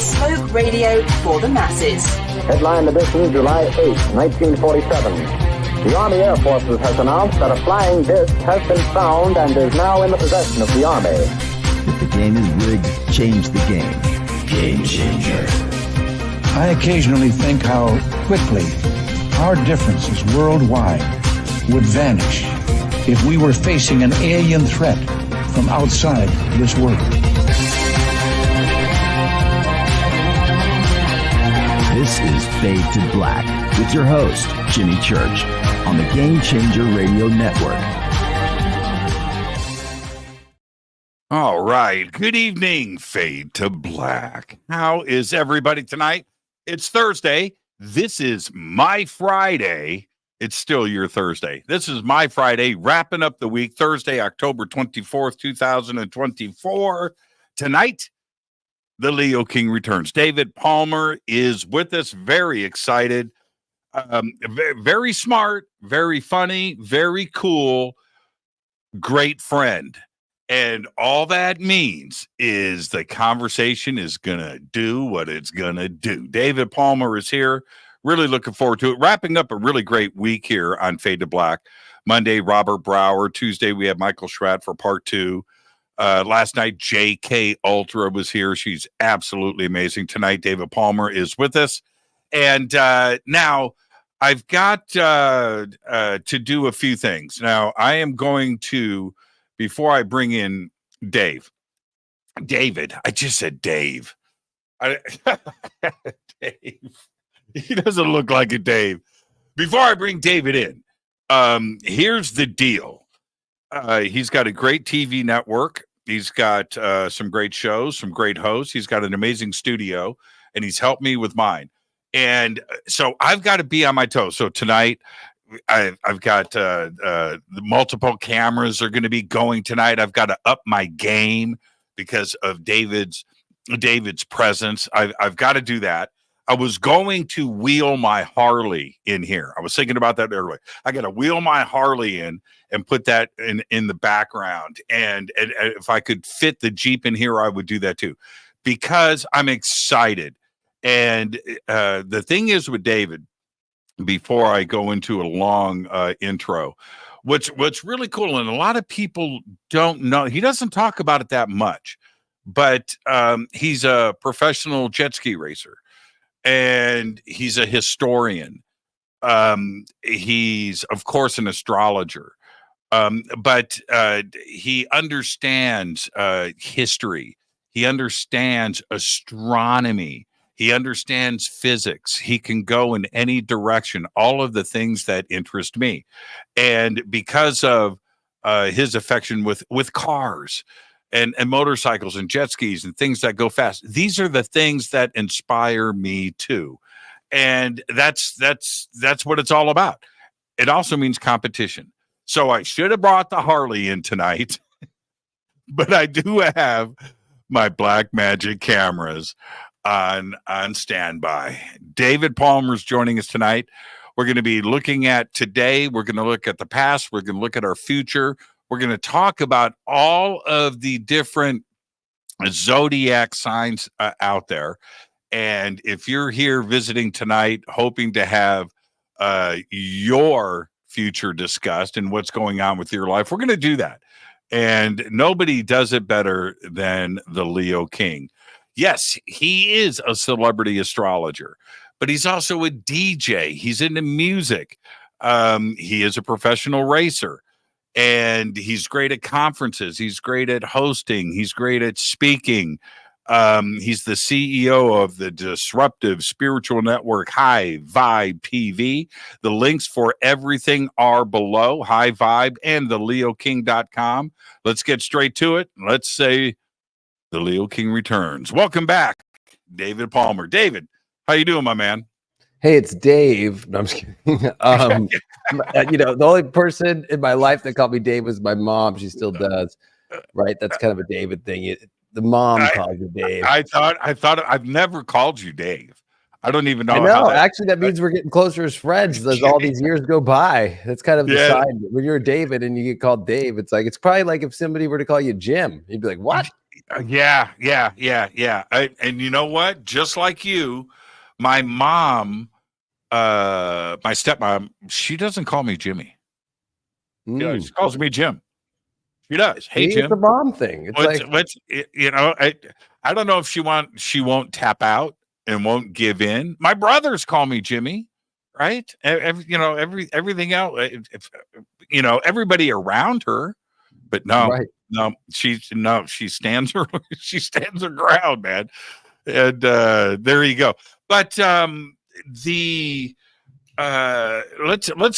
bespoke radio for the masses. Headline edition, July 8, 1947. The Army Air Forces has announced that a flying disc has been found and is now in the possession of the Army. If the game is rigged, change the game. Game changer. I occasionally think how quickly our differences worldwide would vanish if we were facing an alien threat from outside this world. This is Fade to Black with your host, Jimmy Church, on the Game Changer Radio Network. All right. Good evening, Fade to Black. How is everybody tonight? It's Thursday. This is my Friday. It's still your Thursday. This is my Friday, wrapping up the week, Thursday, October 24th, 2024. Tonight, the Leo King returns. David Palmer is with us. Very excited. Very smart, very funny, very cool, great friend. And all that means is the conversation is going to do what it's going to do. David Palmer is here. Really looking forward to it. Wrapping up a really great week here on Fade to Black. Monday, Robert Brower. Tuesday, we have Michael Schratt for part 2. Last night, JK Ultra was here. She's absolutely amazing. Tonight, David Palmer is with us. And now I've got to do a few things. Now, I am going to, before I bring in David, I just said Dave. Dave. He doesn't look like a Dave. Before I bring David in, here's the deal. He's got a great TV network. He's got some great shows, some great hosts. He's got an amazing studio, and he's helped me with mine. And so I've got to be on my toes. So tonight, I've got the multiple cameras are going to be going tonight. I've got to up my game because of David's presence. I've got to do that. I was going to wheel my Harley in here. I was thinking about that earlier. I got to wheel my Harley in and put that in the background. And if I could fit the Jeep in here, I would do that too, because I'm excited. And the thing is with David, before I go into a long intro, what's really cool, and a lot of people don't know, he doesn't talk about it that much, but he's a professional jet ski racer. And he's a historian. He's, of course, an astrologer. But he understands history. He understands astronomy. He understands physics. He can go in any direction, all of the things that interest me. And because of his affection with cars, and motorcycles and jet skis and things that go fast. These are the things that inspire me too. And that's what it's all about. It also means competition. So I should have brought the Harley in tonight, but I do have my Black Magic cameras on standby. David Palmer's joining us tonight. We're going to be looking at today. We're going to look at the past. We're going to look at our future. We're going to talk about all of the different zodiac signs out there. And if you're here visiting tonight, hoping to have your future discussed and what's going on with your life, we're going to do that. And nobody does it better than the Leo King. Yes, he is a celebrity astrologer, but he's also a DJ. He's into music. He is a professional racer. And he's great at conferences. He's great at hosting. He's great at speaking. He's the CEO of the Disruptive Spiritual Network, High Vibe PV. The links for everything are below, High Vibe and theleoking.com. Let's get straight to it. Let's say the Leo King returns. Welcome back, David Palmer. David, how you doing, my man? Hey, it's Dave. No, I'm just kidding. The only person in my life that called me Dave was my mom. She still does. Right? That's kind of a David thing. The mom calls you Dave. I thought I've never called you Dave. I don't even know. I know. Actually, that means we're getting closer as friends as all these years go by. That's kind of the sign. When you're David and you get called Dave, it's probably like if somebody were to call you Jim, you'd be like, what? Yeah. And you know what? Just like you, my mom, my stepmom, she doesn't call me Jimmy. She calls me Jim. She does. Hey, See, it's a Jim. mom thing. It's like, I don't know if she won't tap out and won't give in. My brothers call me Jimmy, right? Everything else, everybody around her, but no, right. she stands her she stands her ground, man. And there you go. But let's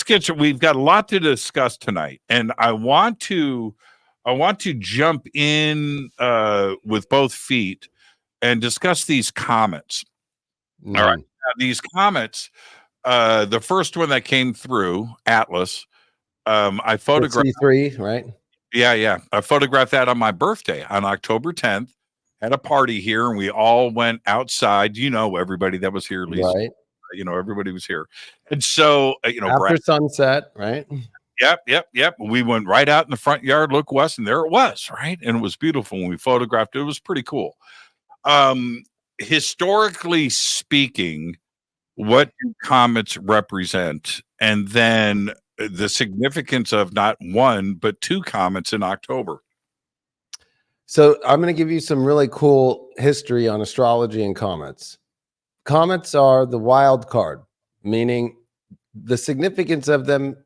get to, we've got a lot to discuss tonight, and I want to jump in with both feet and discuss these comets. All right, now, these comets, the first one that came through, Atlas, I photographed C3, right? Yeah. I photographed that on my birthday on October 10th. Had a party here, and we all went outside. Everybody that was here, Lisa. Right. Everybody was here. And so, After Brad, sunset, right? Yep. We went right out in the front yard, look west, and there it was, right? And it was beautiful when we photographed it. It was pretty cool. Historically speaking, what do comets represent? And then the significance of not one, but two comets in October. So I'm going to give you some really cool history on astrology and comets. Comets are the wild card, meaning the significance of them.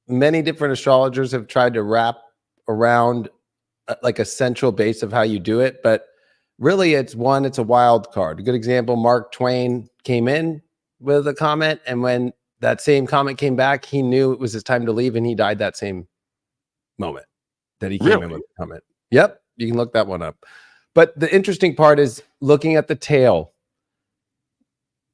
Many different astrologers have tried to wrap around like a central base of how you do it, but really it's a wild card. A good example, Mark Twain came in with a comet, and when that same comet came back, he knew it was his time to leave, and he died that same moment that he came in with the comet. Yep, you can look that one up. But the interesting part is looking at the tail.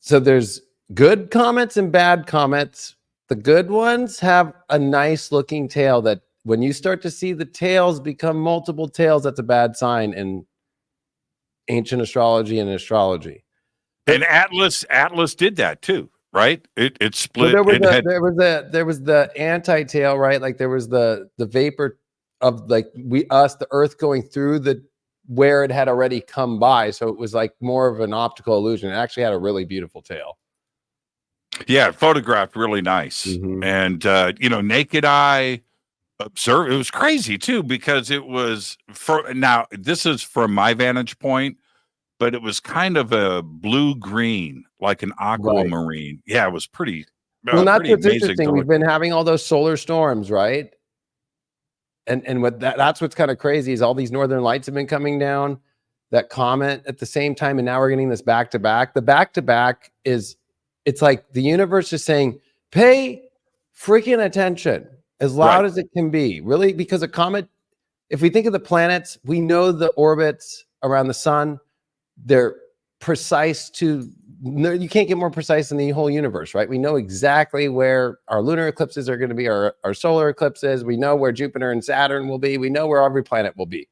So there's good comets and bad comets. The good ones have a nice looking tail that when you start to see the tails become multiple tails, that's a bad sign in ancient astrology and astrology. And Atlas did that too, right? It split. So there was the anti-tail, right? Like there was the vapor of like the Earth going through where it had already come by. So it was like more of an optical illusion. It actually had a really beautiful tail. Yeah, photographed really nice. Mm-hmm. And naked eye observe. It was crazy too, because it was now this is from my vantage point, but it was kind of a blue-green, like an aquamarine. Right. Yeah, it was pretty. Well, that's what's interesting. We've been having all those solar storms, right? And that's what's kind of crazy is all these northern lights have been coming down, that comet at the same time, and now we're getting this back-to-back. The back-to-back it's like the universe is saying, pay freaking attention as loud as it can be. Really, because a comet, if we think of the planets, we know the orbits around the sun. They're precise you can't get more precise in the whole universe, right? We know exactly where our lunar eclipses are going to be, our solar eclipses. We know where Jupiter and Saturn will be. We know where every planet will be.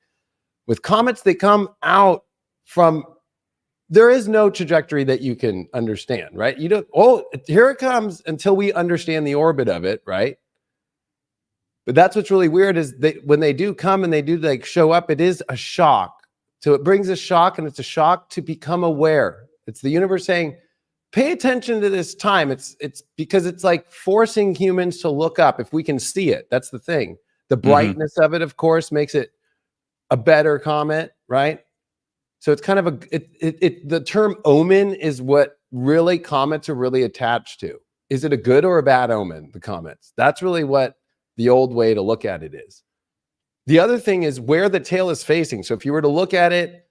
With comets, they come out from, there is no trajectory that you can understand, right? You don't, here it comes until we understand the orbit of it, right? But that's what's really weird is when they do come and they do like show up, it is a shock. So it brings a shock, and it's a shock to become aware. It's the universe saying, pay attention to this time. It's because it's like forcing humans to look up if we can see it. That's the thing. The brightness of it, of course, makes it a better comet, right? So it's kind of the term omen is what really comets are really attached to. Is it a good or a bad omen, the comets? That's really what the old way to look at it is. The other thing is where the tail is facing. So if you were to look at it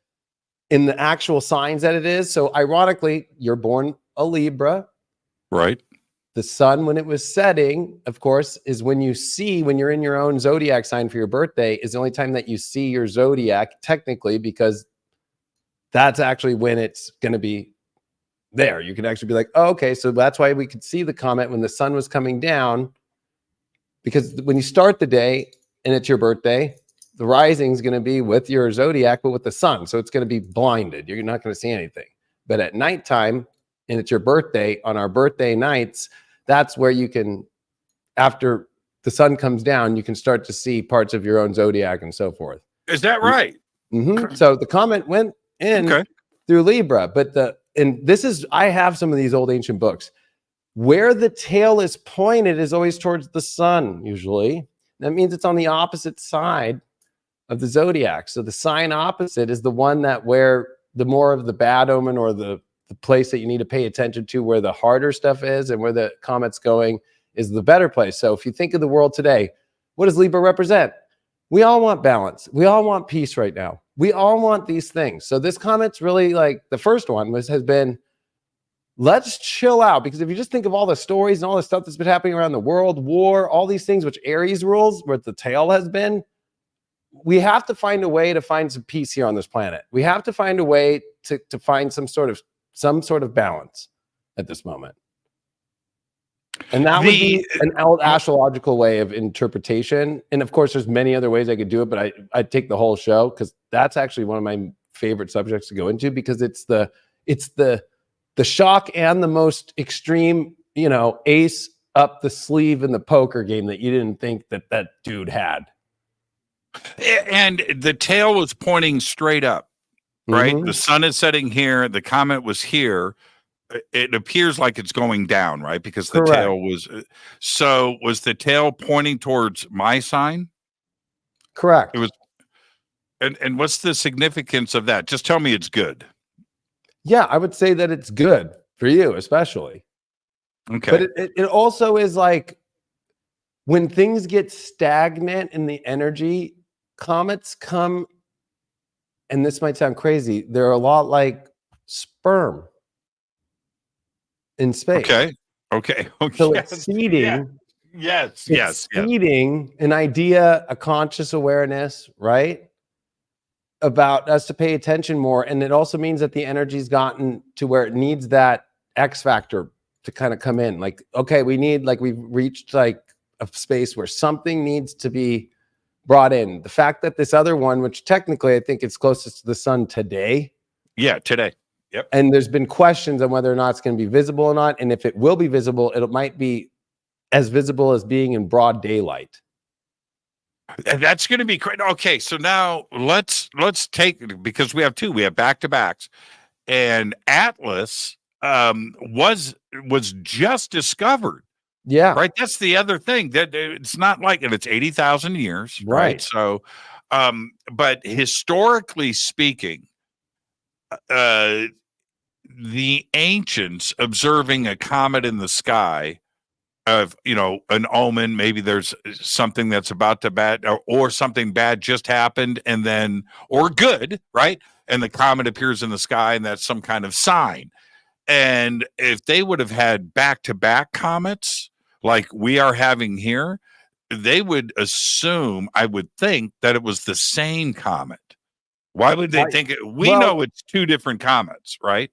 in the actual signs that it is, so ironically, you're born a Libra. Right. The sun, when it was setting, of course, is when you're in your own zodiac sign for your birthday, is the only time that you see your zodiac technically, because that's actually when it's going to be there. You can actually be like, oh, okay, so that's why we could see the comet when the sun was coming down, because when you start the day and it's your birthday, the rising is going to be with your zodiac, but with the sun. So it's going to be blinded. You're not going to see anything. But at nighttime, and it's your birthday, on our birthday nights, that's where you can, after the sun comes down, you can start to see parts of your own zodiac and so forth. Is that right? So the comet went in through Libra, I have some of these old ancient books. Where the tail is pointed is always towards the sun, usually. That means it's on the opposite side of the zodiac. So the sign opposite is the one that where the more of the bad omen or the place that you need to pay attention to, where the harder stuff is and where the comet's going is the better place. So if you think of the world today, what does Libra represent? We all want balance. We all want peace right now. We all want these things. So this comet's really like the first one has been, let's chill out. Because if you just think of all the stories and all the stuff that's been happening around the world, war, all these things, which Aries rules, where the tail has been, we have to find a way to find some peace here on this planet. We have to find a way to find some sort of balance at this moment. And that would be an astrological way of interpretation. And of course, there's many other ways I could do it, but I'd take the whole show because that's actually one of my favorite subjects to go into, because it's the shock and the most extreme, ace up the sleeve in the poker game that you didn't think that dude had. And the tail was pointing straight up, right? The sun is setting here. The comet was here. It appears like it's going down, right? Because the tail was. So was the tail pointing towards my sign? Correct. It was. And what's the significance of that? Just tell me it's good. Yeah, I would say that it's good for you, especially. Okay. But it also is like when things get stagnant in the energy, comets come, and this might sound crazy, they're a lot like sperm in space. Okay. So it's seeding. Yes. Seeding an idea, a conscious awareness, right? About us to pay attention more. And it also means that the energy's gotten to where it needs that X factor to kind of come in. Like, okay, we've reached like a space where something needs to be brought in. The fact that this other one, which technically I think it's closest to the sun today. Yeah, today. Yep. And there's been questions on whether or not it's going to be visible or not. And if it will be visible, it might be as visible as being in broad daylight. That's going to be great. Okay, so now let's take, because we have two. We have back-to-backs, and Atlas was just discovered. Yeah, right. That's the other thing, that it's not like, and it's 80,000 years, right? So, but historically speaking, the ancients observing a comet in the sky of, an omen, maybe there's something that's about to bad, or something bad just happened, and then, or good, right? And the comet appears in the sky, and that's some kind of sign. And if they would have had back-to-back comets like we are having here, they would assume, I would think, that it was the same comet. Why would they think it? We know it's two different comets, right?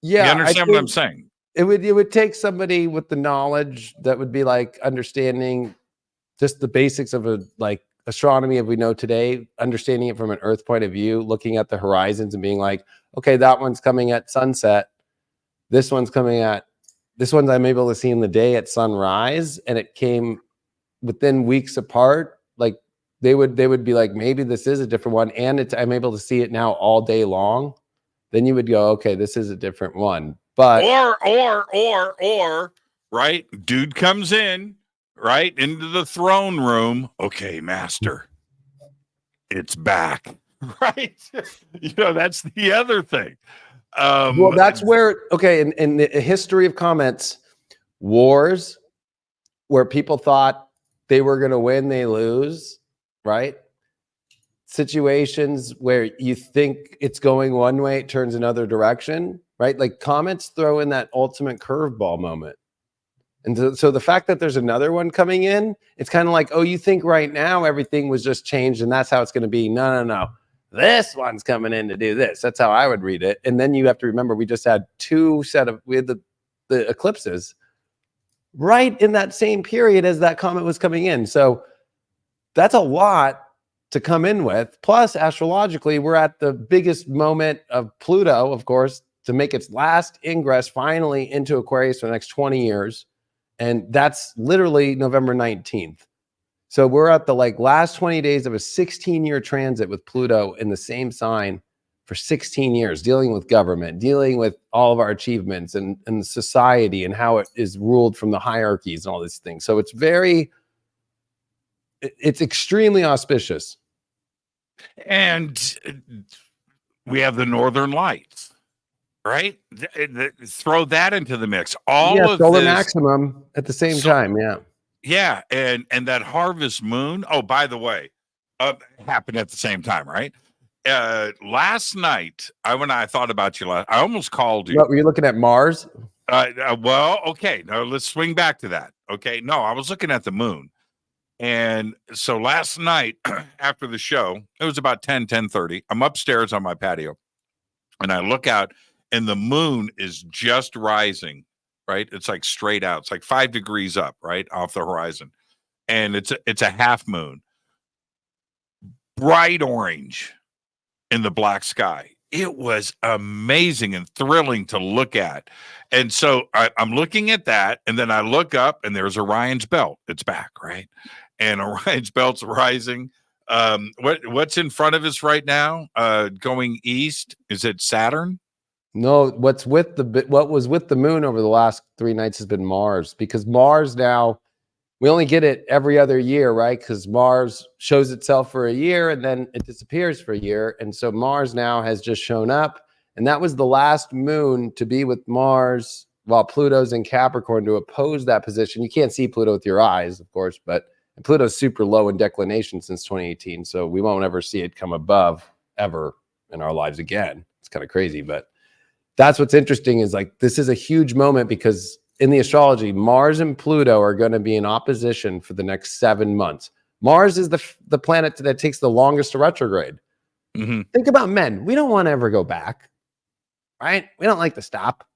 Yeah. You understand what I'm saying? It would take somebody with the knowledge that would be like understanding just the basics of astronomy as we know today, understanding it from an Earth point of view, looking at the horizons and being like, okay, that one's coming at sunset. This one's I'm able to see in the day at sunrise, and it came within weeks apart. Like they would be like, maybe this is a different one, and I'm able to see it now all day long. Then you would go, okay, this is a different one. But or right, dude comes in right into the throne room. Okay, master, it's back. Right. That's the other thing. Well, that's where, okay, in the history of comets, wars where people thought they were going to win, they lose, right? Situations where you think it's going one way, it turns another direction, right? Like comets throw in that ultimate curveball moment. And so the fact that there's another one coming in, it's kind of like, oh, you think right now everything was just changed and that's how it's going to be. No. This one's coming in to do this. That's how I would read it. And then you have to remember, we just had we had the eclipses right in that same period as that comet was coming in. So that's a lot to come in with. Plus, astrologically, we're at the biggest moment of Pluto, of course, to make its last ingress finally into Aquarius for the next 20 years. And that's literally November 19th. So we're at the last 20 days of a 16-year transit with Pluto in the same sign for 16 years, dealing with government, dealing with all of our achievements and society and how it is ruled from the hierarchies and all these things. So it's extremely auspicious. And we have the Northern Lights, right? Throw that into the mix. All of solar this, maximum at the same time. Yeah. Yeah, and that harvest moon. Oh, by the way, happened at the same time, right? Last night, when I thought about you I almost called you. What, were you looking at Mars? Well, okay. Now let's swing back to that. Okay, no, I was looking at the moon, and so last night after the show, it was about 10:30. I'm upstairs on my patio, and I look out, and the moon is just rising. Right, it's like straight out. It's like 5 degrees up, right off the horizon, and it's a half moon, bright orange in the black sky. It was amazing and thrilling to look at. And so I'm looking at that, and then I look up, and there's Orion's belt. It's back, right, and Orion's belt's rising. What's in front of us right now? Going east, is it Saturn? No, what was with the moon over the last 3 nights has been Mars, because Mars now, we only get it every other year, right? Because Mars shows itself for a year and then it disappears for a year. And so Mars now has just shown up, and that was the last moon to be with Mars while Pluto's in Capricorn to oppose that position. You can't see Pluto with your eyes, of course, but Pluto's super low in declination since 2018. So we won't ever see it come above ever in our lives again. It's kind of crazy, but that's what's interesting is this is a huge moment, because in the astrology, Mars and Pluto are going to be in opposition for the next 7 months. Mars is the planet that takes the longest to retrograde. Mm-hmm. Think about men. We don't want to ever go back, right? We don't like to stop.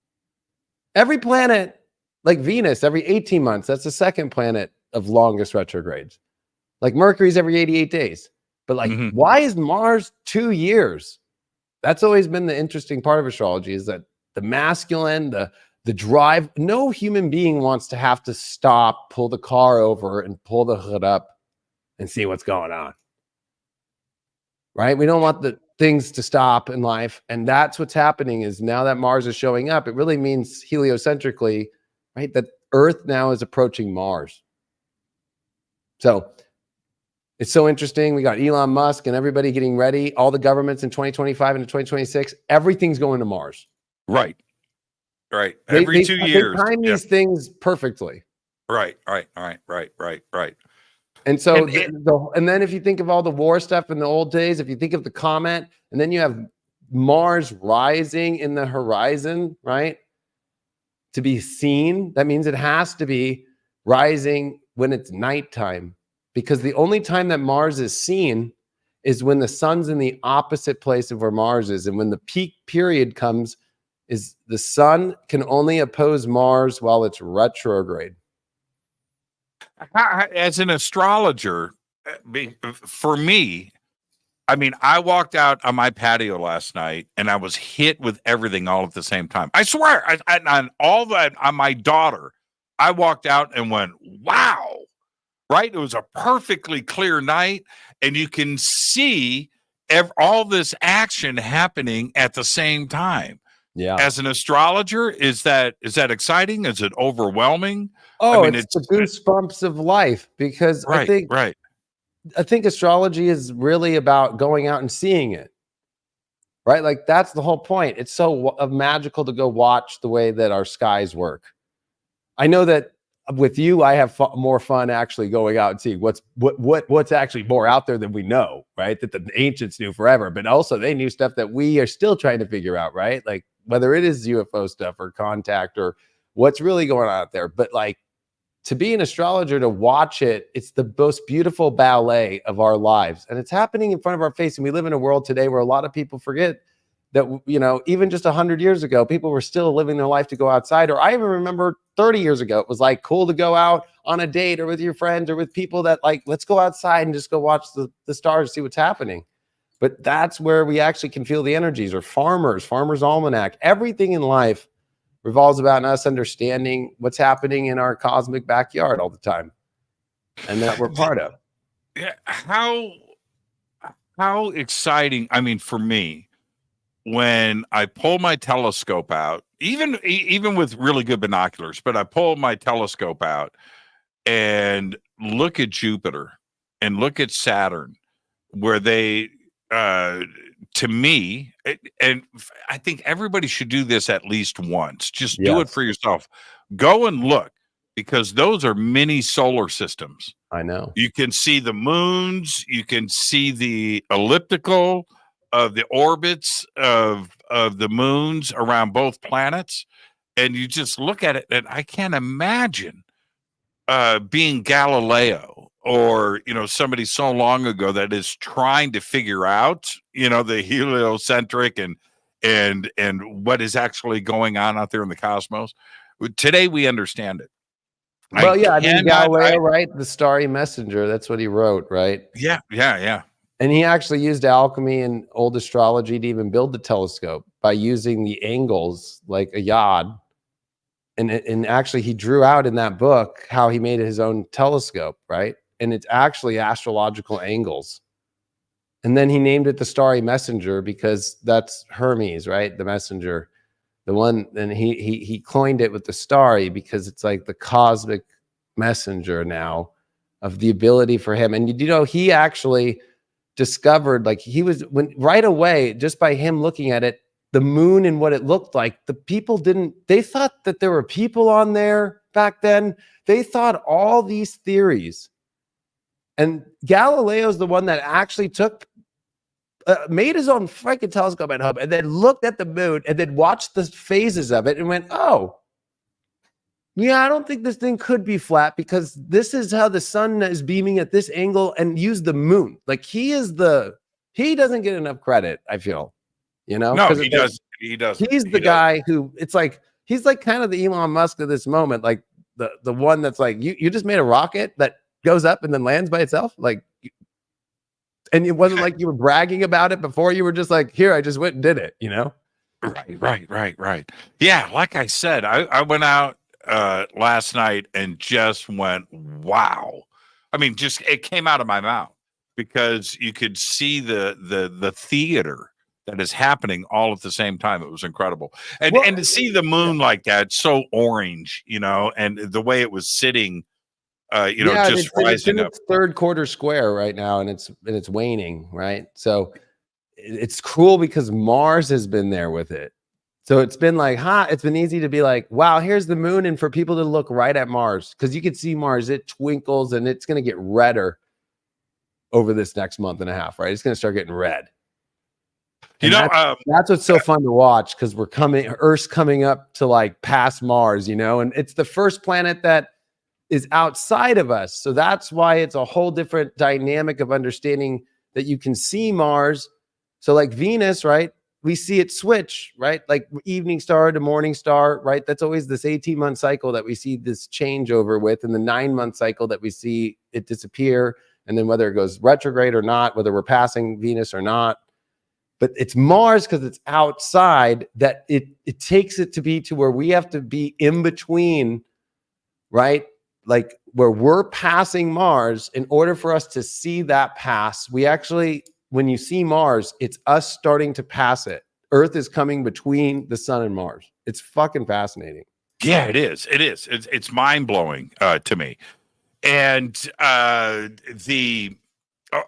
Every planet, like Venus, every 18 months, that's the second planet of longest retrogrades. Like Mercury's every 88 days. But why is Mars 2 years? That's always been the interesting part of astrology, is that the masculine, the drive, no human being wants to have to stop, pull the car over and pull the hood up and see what's going on. Right? We don't want the things to stop in life. And that's what's happening, is now that Mars is showing up, it really means heliocentrically, right, that Earth now is approaching Mars. So it's so interesting. We got Elon Musk and everybody getting ready. All the governments in 2025 and 2026, everything's going to Mars. Right. Every 2 years. They time these things perfectly. Right. And so, and then if you think of all the war stuff in the old days, if you think of the comet, and then you have Mars rising in the horizon, right, to be seen, that means it has to be rising when it's nighttime. Because the only time that Mars is seen is when the sun's in the opposite place of where Mars is. And when the peak period comes, is the sun can only oppose Mars while it's retrograde. As an astrologer, for me, I mean, I walked out on my patio last night and I was hit with everything all at the same time. I swear, on my daughter, I walked out and went, wow. Right? It was a perfectly clear night, and you can see all this action happening at the same time. Yeah. As an astrologer, is that exciting? Is it overwhelming? Oh, I mean, it's the goosebumps of life, because I think astrology is really about going out and seeing it. Right? Like, that's the whole point. It's so magical to go watch the way that our skies work. I know that with you, I have more fun actually going out and seeing what's actually more out there than we know, right? That the ancients knew forever, but also they knew stuff that we are still trying to figure out, right? Like whether it is UFO stuff or contact or what's really going on out there. But like, to be an astrologer, to watch it, it's the most beautiful ballet of our lives. And it's happening in front of our face. And we live in a world today where a lot of people forget that, you know, even just 100 years ago, people were still living their life to go outside. Or I even remember 30 years ago, it was like cool to go out on a date or with your friends or with people that like, let's go outside and just go watch the stars, see what's happening. But that's where we actually can feel the energies. Or Farmer's Almanac. Everything in life revolves about us understanding what's happening in our cosmic backyard all the time, and that we're part of. Yeah, how exciting! I mean, for me, when I pull my telescope out, even with really good binoculars, but I pull my telescope out and look at Jupiter and look at Saturn, where they, to me, and I think everybody should do this at least once. Just do it Yes. for yourself. Go and look, because those are mini solar systems. I know. You can see the moons. You can see the elliptical of the orbits of the moons around both planets, and you just look at it, and I can't imagine being Galileo or somebody so long ago that is trying to figure out the heliocentric and what is actually going on out there in the cosmos. Today we understand it. Well, I mean, Galileo, right? The starry messenger. That's what he wrote, right? Yeah. And he actually used alchemy and old astrology to even build the telescope by using the angles like a yod. And actually, he drew out in that book how he made his own telescope, right? And it's actually astrological angles. And then he named it the starry messenger because that's Hermes, right? The messenger. The one, and he coined it with the starry because it's like the cosmic messenger now of the ability for him. And he actually discovered, like, right away, just by him looking at it, the moon and what it looked like, the people they thought that there were people on there back then. They thought all these theories. And Galileo's the one that actually made his own freaking telescope at home and then looked at the moon and then watched the phases of it and went, oh, yeah, I don't think this thing could be flat because this is how the sun is beaming at this angle, and use the moon. Like, he doesn't get enough credit, I feel, No, he does. He does. He's the guy who, it's like, he's like kind of the Elon Musk of this moment. Like the one that's like, you just made a rocket that goes up and then lands by itself. Like, and it wasn't like you were bragging about it before. You were just like, here, I just went and did it, Right. Yeah, like I said, I went out last night and just went, wow. I mean, just it came out of my mouth because you could see the theater that is happening all at the same time. It was incredible. And to see the moon like that, so orange, and the way it was sitting, just rising up. It's third quarter square right now, and it's waning, right? So it's cool because Mars has been there with it. So it's been like, it's been easy to be like, wow, here's the moon, and for people to look right at Mars, because you can see Mars, it twinkles, and it's going to get redder over this next month and a half, right? It's going to start getting red. That's what's so fun to watch, because Earth's coming up to like past Mars, and it's the first planet that is outside of us. So that's why it's a whole different dynamic of understanding that you can see Mars. So like Venus, right? We see it switch, right? Like evening star to morning star, right? That's always this 18-month cycle that we see this changeover with, and the 9-month cycle that we see it disappear. And then whether it goes retrograde or not, whether we're passing Venus or not. But it's Mars, because it's outside, that it takes it to be to where we have to be in between, right? Like where we're passing Mars, in order for us to see that pass, we actually, when you see Mars, it's us starting to pass it. Earth is coming between the sun and Mars. It's fucking fascinating. Yeah, it is. It's mind-blowing to me. And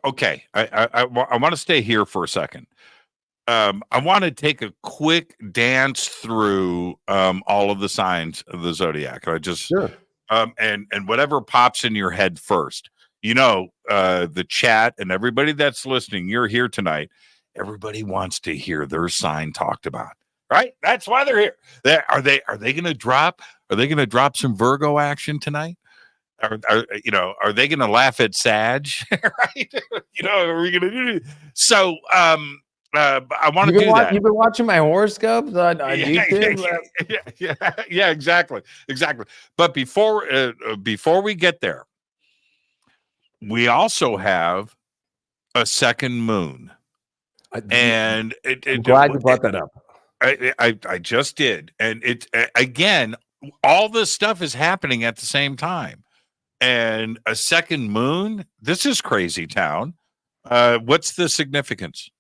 okay, I want to stay here for a second. I want to take a quick dance through all of the signs of the zodiac. Sure. And whatever pops in your head first. The chat and everybody that's listening, you're here tonight. Everybody wants to hear their sign talked about, right? That's why they're here. Are they going to drop? Are they going to drop some Virgo action tonight? Are they going to laugh at Sag? Right? Are we going to do? So, I want to do that. You've been watching my horoscopes on YouTube. Yeah, exactly. But before we get there, we also have a second moon, and I'm glad you brought that up. I just did, and it again, all this stuff is happening at the same time. and a second moon. This is crazy town. What's the significance?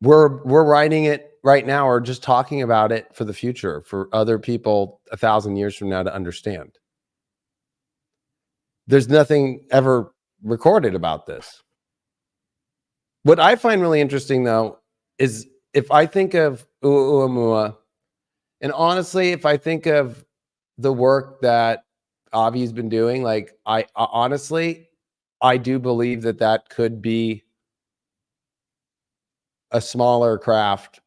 We're writing it right now, or just talking about it for the future, for other people 1,000 years from now to understand. There's nothing ever recorded about this. What I find really interesting, though, is if I think of Oumuamua, and honestly, if I think of the work that Avi's been doing, like I honestly, I do believe that that could be a smaller craft,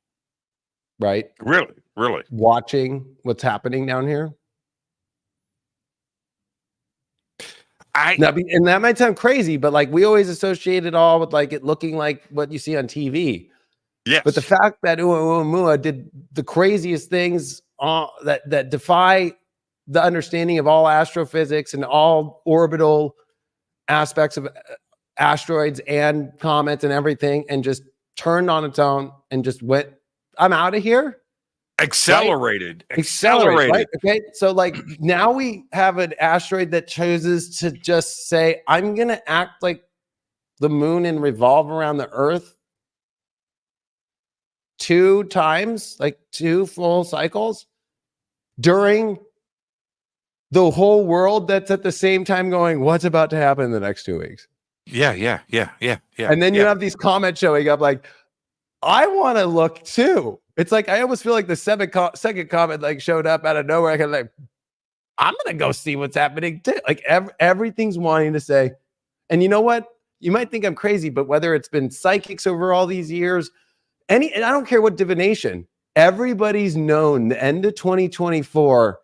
right? Really. Watching what's happening down here. And that might sound crazy, but like we always associate it all with like it looking like what you see on TV. Yes. But the fact that Oumuamua did the craziest things that defy the understanding of all astrophysics and all orbital aspects of asteroids and comets and everything, and just turned on its own and just went, I'm out of here. Accelerated. Right? Okay. So like now we have an asteroid that chooses to just say, I'm going to act like the moon and revolve around the Earth 2 times, like 2 full cycles during the whole world that's at the same time going, what's about to happen in the next 2 weeks? Yeah. And then you have these comments showing up like, I want to look too. It's like, I almost feel like the second comment like showed up out of nowhere. I can like, I'm going to go see what's happening too. Like everything's wanting to say, and you know what? You might think I'm crazy, but whether it's been psychics over all these years, and I don't care what divination, everybody's known the end of 2024,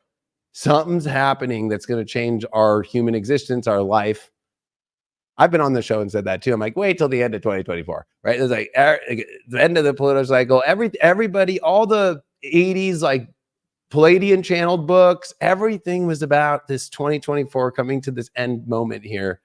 something's happening that's going to change our human existence, our life. I've been on the show and said that too. I'm like, wait till the end of 2024, right? It's like the end of the Pluto cycle. Everybody, all the 80s, like Palladian channeled books, everything was about this 2024 coming to this end moment here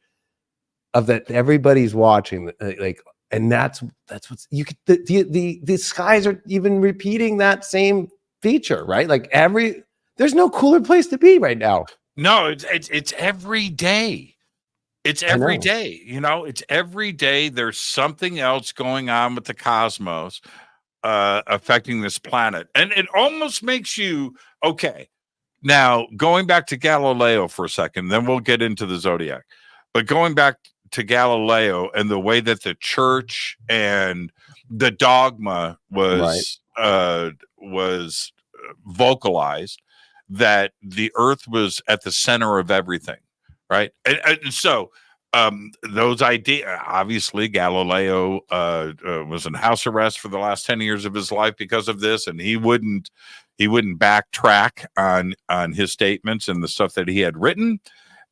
of that everybody's watching, like, and that's what's you could the skies are even repeating that same feature, right? Like there's no cooler place to be right now. No, it's every day. It's every day, it's every day. There's something else going on with the cosmos affecting this planet. And it almost makes you, okay, now going back to Galileo for a second, then we'll get into the zodiac. But going back to Galileo and the way that the church and the dogma was vocalized, that the earth was at the center of everything. Right. And so those ideas, obviously, Galileo was in house arrest for the last 10 years of his life because of this. And he wouldn't backtrack on his statements and the stuff that he had written.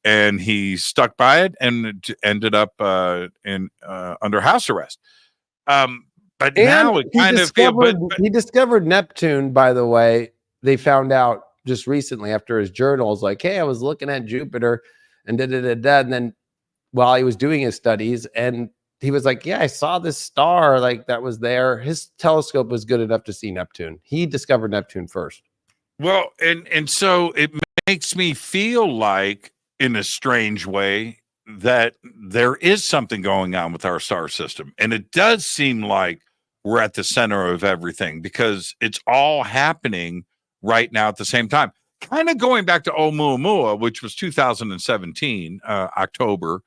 And he stuck by it and ended up under house arrest. But now it kind of he discovered Neptune, by the way. They found out just recently after his journals, like, hey, I was looking at Jupiter and and then while he was doing his studies, and he was like, yeah, I saw this star like that was there. His telescope was good enough to see Neptune. He discovered Neptune first. Well, and so it makes me feel like, in a strange way, that there is something going on with our star system. And it does seem like we're at the center of everything because it's all happening right now at the same time. Kind of going back to Oumuamua, which was 2017, October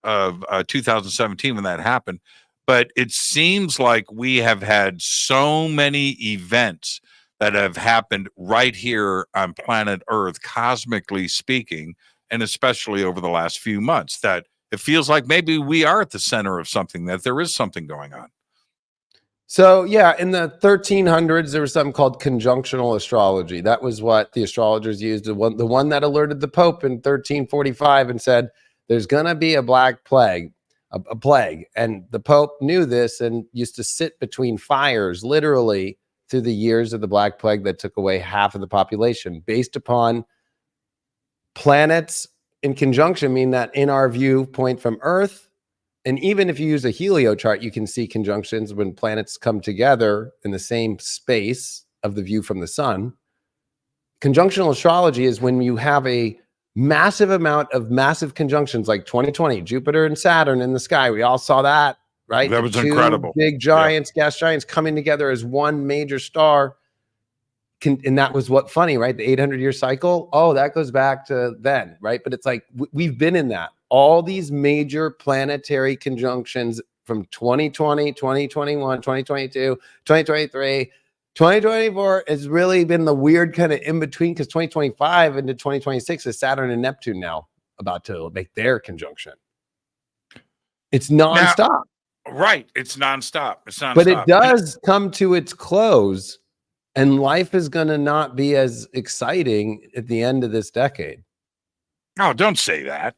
of 2017 when that happened. But it seems like we have had so many events that have happened right here on planet Earth, cosmically speaking, and especially over the last few months, that it feels like maybe we are at the center of something, that there is something going on. So, yeah, in the 1300s, there was something called conjunctional astrology. That was what the astrologers used, the one that alerted the Pope in 1345 and said, there's going to be a black plague, a plague. And the Pope knew this and used to sit between fires, literally, through the years of the Black Plague that took away half of the population, based upon planets in conjunction, mean that in our viewpoint from Earth, and even if you use a helio chart, you can see conjunctions when planets come together in the same space of the view from the sun. Conjunctional astrology is when you have a massive amount of massive conjunctions like 2020, Jupiter and Saturn in the sky. We all saw that, right? That The was two incredible. big giants, gas giants coming together as one major star. And that was what funny, right? The 800-year cycle. Oh, that goes back to then, right? But it's like we've been in that. All these major planetary conjunctions from 2020, 2021, 2022, 2023, 2024 has really been the weird kind of in between, because 2025 into 2026 is Saturn and Neptune now about to make their conjunction. It's nonstop. Right. It's nonstop. It's nonstop. But it does come to its close, and life is going to not be as exciting at the end of this decade. No, don't say that.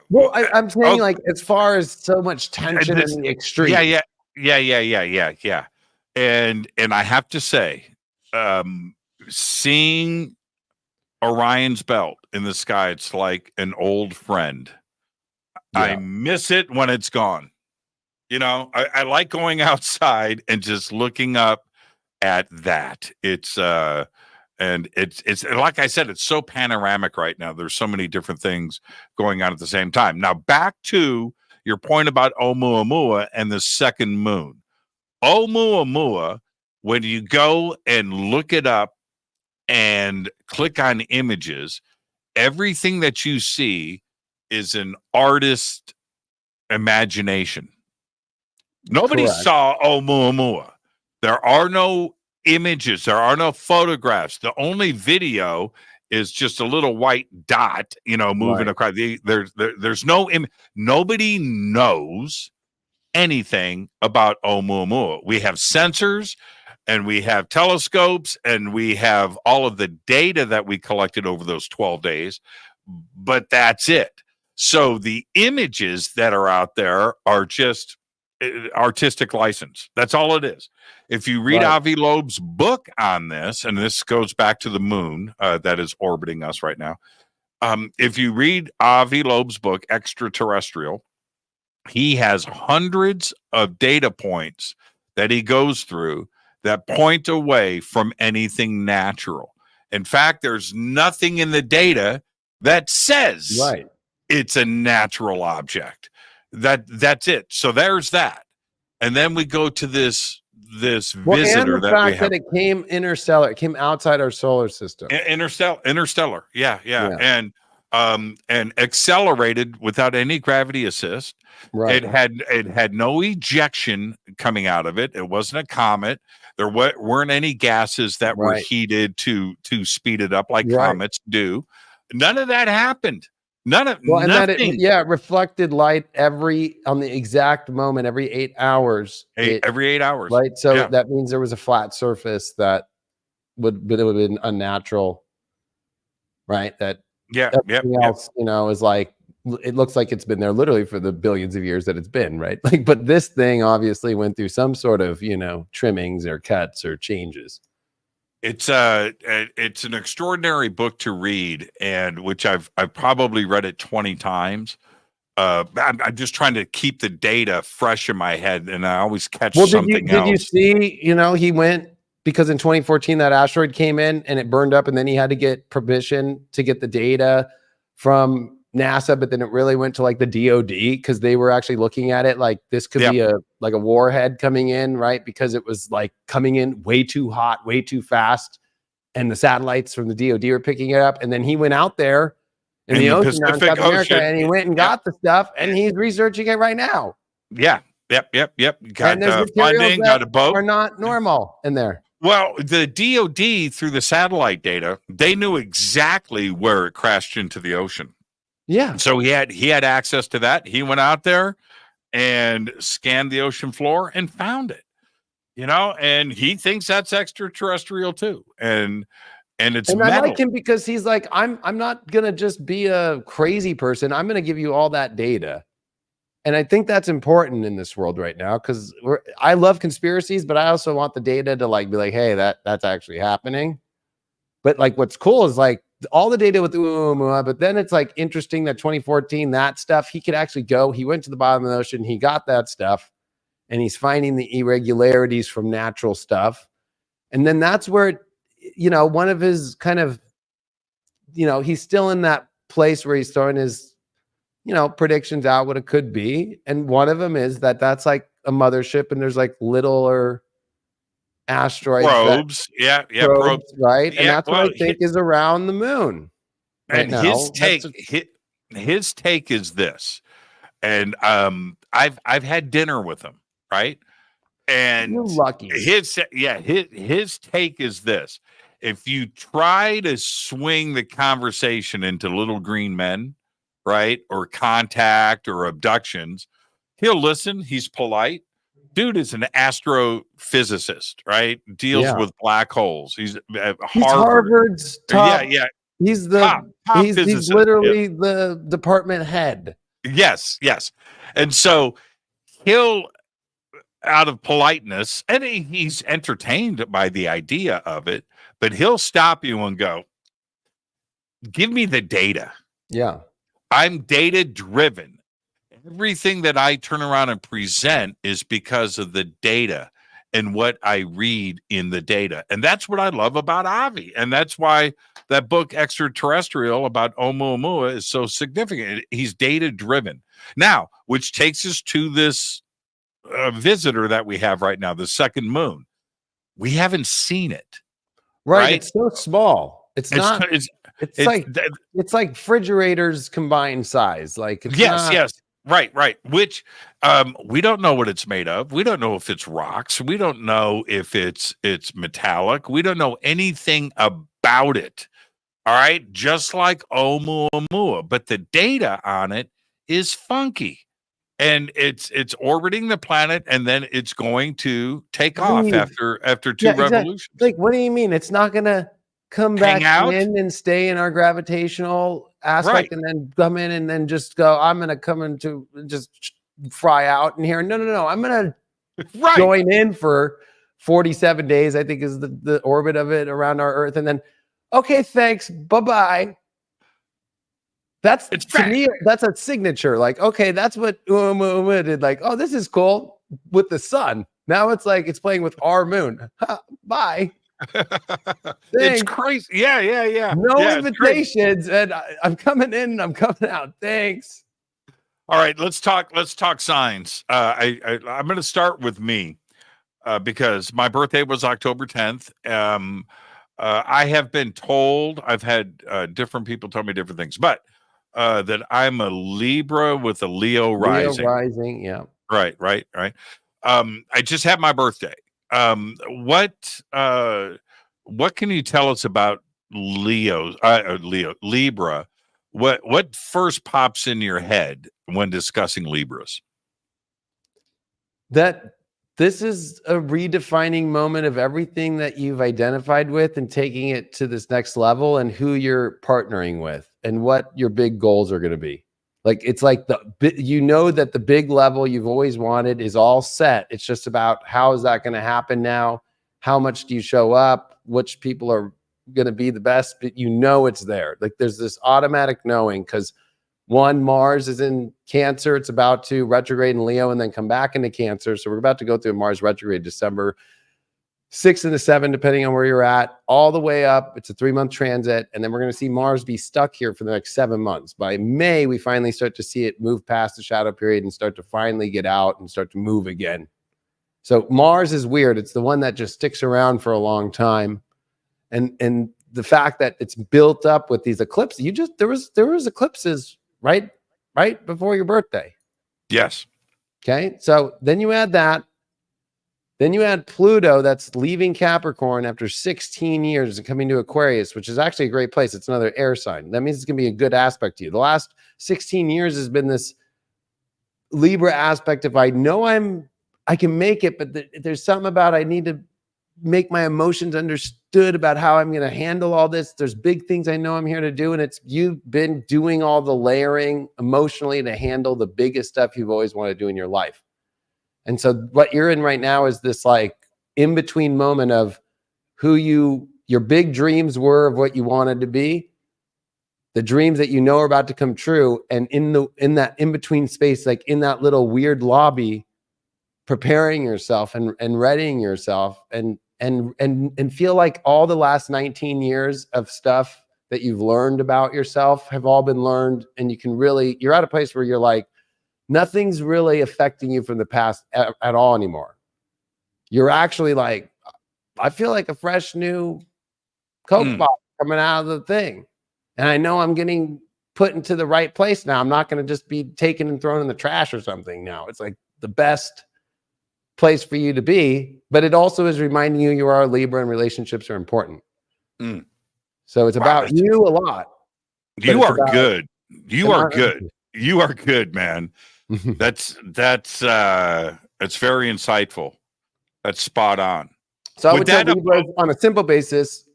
Well, I'm saying, like, as far as so much tension in the extreme. Yeah. And I have to say, seeing Orion's belt in the sky, it's like an old friend. Yeah. I miss it when it's gone. You know, I like going outside and just looking up at that. It's and it's like I said, it's so panoramic right now. There's so many different things going on at the same time. Now, back to your point about Oumuamua and the second moon. Oumuamua, when you go and look it up and click on images, everything that you see is an artist's imagination. Nobody saw Oumuamua. There are no images. There are no photographs. The only video is just a little white dot, you know, moving across. There's no image. Nobody knows anything about Oumuamua. We have sensors, and we have telescopes, and we have all of the data that we collected over those 12 days, but that's it. So the images that are out there are just artistic license. That's all it is. If you read Avi Loeb's book on this, and this goes back to the moon that is orbiting us right now. If you read Avi Loeb's book, Extraterrestrial, he has hundreds of data points that he goes through that point away from anything natural. In fact, there's nothing in the data that says it's a natural object. That's it. So there's that. And then we go to this visitor and the fact that it came interstellar. It came outside our solar system. Interstellar. Yeah. And accelerated without any gravity assist. Right. It had no ejection coming out of it. It wasn't a comet. There weren't any gases that were heated to speed it up like comets do. None of that happened. Nothing. And that it reflected light on the exact moment, every 8 hours. Every 8 hours. Right. So that means there was a flat surface that would have been unnatural. Right. That everything else, you know, is like, it looks like it's been there literally for the billions of years that it's been, right? Like, but this thing obviously went through some sort of, you know, trimmings or cuts or changes. It's an extraordinary book to read, and which I've probably read it 20 times. I'm just trying to keep the data fresh in my head, and I always catch something else. Did you see, you know, he went, because in 2014 that asteroid came in and it burned up, and then he had to get permission to get the data from NASA, but then it really went to like the DOD, because they were actually looking at it like this could be a warhead coming in, right? Because it was like coming in way too hot, way too fast, and the satellites from the DOD were picking it up. And then he went out there in the ocean around South America, and he went and got the stuff, and he's researching it right now. Yep. Got and there's funding, got a boat. Are not normal in there. Well, the DOD, through the satellite data, they knew exactly where it crashed into the ocean. Yeah. So he had access to that. He went out there and scanned the ocean floor and found it, you know, and he thinks that's extraterrestrial too. And it's metal. I like him because he's like, I'm not going to just be a crazy person. I'm going to give you all that data. And I think that's important in this world right now, because I love conspiracies, but I also want the data to like be like, hey, that's actually happening. But like, what's cool is like all the data with Oumuamua, but then it's like interesting that 2014, that stuff, he could actually go, he went to the bottom of the ocean, he got that stuff, and he's finding the irregularities from natural stuff. And then that's where, you know, one of his kind of, you know, he's still in that place where he's throwing his, predictions out what it could be. And one of them is that that's like a mothership and there's like littler asteroids. Probes. Probes. Right. Yeah, And that's what I think is around the moon. And his take is this. And I've had dinner with him, right? And you're lucky. His take is this. If you try to swing the conversation into little green men, right, or contact or abductions, he'll listen. He's polite. Dude is an astrophysicist, right? Deals with black holes. He's Harvard's top. Yeah. He's the top he's literally the department head. Yes. And so he'll, out of politeness, and he's entertained by the idea of it, but he'll stop you and go, give me the data. Yeah. I'm data driven. Everything that I turn around and present is because of the data and what I read in the data. And that's what I love about Avi. And that's why that book, Extraterrestrial, about Oumuamua is so significant. He's data driven. Now, which takes us to this visitor that we have right now, the second moon. We haven't seen it. Right? It's so small. It's like refrigerators combined size. Like yes. Right. Which we don't know what it's made of. We don't know if it's rocks. We don't know if it's metallic. We don't know anything about it. All right, just like Oumuamua, but the data on it is funky. And it's orbiting the planet, and then it's going to take off after two revolutions. Exactly. Like, what do you mean? It's not going to come back in and stay in our gravitational aspect, and then come in and then just go, I'm going to come into just fry out in here. No. I'm going to join in for 47 days, I think is the orbit of it around our Earth. And then, okay, thanks. Bye-bye. To me, that's a signature. Like, okay, that's what Oumuamua did. Like, oh, this is cool with the sun. Now it's like it's playing with our moon. Bye. It's crazy. Yeah. No invitations, and I'm coming in and I'm coming out. Thanks. All right, let's talk signs. I'm going to start with me because my birthday was October 10th. I have been told, I've had different people tell me different things, but that I'm a Libra with a Leo rising. Yeah. Right. I just had my birthday. What can you tell us about Libra? What first pops in your head when discussing Libras? That this is a redefining moment of everything that you've identified with and taking it to this next level, and who you're partnering with and what your big goals are going to be. Like, it's like that the big level you've always wanted is all set. It's just about how is that going to happen now? How much do you show up? Which people are going to be the best? But it's there. Like, there's this automatic knowing, because Mars is in Cancer. It's about to retrograde in Leo and then come back into Cancer. So we're about to go through Mars retrograde December 6 and the 7, depending on where you're at, all the way up. It's a 3-month transit. And then we're going to see Mars be stuck here for the next 7 months. By May, we finally start to see it move past the shadow period and start to finally get out and start to move again. So Mars is weird. It's the one that just sticks around for a long time. And the fact that it's built up with these eclipses, there was eclipses right before your birthday. Yes. Okay. So then you add that. Then you add Pluto that's leaving Capricorn after 16 years and coming to Aquarius, which is actually a great place. It's another air sign. That means it's going to be a good aspect to you. The last 16 years has been this Libra aspect of, I know I can make it, but there's something about I need to make my emotions understood about how I'm going to handle all this. There's big things I know I'm here to do. And you've been doing all the layering emotionally to handle the biggest stuff you've always wanted to do in your life. And so what you're in right now is this like in-between moment of who your big dreams were of what you wanted to be, the dreams that are about to come true. And in that in-between space, like in that little weird lobby, preparing yourself and readying yourself and feel like all the last 19 years of stuff that you've learned about yourself have all been learned. And you're at a place where you're like, nothing's really affecting you from the past at all anymore. You're actually like, I feel like a fresh new Coke bottle coming out of the thing. And I know I'm getting put into the right place now. I'm not going to just be taken and thrown in the trash or something now. It's like the best place for you to be, but it also is reminding you are a Libra and relationships are important. So it's about you a lot. You are good. You are good. You are good, man. That's very insightful. That's spot on. So I would tell Libras on a simple basis,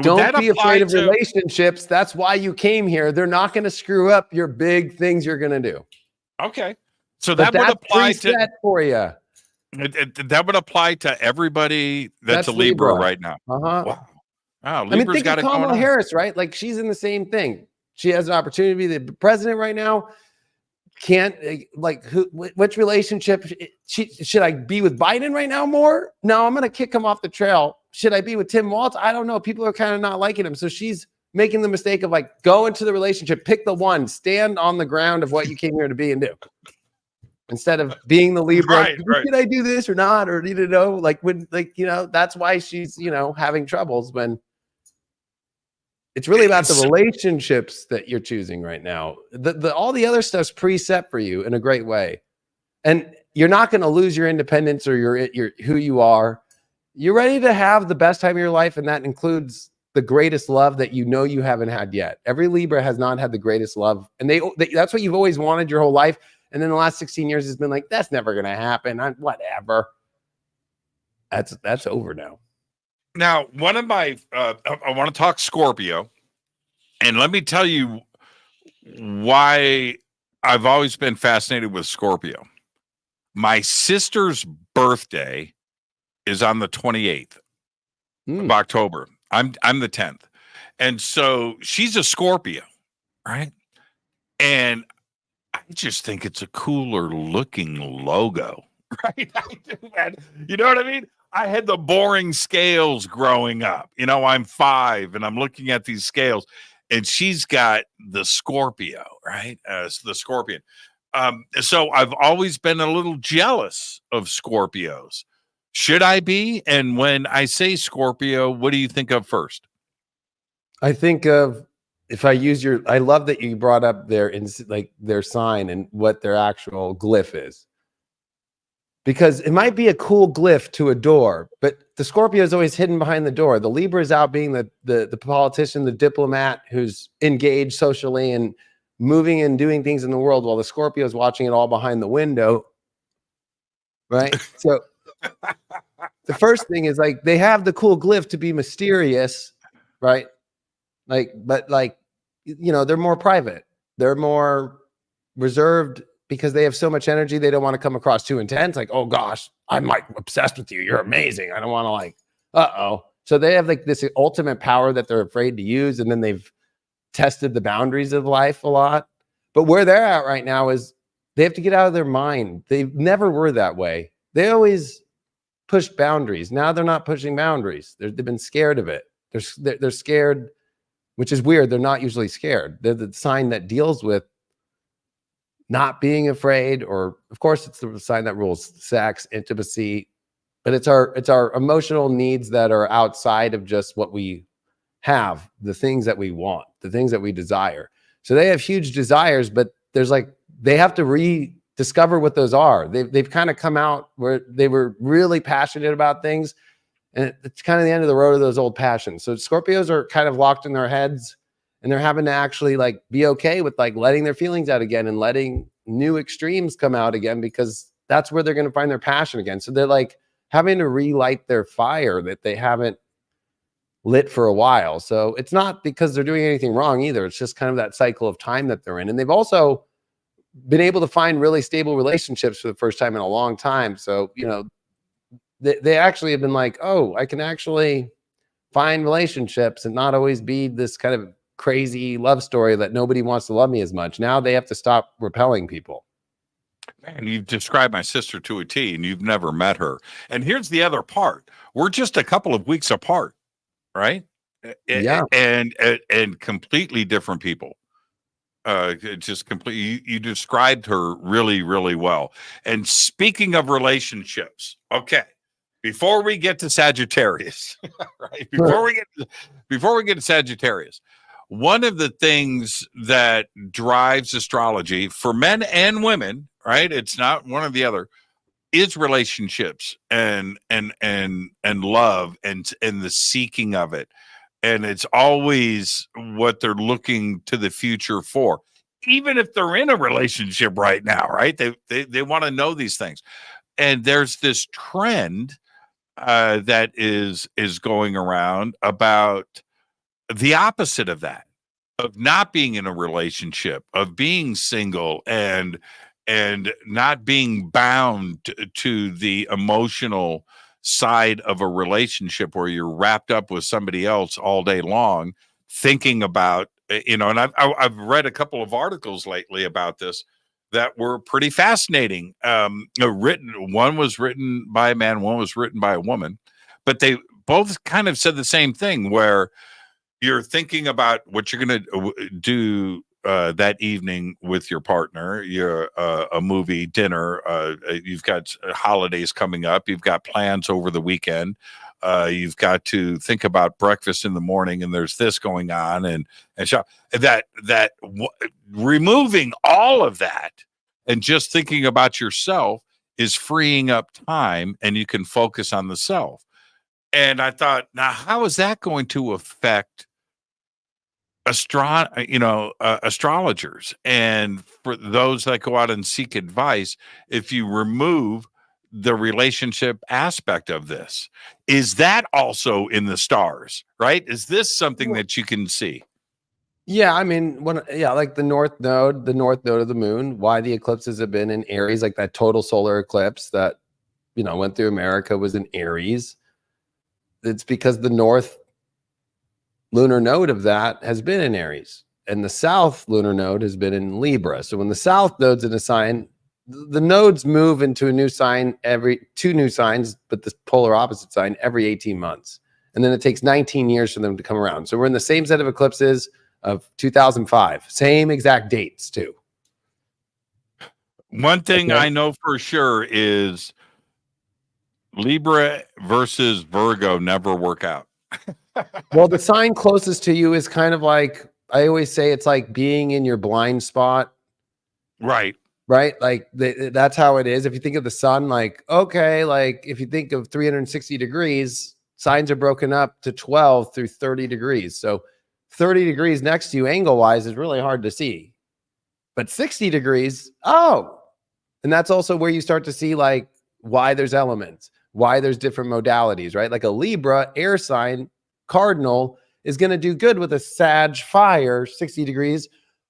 don't be afraid of relationships. That's why you came here. They're not going to screw up your big things you're going to do. Okay. So that would apply for you. That would apply to everybody that's a Libra right now. Wow. I mean, think of Kamala Harris, right? Like, she's in the same thing. She has an opportunity to be the president right now. Which relationship should I be with Biden right now more? No, I'm going to kick him off the trail. Should I be with Tim Walz? I don't know. People are kind of not liking him. So she's making the mistake of like, go into the relationship, pick the one, stand on the ground of what you came here to be and do. Instead of being the Libra, should I do this or not? Or, that's why she's, having troubles when it's really about the relationships that you're choosing right now. All the other stuff's preset for you in a great way. And you're not going to lose your independence or your who you are. You're ready to have the best time of your life. And that includes the greatest love that you haven't had yet. Every Libra has not had the greatest love. And that's what you've always wanted your whole life. And then the last 16 years has been like, that's never going to happen. Whatever. That's over now. Now, one of my, I want to talk Scorpio, and let me tell you why I've always been fascinated with Scorpio. My sister's birthday is on the 28th of October. I'm the 10th. And so she's a Scorpio, right? And I just think it's a cooler looking logo, right? I do, man. You know what I mean? I had the boring scales growing up. I'm 5 and I'm looking at these scales, and she's got the Scorpio, right? The Scorpion. So I've always been a little jealous of Scorpios. Should I be? And when I say Scorpio, what do you think of first? I think of, if I use I love that you brought up their sign and what their actual glyph is. Because it might be a cool glyph to a door, but the Scorpio is always hidden behind the door. The Libra is out being the politician, the diplomat who's engaged socially and moving and doing things in the world, while the Scorpio is watching it all behind the window. Right? So the first thing is like, they have the cool glyph to be mysterious, right? But they're more private. They're more reserved because they have so much energy. They don't want to come across too intense. Like, oh gosh, I'm like obsessed with you. You're amazing. I don't want to So they have like this ultimate power that they're afraid to use. And then they've tested the boundaries of life a lot. But where they're at right now is they have to get out of their mind. They never were that way. They always pushed boundaries. Now they're not pushing boundaries. They've been scared of it. They're scared, which is weird. They're not usually scared. They're the sign that deals with not being afraid, or of course it's the sign that rules sex, intimacy, but it's our emotional needs that are outside of just what we have, the things that we want, the things that we desire. So they have huge desires, but they have to rediscover what those are. They've kind of come out where they were really passionate about things, and it's kind of the end of the road of those old passions. So Scorpios are kind of locked in their heads, and they're having to actually be okay with letting their feelings out again and letting new extremes come out again, because that's where they're going to find their passion again. So they're having to relight their fire that they haven't lit for a while. So it's not because they're doing anything wrong either. It's just kind of that cycle of time that they're in. And they've also been able to find really stable relationships for the first time in a long time. So, they actually have been like, oh, I can actually find relationships and not always be this kind of crazy love story that nobody wants to love me as much. Now they have to stop repelling people. Man, you've described my sister to a T, and you've never met her. And here's the other part. We're just a couple of weeks apart, right? Yeah. and completely different people. Just completely. You described her really, really well. And speaking of relationships, okay, before we get to Sagittarius, right? Before we get to Sagittarius, one of the things that drives astrology for men and women, right? It's not one or the other, is relationships and love and the seeking of it. And it's always what they're looking to the future for, even if they're in a relationship right now, right? They want to know these things. And there's this trend that is going around about the opposite of that, of not being in a relationship, of being single and not being bound to the emotional side of a relationship where you're wrapped up with somebody else all day long, thinking about, and I've read a couple of articles lately about this that were pretty fascinating. One was written by a man, one was written by a woman, but they both kind of said the same thing, where you're thinking about what you're going to do that evening with your partner, a movie, dinner, you've got holidays coming up, you've got plans over the weekend, you've got to think about breakfast in the morning, and there's this going on, and removing all of that and just thinking about yourself is freeing up time, and you can focus on the self. And I thought, now, how is that going to affect astrologers, and for those that go out and seek advice, if you remove the relationship aspect of this? Is that also in the stars, right? Is this something that you can see? Yeah, I mean, like the north node of the moon, why the eclipses have been in Aries, like that total solar eclipse that, went through America was in Aries. It's because the north lunar node of that has been in Aries, and the south lunar node has been in Libra. So when the south node's in a sign, the nodes move into a new sign two new signs, but the polar opposite sign every 18 months. And then it takes 19 years for them to come around. So we're in the same set of eclipses of 2005, same exact dates too. One thing I know for sure is Libra versus Virgo never work out. Well, the sign closest to you is kind of like, I always say, it's like being in your blind spot. Right. Like that's how it is. If you think of the sun, like, okay, like if you think of 360 degrees, signs are broken up to 12 through 30 degrees. So 30 degrees next to you angle wise is really hard to see, but 60 degrees. Oh, and that's also where you start to see like why there's elements, why there's different modalities, right? Like a Libra air sign cardinal is going to do good with a Sag fire 60 degrees,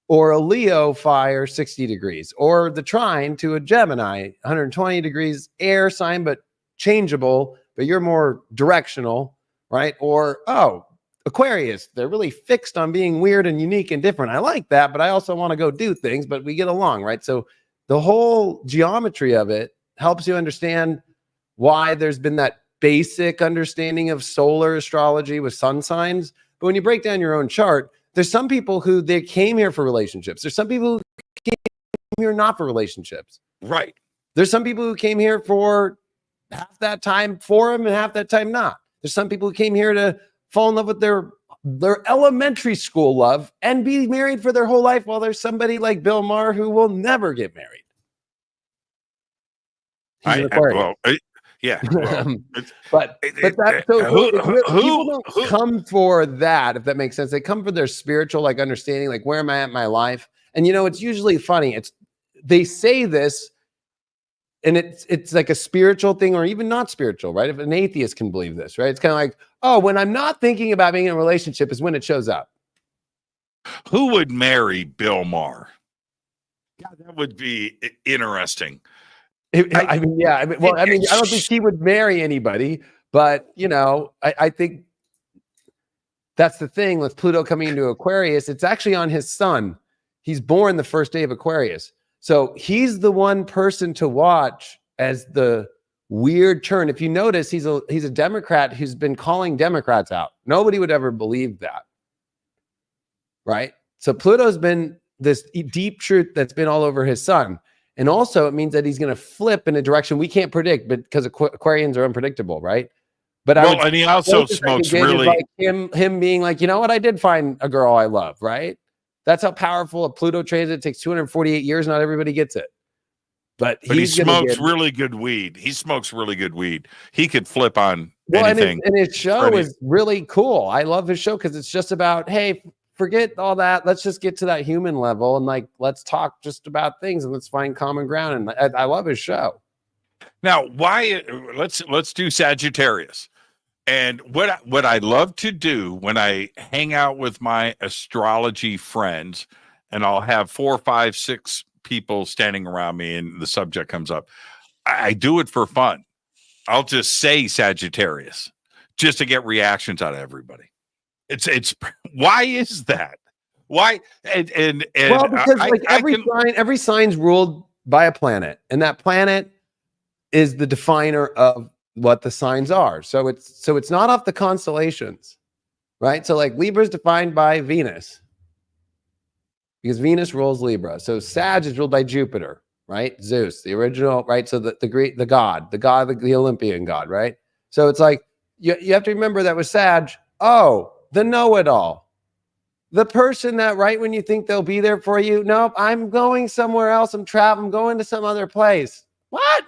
or a Leo fire 60 degrees, or the trine to a Gemini 120 degrees air sign, but changeable, but you're more directional, right? Or, Aquarius, they're really fixed on being weird and unique and different. I like that, but I also want to go do things, but we get along, right? So the whole geometry of it helps you understand why there's been that basic understanding of solar astrology with sun signs. But when you break down your own chart, there's some people who they came here for relationships. There's some people who came here not for relationships. Right. There's some people who came here for half that time for them and half that time not. There's some people who came here to fall in love with their elementary school love and be married for their whole life, while there's somebody like Bill Maher who will never get married. He's an Aquarius. Yeah, but that, people don't come for that, if that makes sense. They come for their spiritual like understanding, like where am I at in my life? And it's usually funny. They say this, and it's like a spiritual thing, or even not spiritual, right? If an atheist can believe this, right? It's kind of like, oh, when I'm not thinking about being in a relationship is when it shows up. Who would marry Bill Maher? God, that would be interesting. I don't think he would marry anybody, but I think that's the thing with Pluto coming into Aquarius. It's actually on his sun. He's born the first day of Aquarius. So he's the one person to watch as the weird turn. If you notice, he's a Democrat who's been calling Democrats out. Nobody would ever believe that, right? So Pluto's been this deep truth that's been all over his sun. And also it means that he's going to flip in a direction we can't predict, but because Aquarians are unpredictable, right? But and he also smokes really like him being like, you know what? I did find a girl I love, right? That's how powerful a Pluto transit takes 248 years. Not everybody gets it. But he smokes really good weed. He smokes really good weed. He could flip on anything. And his show is really cool. I love his show because it's just about, hey, forget all that. Let's just get to that human level and like let's talk just about things and let's find common ground. And I love his show. Now, why? Let's do Sagittarius. And what I love to do when I hang out with my astrology friends, and I'll have 4, 5, 6 people standing around me, and the subject comes up. I do it for fun. I'll just say Sagittarius just to get reactions out of everybody. It's why is that? Why? And well, because every sign's ruled by a planet, and that planet is the definer of what the signs are. So it's not off the constellations, right? So like Libra is defined by Venus because Venus rules Libra. So Sag is ruled by Jupiter, right? Zeus, the original, right? So the god, the Olympian god, right? So it's like you have to remember that with Sag. Oh, the know-it-all, the person that right when you think they'll be there for you, nope, I'm going somewhere else. I'm going to some other place. What?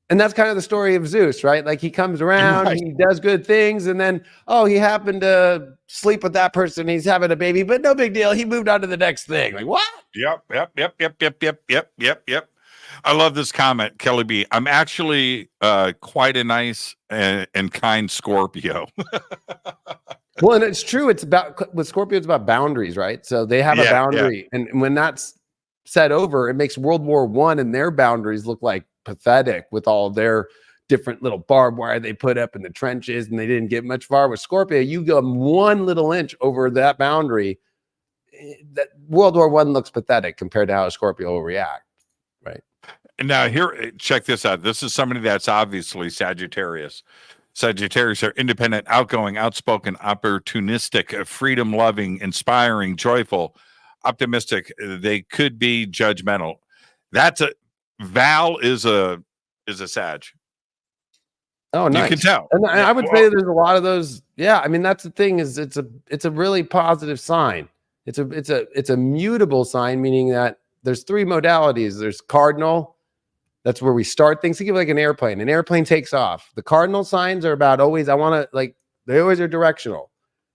And that's kind of the story of Zeus, right? Like he comes around, he does good things, and then, oh, he happened to sleep with that person. He's having a baby, but no big deal. He moved on to the next thing. Like, what? Yep. I love this comment, Kelly B. I'm actually quite a nice and kind Scorpio. Well, and it's true. It's about, with Scorpio, it's about boundaries, right? So they have a boundary. Yeah. And when that's set over, it makes World War I and their boundaries look like pathetic with all their different little barbed wire they put up in the trenches, and they didn't get much far. With Scorpio, you go 1 little inch over that boundary, that World War I looks pathetic compared to how a Scorpio will react, right? And now here, check this out. This is somebody that's obviously Sagittarius. Sagittarius are independent, outgoing, outspoken, opportunistic, freedom-loving, inspiring, joyful, optimistic. They could be judgmental. Val is a Sag. Oh, nice. You can tell. And I would say there's a lot of those. Yeah, I mean that's the thing is it's a really positive sign. It's a mutable sign, meaning that there's 3 modalities. There's cardinal. That's where we start things. Think of like an airplane. An airplane takes off. The cardinal signs are about always, they always are directional.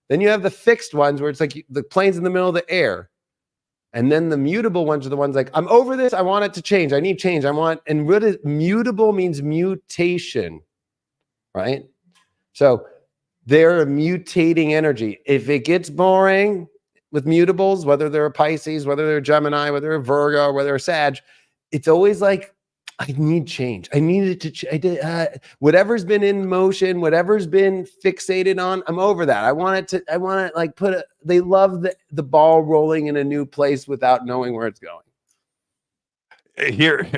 Then you have the fixed ones where it's like the plane's in the middle of the air. And then the mutable ones are the ones like, I'm over this. I want it to change. I need change. And what is mutable means mutation, right? So they're a mutating energy. If it gets boring with mutables, whether they're a Pisces, whether they're a Gemini, whether they're a Virgo, whether they're a Sag, it's always like, I need change. I needed to whatever's been in motion, whatever's been fixated on, I'm over that. I want to like they love the ball rolling in a new place without knowing where it's going. Here,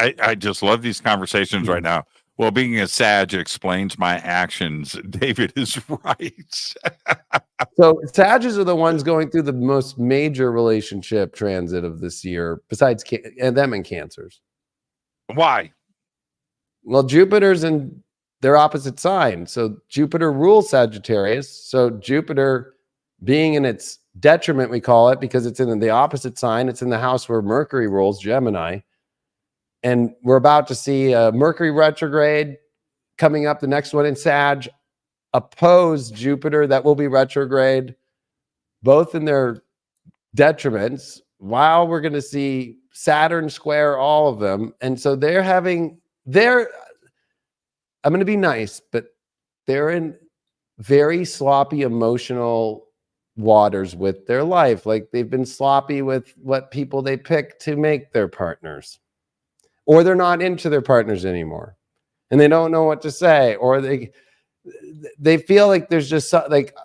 I just love these conversations right now. Well, being a Sag explains my actions. David is right. So Sages are the ones going through the most major relationship transit of this year, besides them and Cancers. Why? Well, Jupiter's in their opposite sign. So Jupiter rules Sagittarius. So Jupiter being in its detriment, we call it, because it's in the opposite sign. It's in the house where Mercury rules, Gemini. And we're about to see Mercury retrograde coming up. The next one in Sag oppose Jupiter. That will be retrograde, both in their detriments, while we're going to see Saturn square all of them. And so I'm going to be nice, but they're in very sloppy emotional waters with their life. Like they've been sloppy with what people they pick to make their partners, or they're not into their partners anymore and they don't know what to say, or they feel like there's just like,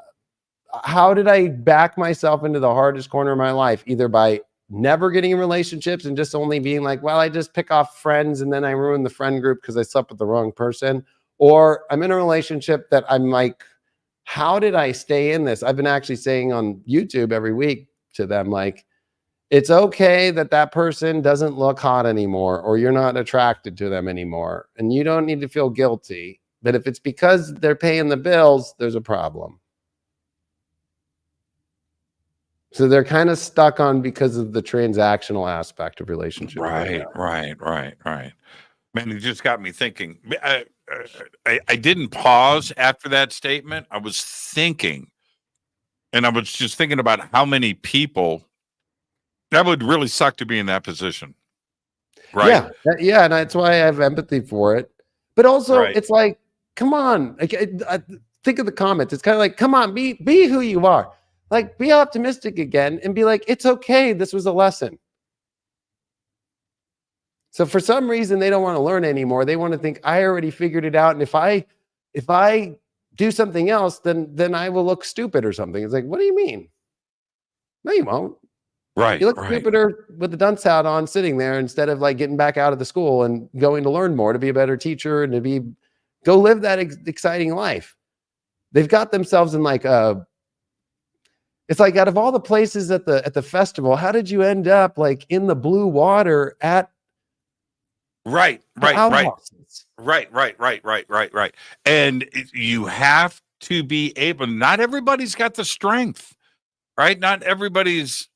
how did I back myself into the hardest corner of my life? Either by never getting in relationships and just only being like, well, I just pick off friends and then I ruin the friend group because I slept with the wrong person. Or I'm in a relationship that I'm like, how did I stay in this? I've been actually saying on YouTube every week to them, like, it's okay that that person doesn't look hot anymore, or you're not attracted to them anymore. And you don't need to feel guilty. But if it's because they're paying the bills, there's a problem. So they're kind of stuck on because of the transactional aspect of relationships. Right. Man, you just got me thinking. I didn't pause after that statement. I was thinking, and I was just thinking about how many people that would really suck to be in that position. Right. Yeah. And that's why I have empathy for it. But also, it's like, come on. Like, I think of the comments. It's kind of like, come on, be who you are. Like, be optimistic again and be like, it's okay. This was a lesson. So for some reason, they don't want to learn anymore. They want to think, I already figured it out. And if I do something else, then I will look stupid or something. It's like, what do you mean? No, you won't. Right. You look stupider with the dunce hat on sitting there instead of like getting back out of the school and going to learn more, to be a better teacher and to go live that exciting life. They've got themselves in like it's like, out of all the places at the festival, how did you end up like in the blue water at Right. And you have to be able, not everybody's got the strength, right? Not everybody's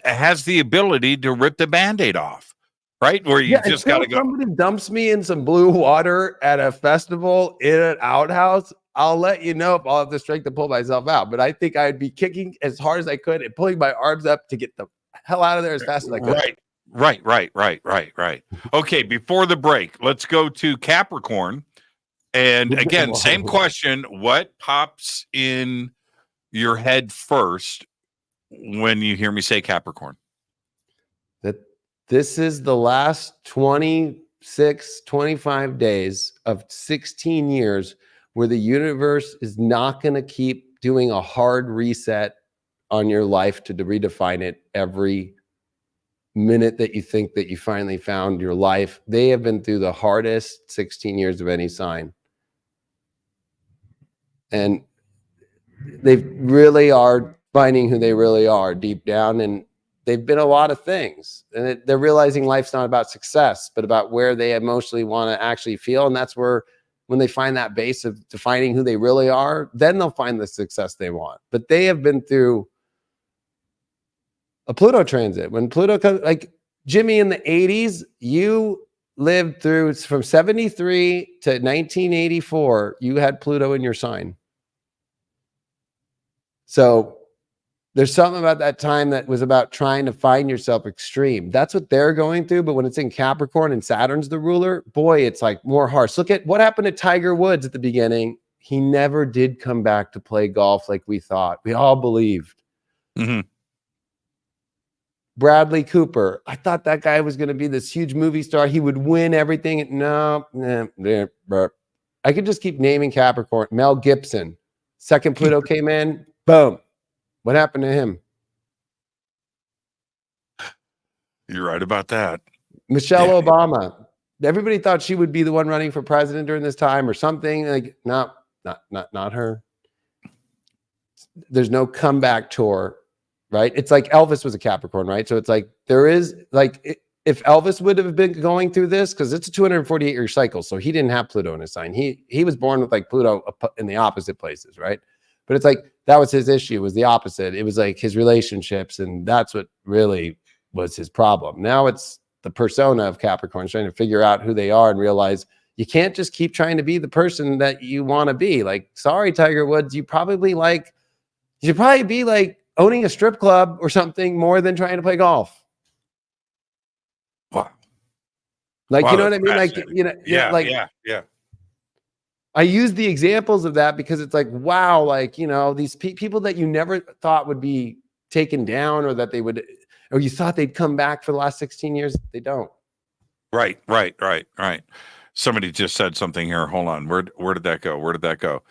has the ability to rip the Band-Aid off, right? Where you just got to go. Somebody dumps me in some blue water at a festival in an outhouse, I'll let you know if I'll have the strength to pull myself out. But I think I'd be kicking as hard as I could and pulling my arms up to get the hell out of there as fast as I could. Right. Okay, before the break, let's go to Capricorn. And again, same question. What pops in your head first when you hear me say Capricorn? That this is the last 26, 25 days of 16 years where the universe is not going to keep doing a hard reset on your life to redefine it every minute that you think that you finally found your life. They have been through the hardest 16 years of any sign. And they really are finding who they really are deep down. And they've been a lot of things. And they're realizing life's not about success, but about where they emotionally want to actually feel. And that's where, when they find that base of defining who they really are, then they'll find the success they want. But they have been through a Pluto transit. When Pluto comes, like Jimmy in the 80s, you lived through from 73 to 1984, you had Pluto in your sign. So there's something about that time that was about trying to find yourself extreme. That's what they're going through. But when it's in Capricorn and Saturn's the ruler, boy, it's like more harsh. Look at what happened to Tiger Woods at the beginning. He never did come back to play golf like we thought. We all believed. Mm-hmm. Bradley Cooper. I thought that guy was going to be this huge movie star. He would win everything. No. I could just keep naming Capricorn. Mel Gibson. Second Pluto came in. Boom. What happened to him? You're right about that. Michelle Obama. Everybody thought she would be the one running for president during this time or something. Like, no, not her. There's no comeback tour, right? It's like Elvis was a Capricorn, right? So it's like there is like if Elvis would have been going through this, because it's a 248-year cycle, so he didn't have Pluto in his sign. He was born with like Pluto in the opposite places, right? But it's like that was his issue, was the opposite. It was like his relationships, and that's what really was his problem. Now it's the persona of Capricorn, trying to figure out who they are and realize you can't just keep trying to be the person that you want to be. Like, sorry, Tiger Woods, you should probably be like owning a strip club or something more than trying to play golf. Wow. Like, you know what I mean? Like, you know, yeah. I use the examples of that because it's like, wow, like, you know, these people that you never thought would be taken down, or that they would, or you thought they'd come back for the last 16 years. They don't. Right. Somebody just said something here. Hold on. Where did that go?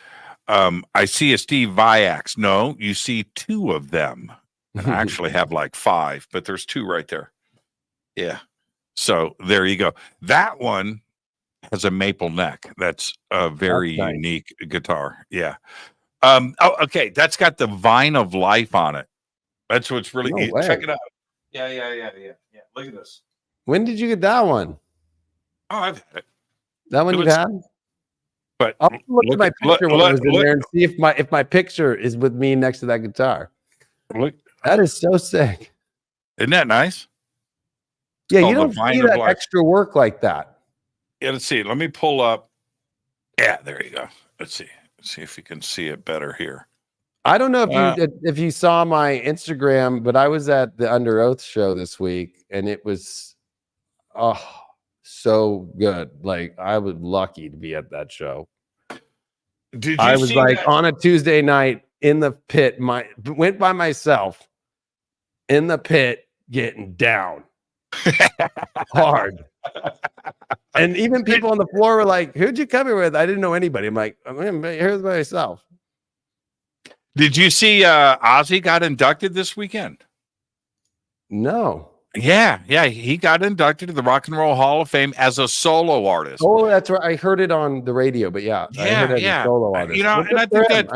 I see a Steve Viax. No, you see two of them. And I actually have like 5, but there's 2 right there. Yeah. So there you go. That one has a maple neck. That's a very unique guitar. Yeah. Okay. That's got the Vine of Life on it. That's what's really check it out. Yeah. Look at this. When did you get that one? Oh, I've had it. That one you've had? But I'll look at my picture when I was in there and see if my picture is with me next to that guitar. Look, that is so sick. Isn't that nice? Yeah, you don't see that extra work like that. Yeah, let's see. Let me pull up. Yeah, there you go. Let's see. Let's see if you can see it better here. I don't know if you saw my Instagram, but I was at the Under Oath show this week, and it was so good. Like, I was lucky to be at that show. I was like on a Tuesday night in the pit, went by myself in the pit getting down hard. And even people on the floor were like, "Who'd you come here with?" I didn't know anybody. I'm like, "I'm here by myself." Did you see Ozzy got inducted this weekend? No. Yeah, he got inducted to the Rock and Roll Hall of Fame as a solo artist. Oh, that's right. I heard it on the radio, but I heard it as a solo artist. And I think that,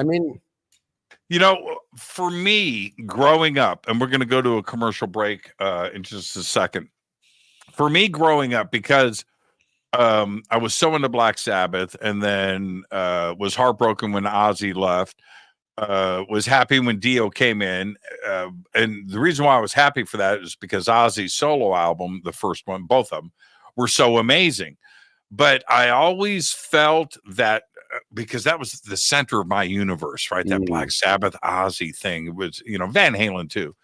for me, growing up, and we're going to go to a commercial break in just a second. For me, growing up, because I was so into Black Sabbath, and then was heartbroken when Ozzy left. Was happy when Dio came in, and the reason why I was happy for that is because Ozzy's solo album, the first one, both of them, were so amazing. But I always felt that because that was the center of my universe, right? That Black Sabbath Ozzy thing was, Van Halen too.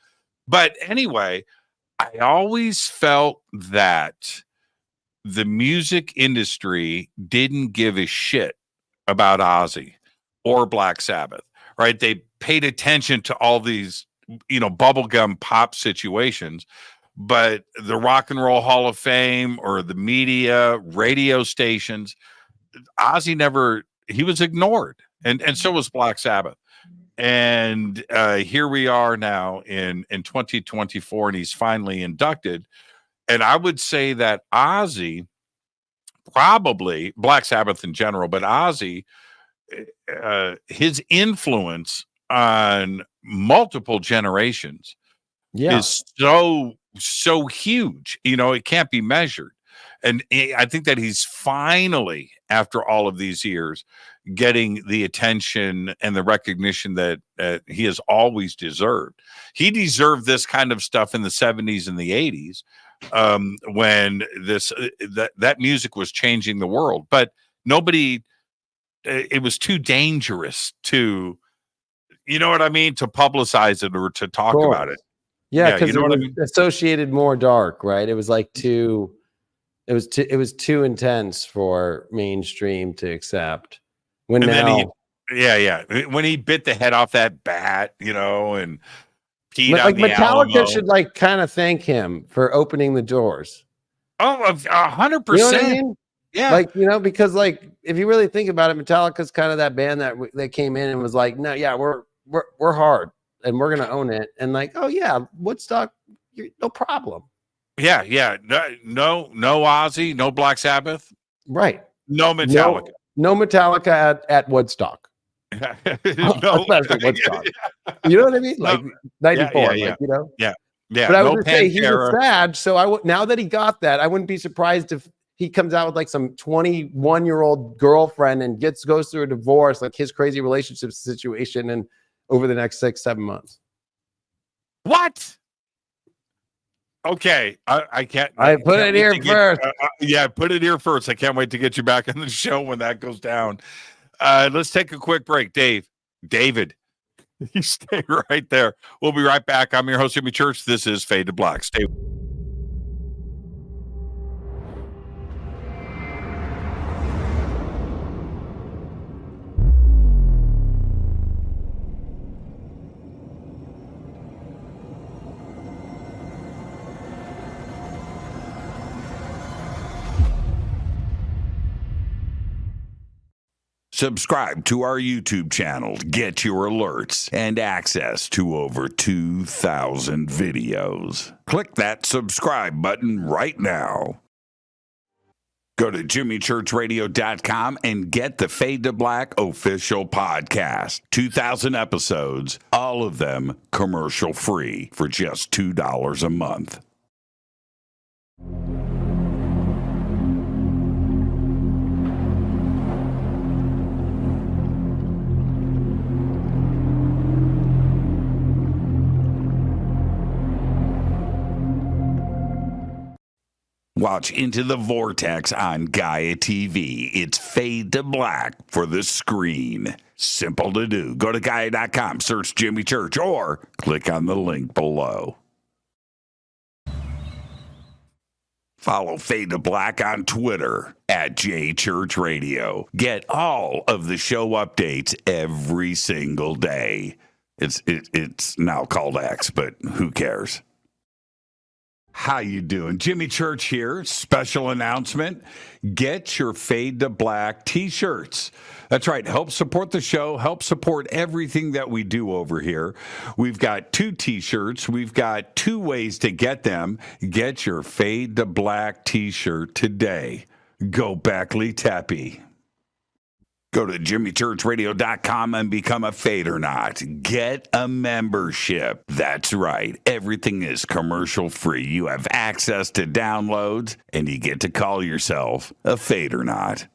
But anyway, I always felt that the music industry didn't give a shit about Ozzy or Black Sabbath. Right. They paid attention to all these, bubblegum pop situations, but the Rock and Roll Hall of Fame or the media, radio stations, Ozzy he was ignored. And so was Black Sabbath. And here we are now in 2024, and he's finally inducted. And I would say that Ozzy, probably Black Sabbath in general, but Ozzy, his influence on multiple generations is so huge. It can't be measured. And I think that he's finally, after all of these years, getting the attention and the recognition that he has always deserved. He deserved this kind of stuff in the 70s and the 80s when that music was changing the world. But nobody... it was too dangerous to, to publicize it or to talk about it. Yeah, because it was associated more dark, right? It was like it was too intense for mainstream to accept. When he bit the head off that bat, and peed on the Metallica Alamo. should kind of thank him for opening the doors. Oh, 100%. You know what I mean? Yeah. Because if you really think about it, Metallica's kind of that band that came in and was like, no, yeah, we're hard and we're going to own it. And oh yeah, Woodstock, no problem. Yeah. No Ozzy, no Black Sabbath. Right. No Metallica. No Metallica at Woodstock. Especially Woodstock. You know what I mean? 94, Yeah. Yeah. But I would say he was sad. So now that he got that, I wouldn't be surprised if he comes out with some 21-year-old girlfriend and goes through a divorce, his crazy relationship situation, and over the next 6-7 months. What? Okay, I can't. I put it here first. Put it here first. I can't wait to get you back on the show when that goes down. Let's take a quick break, David. You stay right there. We'll be right back. I'm your host, Jimmy Church. This is Fade to Black. Stay. Subscribe to our YouTube channel to get your alerts and access to over 2,000 videos. Click that subscribe button right now. Go to jimmychurchradio.com and get the Fade to Black official podcast. 2,000 episodes, all of them commercial free for just $2 a month. Watch Into the Vortex on Gaia TV. It's Fade to Black for the screen. Simple to do. Go to Gaia.com, search Jimmy Church, or click on the link below. Follow Fade to Black on Twitter at JChurchRadio. Get all of the show updates every single day. It's now called X, but who cares? How you doing? Jimmy Church here. Special announcement. Get your Fade to Black t-shirts. That's right. Help support the show. Help support everything that we do over here. We've got 2 t-shirts. We've got 2 ways to get them. Get your Fade to Black t-shirt today. Go Beckley Teppy. Go to jimmychurchradio.com and become a Fadernaut. Get a membership. That's right. Everything is commercial free. You have access to downloads, and you get to call yourself a Fadernaut.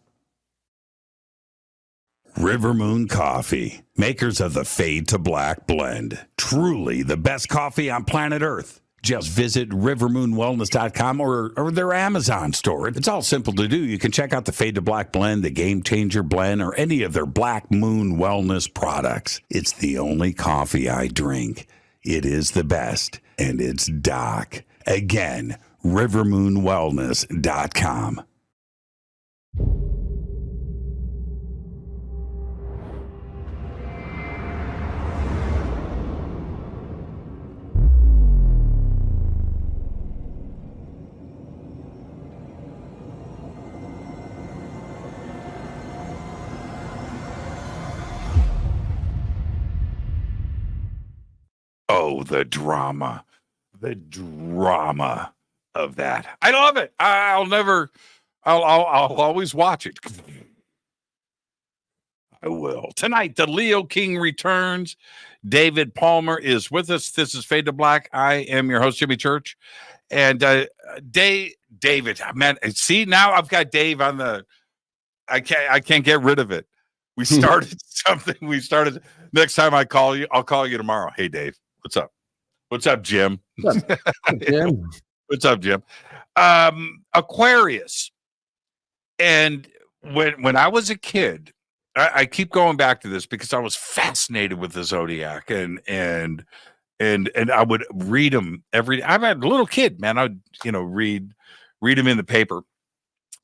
River Moon Coffee, makers of the Fade to Black blend. Truly the best coffee on planet Earth. Just visit rivermoonwellness.com or their Amazon store. It's all simple to do. You can check out the Fade to Black blend, the Game Changer blend, or any of their Black Moon Wellness products. It's the only coffee I drink. It is the best, and it's Doc. Again, rivermoonwellness.com. Oh, the drama of that. I love it. I'll always watch it. I will. Tonight, the Leo King returns. David Palmer is with us. This is Fade to Black. I am your host, Jimmy Church. And David, man, see, now I've got Dave on the, I can't get rid of it. We started something. Next time I call you, I'll call you tomorrow. Hey, Dave. What's up? What's up, Jim? What's up, Jim? What's up, Jim? Aquarius. And when I was a kid, I keep going back to this because I was fascinated with the zodiac, and I would read them I'm a little kid, man. I'd read them in the paper.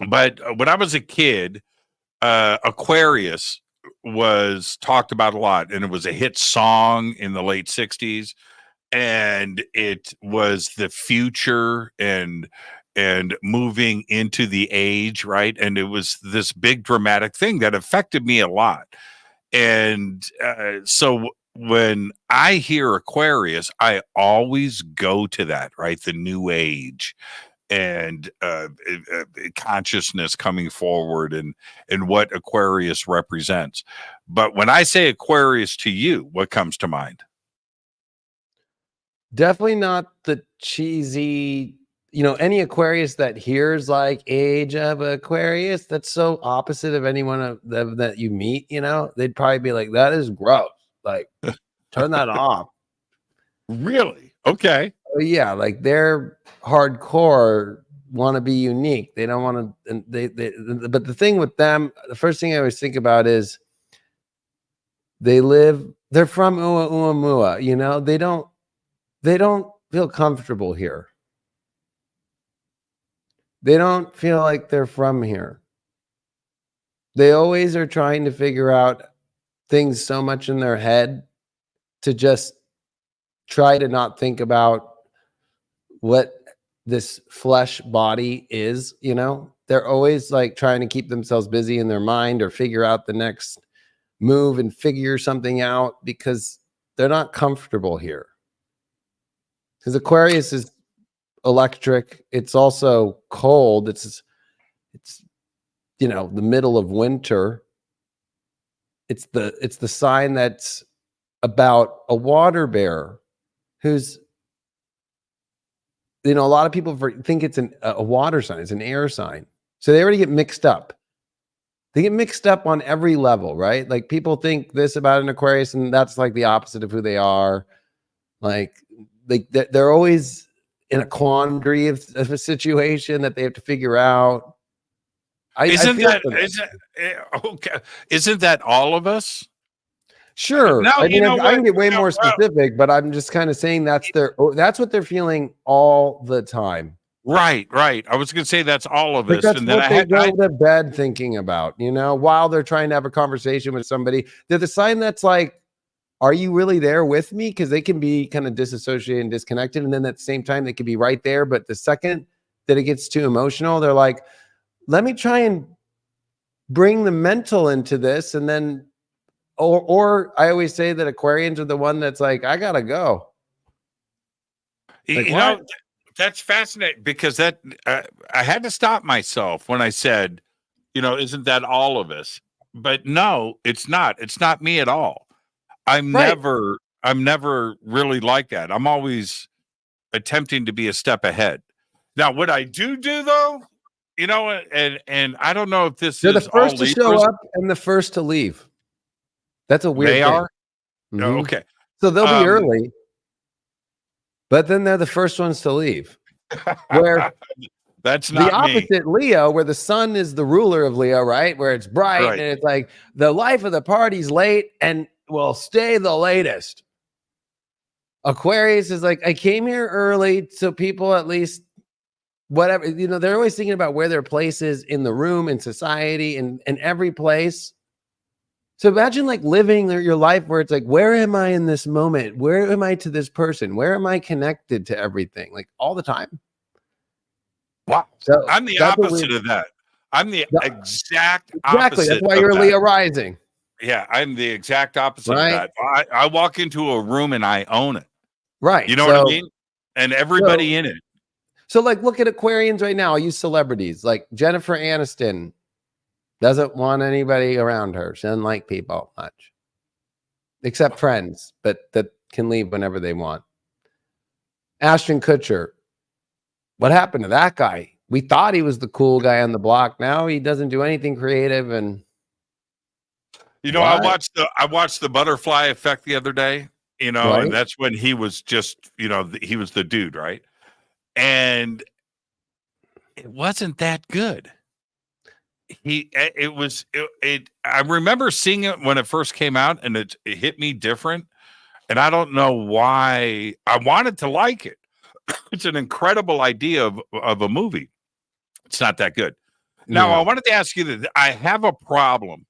But when I was a kid, Aquarius was talked about a lot, and it was a hit song in the late 60s, and it was the future and moving into the age, right? And it was this big dramatic thing that affected me a lot. And so when I hear Aquarius, I always go to that, right? The new age and consciousness coming forward, and what Aquarius represents. But when I say Aquarius to you, what comes to mind? Definitely not the cheesy, any Aquarius that hears like age of Aquarius, that's so opposite of anyone of them that you meet, they'd probably be like, that is gross. Like, turn that off. Really? Okay. Yeah, like they're hardcore, want to be unique. They don't want to, but the thing with them, the first thing I always think about is they're from Oumuamua, they don't feel comfortable here. They don't feel like they're from here. They always are trying to figure out things so much in their head to just try to not think about what this flesh body is, they're always like trying to keep themselves busy in their mind or figure out the next move and figure something out because they're not comfortable here. Because Aquarius is electric. It's also cold. It's the middle of winter. It's the sign that's about a water bearer who's, a lot of people think it's a water sign. It's an air sign. So they already get mixed up. They get mixed up on every level, right? Like people think this about an Aquarius and that's like the opposite of who they are. Like they're always in a quandary of a situation that they have to figure out. Isn't that all of us? Sure. Now, I can get way more specific, but I'm just kind of saying that's what they're feeling all the time. Right. I was going to say that's all of us. That's and what they go to bed thinking about, while they're trying to have a conversation with somebody. They're the sign that's like, are you really there with me? Because they can be kind of disassociated and disconnected. And then at the same time, they can be right there. But the second that it gets too emotional, they're like, let me try and bring the mental into this. And then, or I always say that Aquarians are the one that's like, I got to go. Like, that's fascinating because I had to stop myself when I said, isn't that all of us? But no, it's not. It's not me at all. I'm never really like that. I'm always attempting to be a step ahead. Now, what I do though, and I don't know if this is the first to show up and the first to leave. That's a weird thing. They are? Mm-hmm. Okay. So they'll be early, but then they're the first ones to leave. Where that's not the opposite me. Leo, where the sun is the ruler of Leo, right? Where it's bright and it's like the life of the party's late and will stay the latest. Aquarius is like, I came here early so people at least whatever, they're always thinking about where their place is in the room, in society, in every place. So imagine like living your life where it's like, where am I in this moment? Where am I to this person? Where am I connected to everything? Like all the time. Wow. So I'm the opposite of that. I'm the exact opposite. Exactly. That's why you're Leo rising. Yeah, I'm the exact opposite of that. I walk into a room and I own it. Right. You know what I mean? And everybody in it. So like look at Aquarians right now. I use celebrities like Jennifer Aniston. Doesn't want anybody around her. She doesn't like people much. Except friends, but that can leave whenever they want. Ashton Kutcher. What happened to that guy? We thought he was the cool guy on the block. Now he doesn't do anything creative. And I watched the Butterfly Effect the other day, and that's when he was just, he was the dude, right? And it wasn't that good. I remember seeing it when it first came out and it hit me different. And I don't know why I wanted to like it. It's an incredible idea of a movie. It's not that good. Now, I wanted to ask you that I have a problem.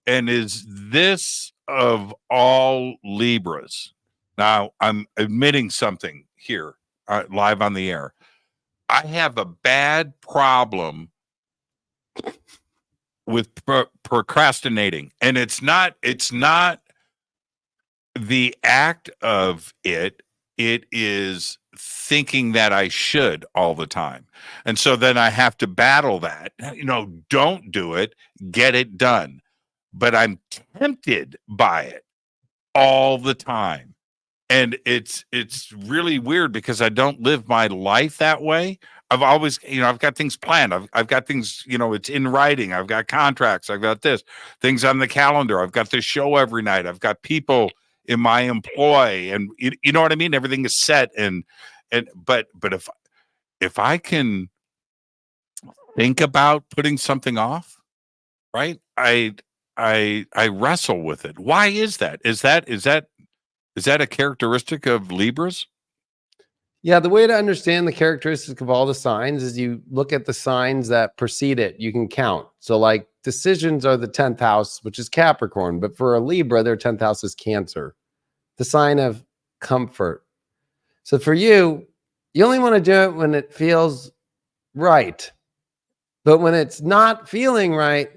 And is this of all Libras? Now, I'm admitting something here live on the air. I have a bad problem with procrastinating, and it's not the act of it is thinking that I should all the time. And so then I have to battle that, don't do it, get it done. But I'm tempted by it all the time. And it's really weird because I don't live my life that way. I've always, I've got things planned. I've got things, it's in writing. I've got contracts. I've got things on the calendar. I've got this show every night. I've got people in my employ, and you know what I mean? Everything is set. But if I can think about putting something off, right? I wrestle with it. Why is that? Is that a characteristic of Libras? Yeah, the way to understand the characteristic of all the signs is you look at the signs that precede it. You can count. So like decisions are the 10th house, which is Capricorn. But for a Libra, their 10th house is Cancer, the sign of comfort. So for you, you only want to do it when it feels right. But when it's not feeling right,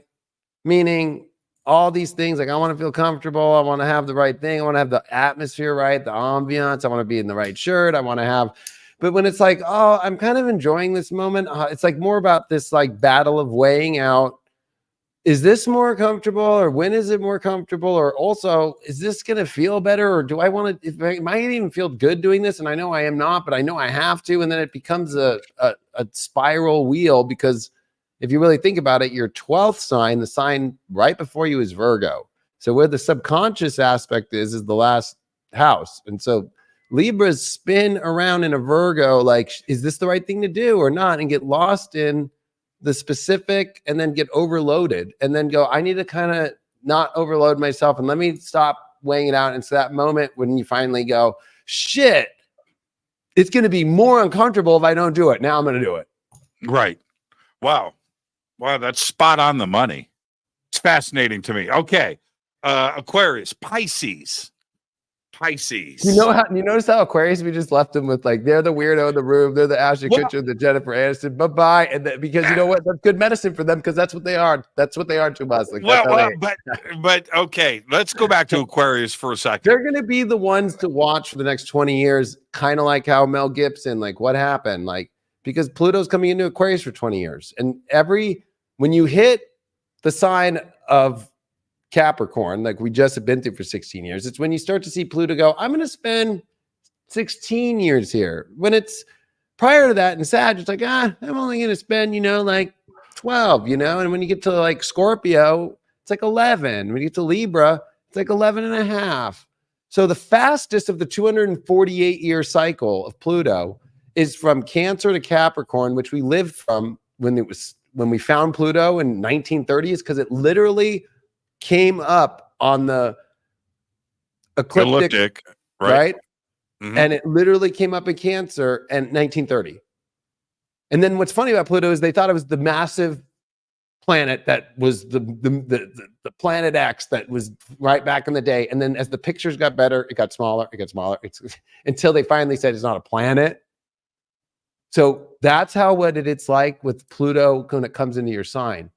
meaning all these things, like I want to feel comfortable, I want to have the right thing, I want to have the atmosphere right, the ambiance, I want to be in the right shirt, I want to have, but when it's like, oh, I'm kind of enjoying this moment, it's like more about this like battle of weighing out, is this more comfortable, or when is it more comfortable, or also is this going to feel better, or do I want to, am I even feel good doing this? And I know I am not, but I know I have to. And then it becomes a spiral wheel, because if you really think about it, your 12th sign, the sign right before you is Virgo. So where the subconscious aspect is the last house. And so Libras spin around in a Virgo, like, is this the right thing to do or not? And get lost in the specific, and then get overloaded, and then go, I need to kind of not overload myself, and let me stop weighing it out. And so that moment when you finally go, shit, it's going to be more uncomfortable if I don't do it. Now I'm going to do it. Right. Wow. That's spot on the money. It's fascinating to me. Okay. Aquarius, Pisces. You notice how Aquarius, we just left them with like, they're the weirdo in the room, they're the Ashton Kutcher, the Jennifer Aniston, bye-bye. And because you know what, that's good medicine for them, because that's what they are. That's what they are to us. Like, but okay, let's go back to Aquarius for a second. They're going to be the ones to watch for the next 20 years, kind of like how Mel Gibson, like what happened, like, because Pluto's coming into Aquarius for 20 years. And when you hit the sign of Capricorn, like we just have been through for 16 years, it's when you start to see Pluto go, I'm going to spend 16 years here. When it's prior to that in Sag, it's like, I'm only going to spend, like 12, and when you get to like Scorpio, it's like 11. When you get to Libra, it's like 11 and a half. So the fastest of the 248-year cycle of Pluto is from Cancer to Capricorn, which we lived from when we found Pluto in 1930s, because it literally came up on the ecliptic, right? Mm-hmm. And it literally came up in Cancer in 1930. And then what's funny about Pluto is they thought it was the massive planet that was the planet X that was right back in the day. And then as the pictures got better, it got smaller, until they finally said it's not a planet. So that's what it's like with Pluto when it comes into your sign.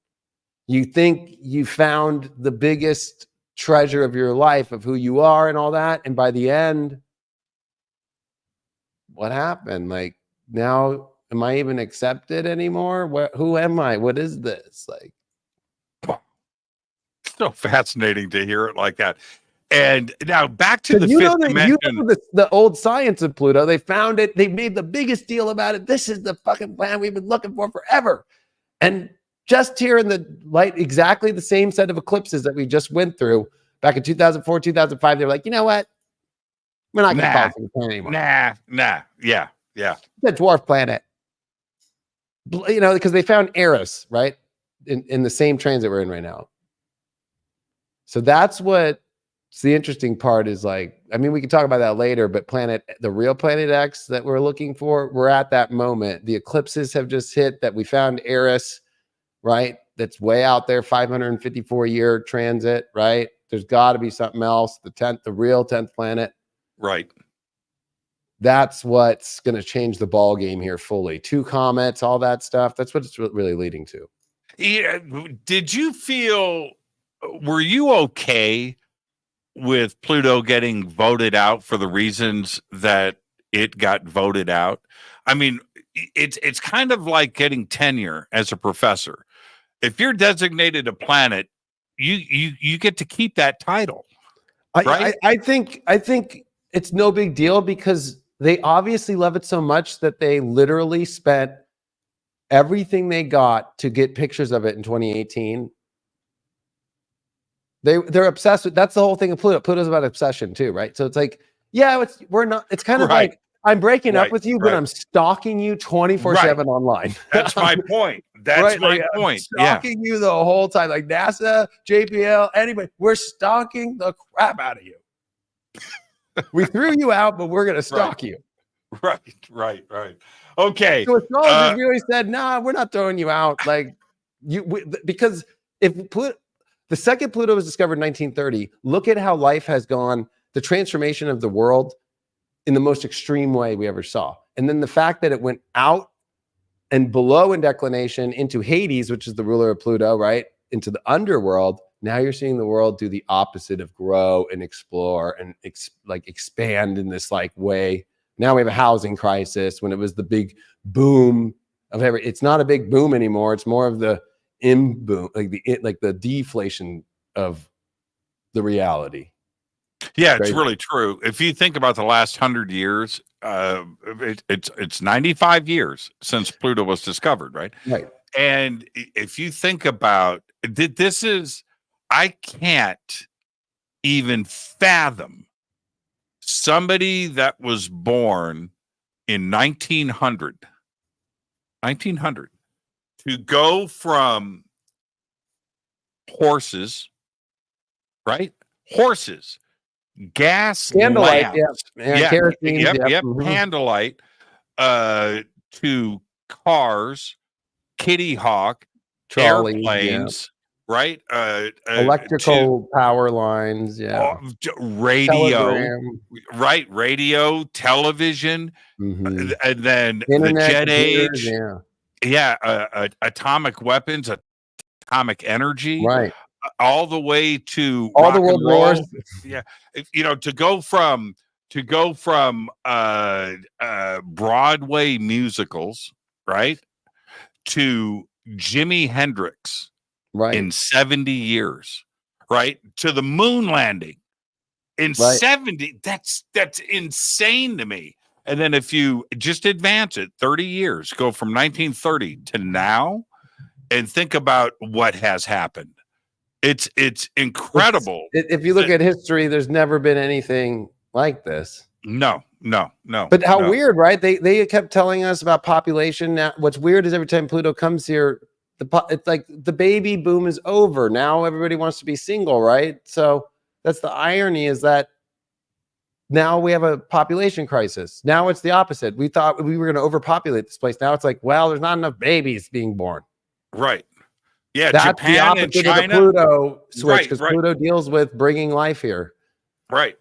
You think you found the biggest treasure of your life, of who you are and all that. And by the end, what happened? Like, now, am I even accepted anymore? Who am I? What is this? Like, so fascinating to hear it like that. And now back to the fifth dimension. The old science of Pluto, they found it. They made the biggest deal about it. This is the fucking plan we've been looking for forever. And just here in the light, exactly the same set of eclipses that we just went through back in 2004, 2005. They're like, you know what? We're not going to follow the planet anymore. Nah. Yeah. The dwarf planet. Because they found Eris, right? In the same transit we're in right now. So that's what's the interesting part is like, I mean, we can talk about that later, but the real planet X that we're looking for, we're at that moment. The eclipses have just hit that we found Eris, right? That's way out there, 554-year transit, right? There's got to be something else. The real 10th planet. Right. That's what's going to change the ball game here fully. 2 comets, all that stuff. That's what it's really leading to. Yeah. Were you okay with Pluto getting voted out for the reasons that it got voted out? I mean, it's kind of like getting tenure as a professor. If you're designated a planet, you get to keep that title. Right? I think it's no big deal, because they obviously love it so much that they literally spent everything they got to get pictures of it in 2018. They're obsessed with, that's the whole thing of Pluto. Pluto's about obsession too, right? So it's like, it's kind of like, I'm breaking up with you, but I'm stalking you 24/7 online. That's my point. That's my point. Stalking you the whole time, like NASA, JPL, anybody. We're stalking the crap out of you. We threw you out, but we're going to stalk you. Right. Okay. So astrologers really said, nah, we're not throwing you out. Like because the second Pluto was discovered in 1930, look at how life has gone, the transformation of the world in the most extreme way we ever saw. And then the fact that it went out and below in declination into Hades, which is the ruler of Pluto, right? Into the underworld. Now you're seeing the world do the opposite of grow and explore and expand in this like way. Now we have a housing crisis when it was the big boom of it's not a big boom anymore. It's more of the boom, like the deflation of the reality. Yeah, it's really true. If you think about the last 100 years, it's 95 years since Pluto was discovered, right? Right. And if you think about this, I can't even fathom somebody that was born in 1900 to go from horses, right? Horses, gas, candlelight, lamps, kerosene, candlelight, to cars, Kitty Hawk, trolleys, airplanes, right? Electrical power lines, radio, telegram. right? Radio, television, and then Internet, the jet computers, age, atomic weapons, atomic energy, right? All the way to all the world wars. Yeah, to go from Broadway musicals, right, to Jimi Hendrix, right, in 70 years, right, to the moon landing in 70. That's insane to me. And then if you just advance it 30 years, go from 1930 to now, and think about what has happened. It's incredible. If you look at history, there's never been anything like this. No. But how weird, right? They kept telling us about population. Now, what's weird is every time Pluto comes here, it's like the baby boom is over. Now everybody wants to be single, right? So that's the irony, is that now we have a population crisis. Now it's the opposite. We thought we were going to overpopulate this place. Now it's like, well, there's not enough babies being born. Right. Yeah, that's Japan the opposite and China. of the Pluto switch, because Pluto deals with bringing life here. Right.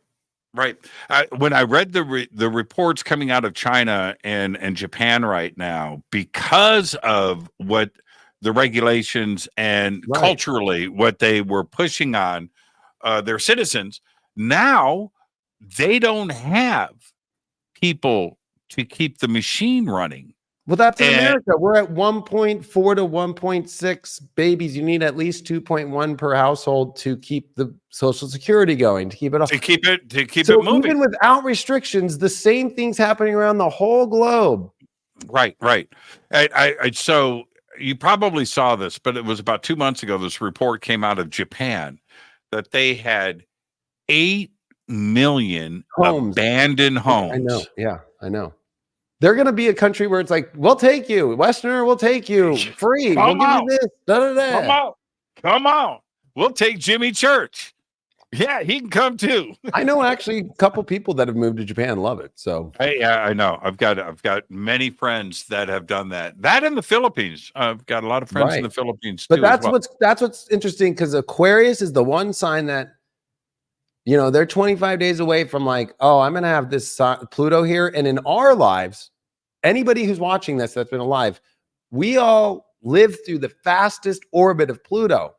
When I read the reports coming out of China and Japan right now, because of what the regulations and culturally what they were pushing on their citizens, now they don't have people to keep the machine running. Well, that's in America. We're at 1.4 to 1.6 babies. You need at least 2.1 per household to keep the Social Security going, to keep it to keep it moving. Even without restrictions, the same thing's happening around the whole globe. Right. So you probably saw this, but it was about 2 months ago. This report came out of Japan that they had 8 million abandoned homes. I know. Yeah, I know. They're going to be a country where it's like, we'll take you, Westerner, we'll take you free. We'll give you this. Come on. We'll take Jimmy Church. Yeah, he can come too. I know actually a couple people that have moved to Japan love it. So I know. I've got many friends that have done that. That in the Philippines. I've got a lot of friends in the Philippines too. But that's what's interesting, because Aquarius is the one sign that, they're 25 days away from like, oh, I'm going to have this Pluto here. And in our lives, anybody who's watching this that's been alive, we all live through the fastest orbit of Pluto.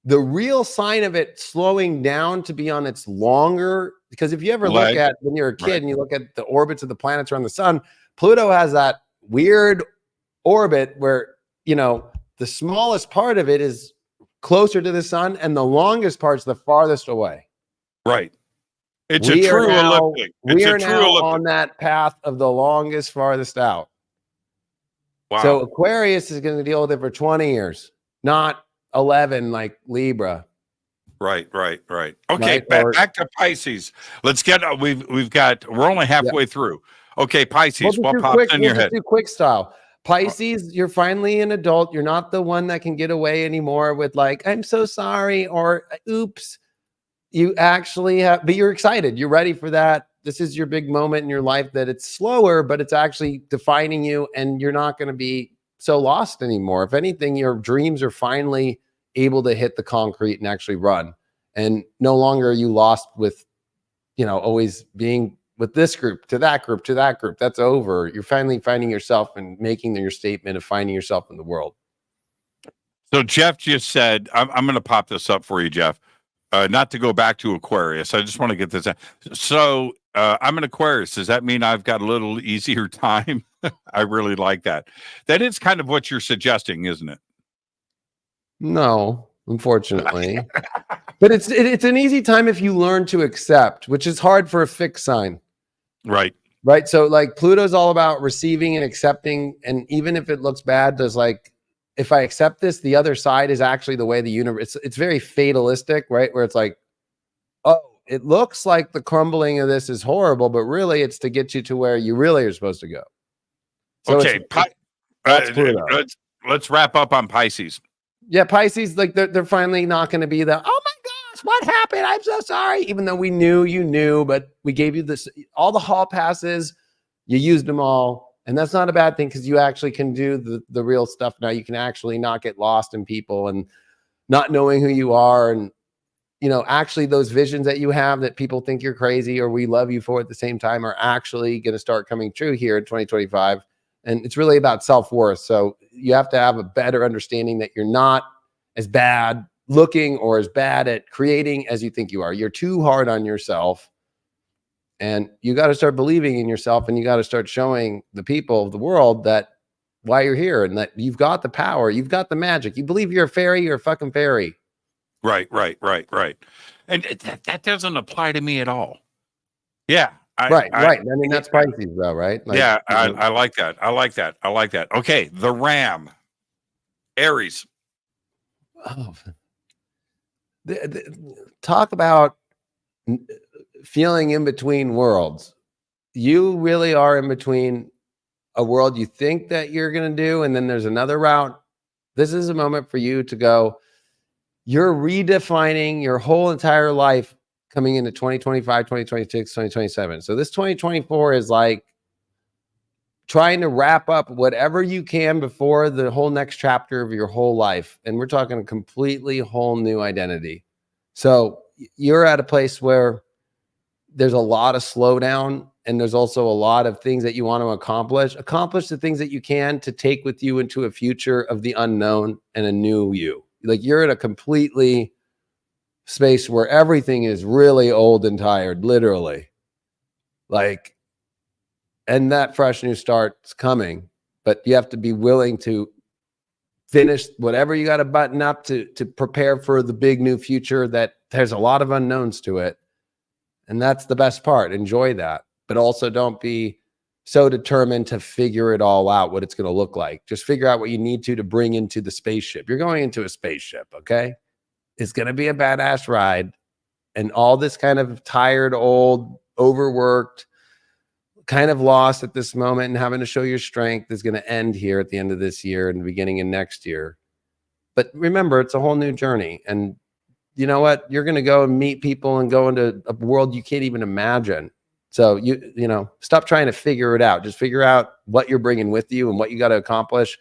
The real sign of it slowing down to be on its longer, because if you ever look at, when you're a kid and you look at the orbits of the planets around the sun, Pluto has that weird orbit where, the smallest part of it is closer to the sun and the longest part's the farthest away. Right. It's a true elliptic. We are now on that path of the longest, farthest out. Wow. So Aquarius is going to deal with it for 20 years, not 11 like Libra. Right. Okay, back to Pisces. Let's get. We're only halfway through. Okay, Pisces. What pops in your head? Do quick style. Pisces, you're finally an adult. You're not the one that can get away anymore with like, I'm so sorry, or oops. You actually have, but you're excited. You're ready for that. This is your big moment in your life that it's slower, but it's actually defining you, and you're not going to be so lost anymore. If anything, your dreams are finally able to hit the concrete and actually run. And no longer are you lost with, always being with this group to that group to that group. That's over. You're finally finding yourself and making your statement of finding yourself in the world. So Jeff just said, I'm going to pop this up for you, Jeff. Not to go back to Aquarius. I just want to get this out. So I'm an Aquarius. Does that mean I've got a little easier time? I really like that. That is kind of what you're suggesting, isn't it? No, unfortunately. But it's an easy time if you learn to accept, which is hard for a fixed sign. Right. Right. So like Pluto's all about receiving and accepting. And even if it looks bad, there's like, if I accept this, the other side is actually the way the universe, it's very fatalistic, right? Where it's like, oh, it looks like the crumbling of this is horrible, but really it's to get you to where you really are supposed to go. So okay. Let's wrap up on Pisces. Yeah. Pisces, like they're finally not going to be the, oh my gosh, what happened? I'm so sorry. Even though we knew you knew, but we gave you this, all the hall passes, you used them all. And that's not a bad thing because you actually can do the real stuff now. You can actually not get lost in people and not knowing who you are. And, you know, actually those visions that you have that people think you're crazy or we love you for at the same time are actually going to start coming true here in 2025. And it's really about self-worth. So you have to have a better understanding that you're not as bad looking or as bad at creating as you think you are. You're too hard on yourself. And you got to start believing in yourself and you got to start showing the people of the world that why you're here and that you've got the power, you've got the magic. You believe you're a fairy, you're a fucking fairy. Right. And that doesn't apply to me at all. Yeah. Right. I mean, that's Pisces though, right? Like, yeah. I like that. I like that. Okay. The Ram. Aries. Oh, talk about feeling in between worlds. You really are in between a world you think that you're going to do, and then there's another route. This is a moment for you to go, you're redefining your whole entire life coming into 2025, 2026, 2027. So this 2024 is like trying to wrap up whatever you can before the whole next chapter of your whole life. And we're talking a completely whole new identity. So you're at a place where there's a lot of slowdown and there's also a lot of things that you want to accomplish the things that you can to take with you into a future of the unknown and a new you. Like you're in a completely space where everything is really old and tired, literally. Like, and that fresh new start's coming, but you have to be willing to finish whatever you got to button up to prepare for the big new future that there's a lot of unknowns to it. And that's the best part. Enjoy that. But also don't be so determined to figure it all out, what it's going to look like. Just figure out what you need to bring into the spaceship. You're going into a spaceship, okay? It's going to be a badass ride. And all this kind of tired, old, overworked, kind of lost at this moment and having to show your strength is going to end here at the end of this year and the beginning of next year. But remember, it's a whole new journey. And you know what? You're going to go and meet people and go into a world you can't even imagine. So you know, stop trying to figure it out. Just figure out what you're bringing with you and what you got to accomplish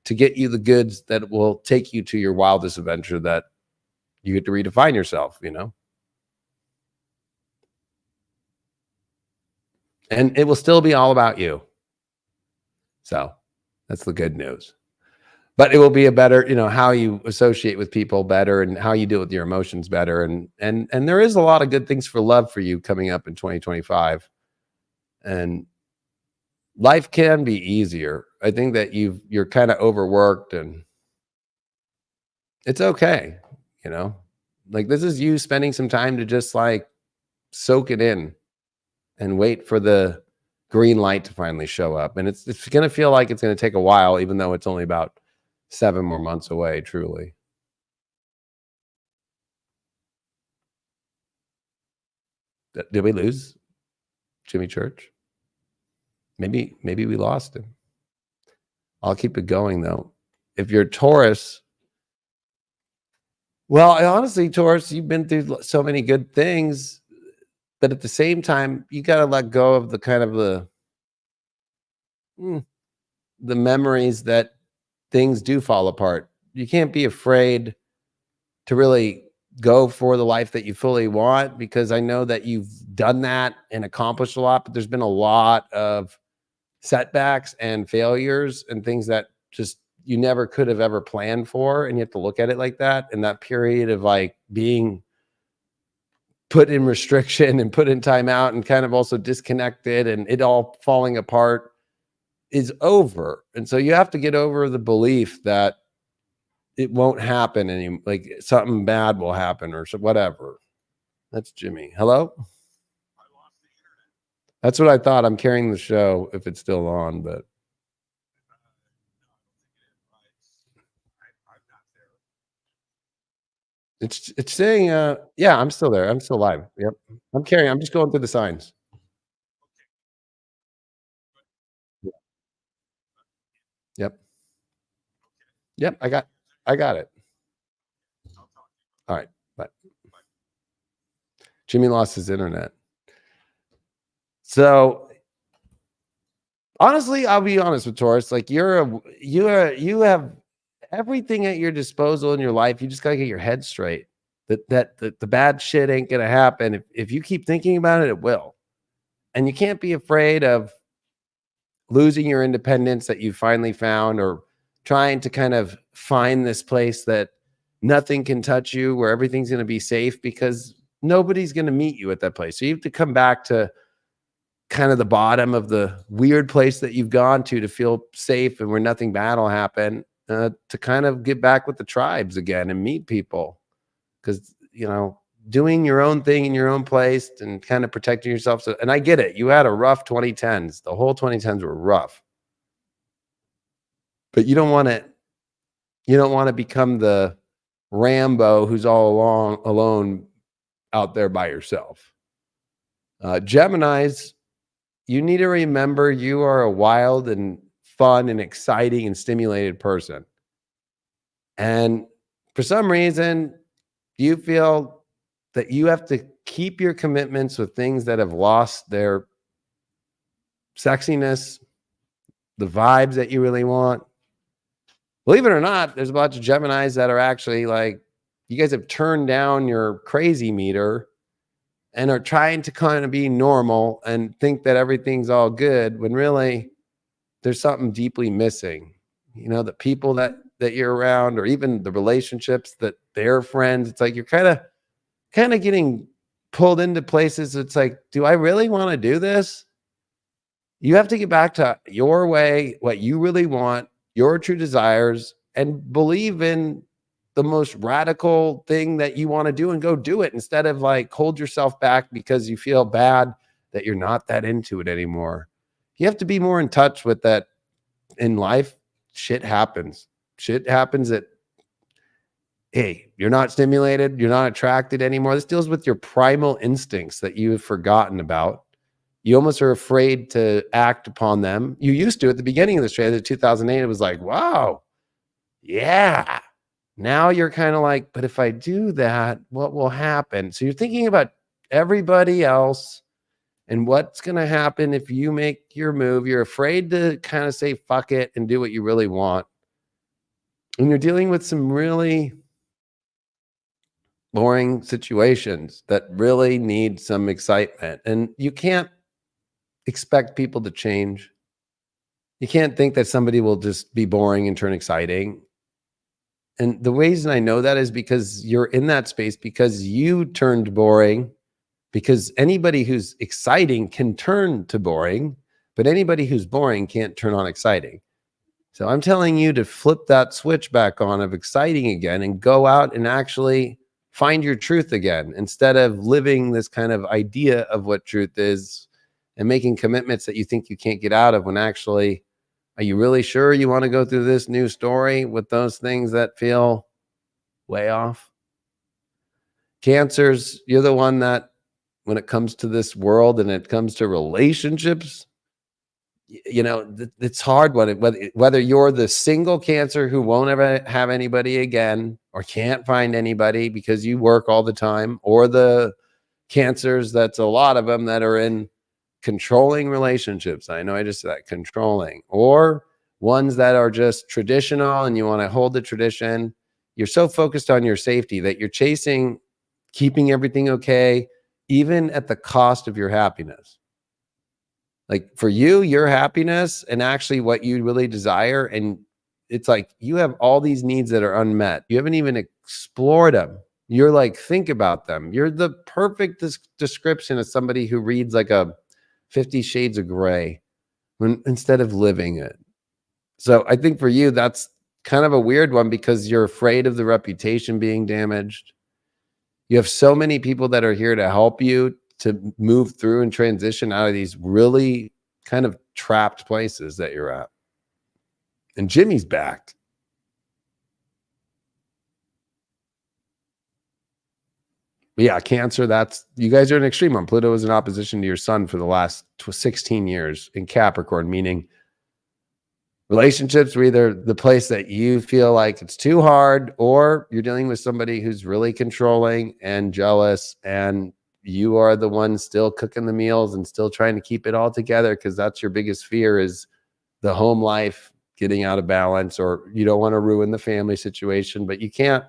to get you the goods that will take you to your wildest adventure that you get to redefine yourself, you know? And it will still be all about you. So that's the good news. But it will be a better, you know, how you associate with people better and how you deal with your emotions better. And there is a lot of good things for love for you coming up in 2025. And life can be easier. I think that you're kind of overworked and it's okay, you know? Like this is you spending some time to just like soak it in and wait for the green light to finally show up. And it's going to feel like it's going to take a while, even though it's only about 7 more months away, truly. Did we lose Jimmy Church? Maybe we lost him. I'll keep it going though. If you're Taurus, well, honestly, Taurus, you've been through so many good things, but at the same time, you got to let go of the kind of the memories that things do fall apart. You can't be afraid to really go for the life that you fully want, because I know that you've done that and accomplished a lot, but there's been a lot of setbacks and failures and things that just you never could have ever planned for. And you have to look at it like that. And that period of like being put in restriction and put in timeout and kind of also disconnected and it all falling apart is over. And so you have to get over the belief that it won't happen anymore, like something bad will happen or whatever. That's Jimmy. Hello? That's what I thought. I'm carrying the show if it's still on, but it's saying yeah, I'm still there. I'm still live. Yep. I'm just going through the signs. Yep. Yep, I got it. All right. Bye. Jimmy lost his internet. So honestly, I'll be honest with Taurus. Like you have everything at your disposal in your life. You just gotta get your head straight. That the bad shit ain't gonna happen. If you keep thinking about it, it will. And you can't be afraid of losing your independence that you finally found, or trying to kind of find this place that nothing can touch you, where everything's going to be safe, because nobody's going to meet you at that place. So you have to come back to kind of the bottom of the weird place that you've gone to feel safe and where nothing bad will happen, to kind of get back with the tribes again and meet people. Because, you know, doing your own thing in your own place and kind of protecting yourself. So, and I get it. You had a rough 2010s. The whole 2010s were rough. But you don't want to become the Rambo who's all alone out there by yourself. Geminis, you need to remember you are a wild and fun and exciting and stimulated person. And for some reason, you feel that you have to keep your commitments with things that have lost their sexiness, the vibes that you really want. Believe it or not, there's a bunch of Geminis that are actually like, you guys have turned down your crazy meter and are trying to kind of be normal and think that everything's all good, when really there's something deeply missing. You know, the people that you're around, or even the relationships that they're friends, it's like you're kind of getting pulled into places. It's like, do I really want to do this? You have to get back to your way, what you really want, your true desires, and believe in the most radical thing that you want to do and go do it, instead of like hold yourself back because you feel bad that you're not that into it anymore. You have to be more in touch with that in life. Shit happens. Shit happens that, hey, you're not stimulated, you're not attracted anymore. This deals with your primal instincts that you have forgotten about. You almost are afraid to act upon them. You used to at the beginning of this trade, in 2008, it was like, wow, yeah. Now you're kind of like, but if I do that, what will happen? So you're thinking about everybody else and what's going to happen if you make your move. You're afraid to kind of say, fuck it, and do what you really want. And you're dealing with some really boring situations that really need some excitement. And you can't expect people to change. You can't think that somebody will just be boring and turn exciting. And the reason I know that is because you're in that space because you turned boring, because anybody who's exciting can turn to boring, but anybody who's boring can't turn on exciting. So I'm telling you to flip that switch back on of exciting again and go out and actually find your truth again, instead of living this kind of idea of what truth is and making commitments that you think you can't get out of, when actually, are you really sure you want to go through this new story with those things that feel way off? Cancers, you're the one that, when it comes to this world and it comes to relationships, you know, it's hard whether you're the single Cancer who won't ever have anybody again or can't find anybody because you work all the time, or the Cancers, that's a lot of them, that are in controlling relationships. I know I just said that, controlling, or ones that are just traditional and you want to hold the tradition. you're so focused on your safety that you're chasing keeping everything okay, even at the cost of your happiness. Like for you, your happiness and actually what you really desire, and it's like you have all these needs that are unmet. You haven't even explored them. You're like, think about them. You're the perfect description of somebody who reads like a 50 Shades of Grey instead of living it. So I think for you, that's kind of a weird one because you're afraid of the reputation being damaged. You have so many people that are here to help you to move through and transition out of these really kind of trapped places that you're at. And Jimmy's back. But yeah, Cancer, that's, you guys are an extreme one. Pluto is in opposition to your sun for the last 16 years in Capricorn, meaning relationships are either the place that you feel like it's too hard, or you're dealing with somebody who's really controlling and jealous, and you are the one still cooking the meals and still trying to keep it all together because that's your biggest fear is the home life getting out of balance, or you don't want to ruin the family situation, but you can't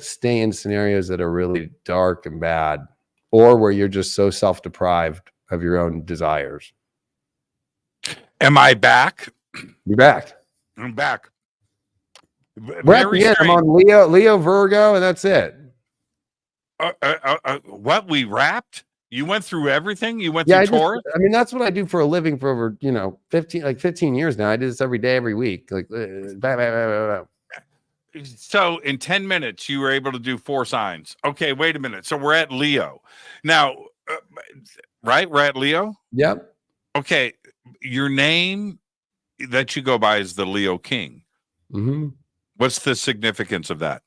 stay in scenarios that are really dark and bad, or where you're just so self-deprived of your own desires. Am I back? You're back. I'm back. We're at the end. I'm on Leo, Virgo, and that's it. What, we wrapped? You went through everything? You went through Taurus? I mean, that's what I do for a living for over, 15 years now. I do this every day, every week. So in 10 minutes, you were able to do 4 signs. Okay, wait a minute. So we're at Leo. Now, right? We're at Leo? Yep. Okay. Your name that you go by is the Leo King. Mm-hmm. What's the significance of that?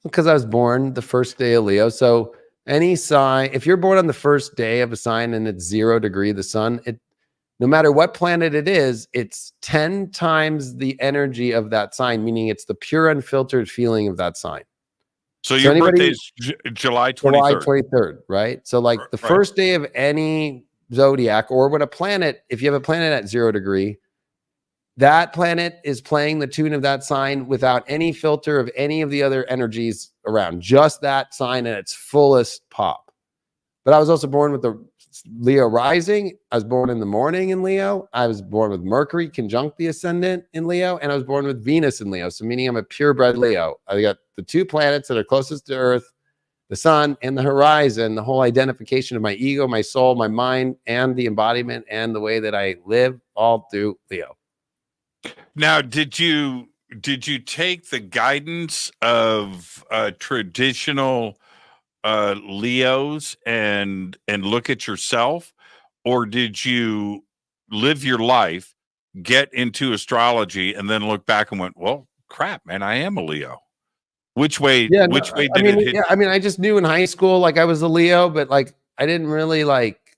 Because I was born the first day of Leo. So any sign, if you're born on the first day of a sign and it's 0 degree, the sun, no matter what planet it is, it's 10 times the energy of that sign, meaning it's the pure, unfiltered feeling of that sign. So your birthday is July 23rd. July 23rd, right? So like the first day of any zodiac, or when a planet, if you have a planet at 0 degree, that planet is playing the tune of that sign without any filter of any of the other energies around, just that sign at its fullest pop. But I was also born with the Leo rising. I was born in the morning in Leo. I was born with Mercury conjunct the ascendant in Leo, and I was born with Venus in Leo. So meaning I'm a purebred Leo. I got the 2 planets that are closest to Earth, the sun and the horizon, the whole identification of my ego, my soul, my mind, and the embodiment and the way that I live, all through Leo. Now, did you take the guidance of traditional Leos and look at yourself, or did you live your life, get into astrology, and then look back and went, well, crap, man, I am a Leo? Which way? Yeah, which way did it hit? Yeah, I mean, I just knew in high school, like I was a Leo, but like I didn't really like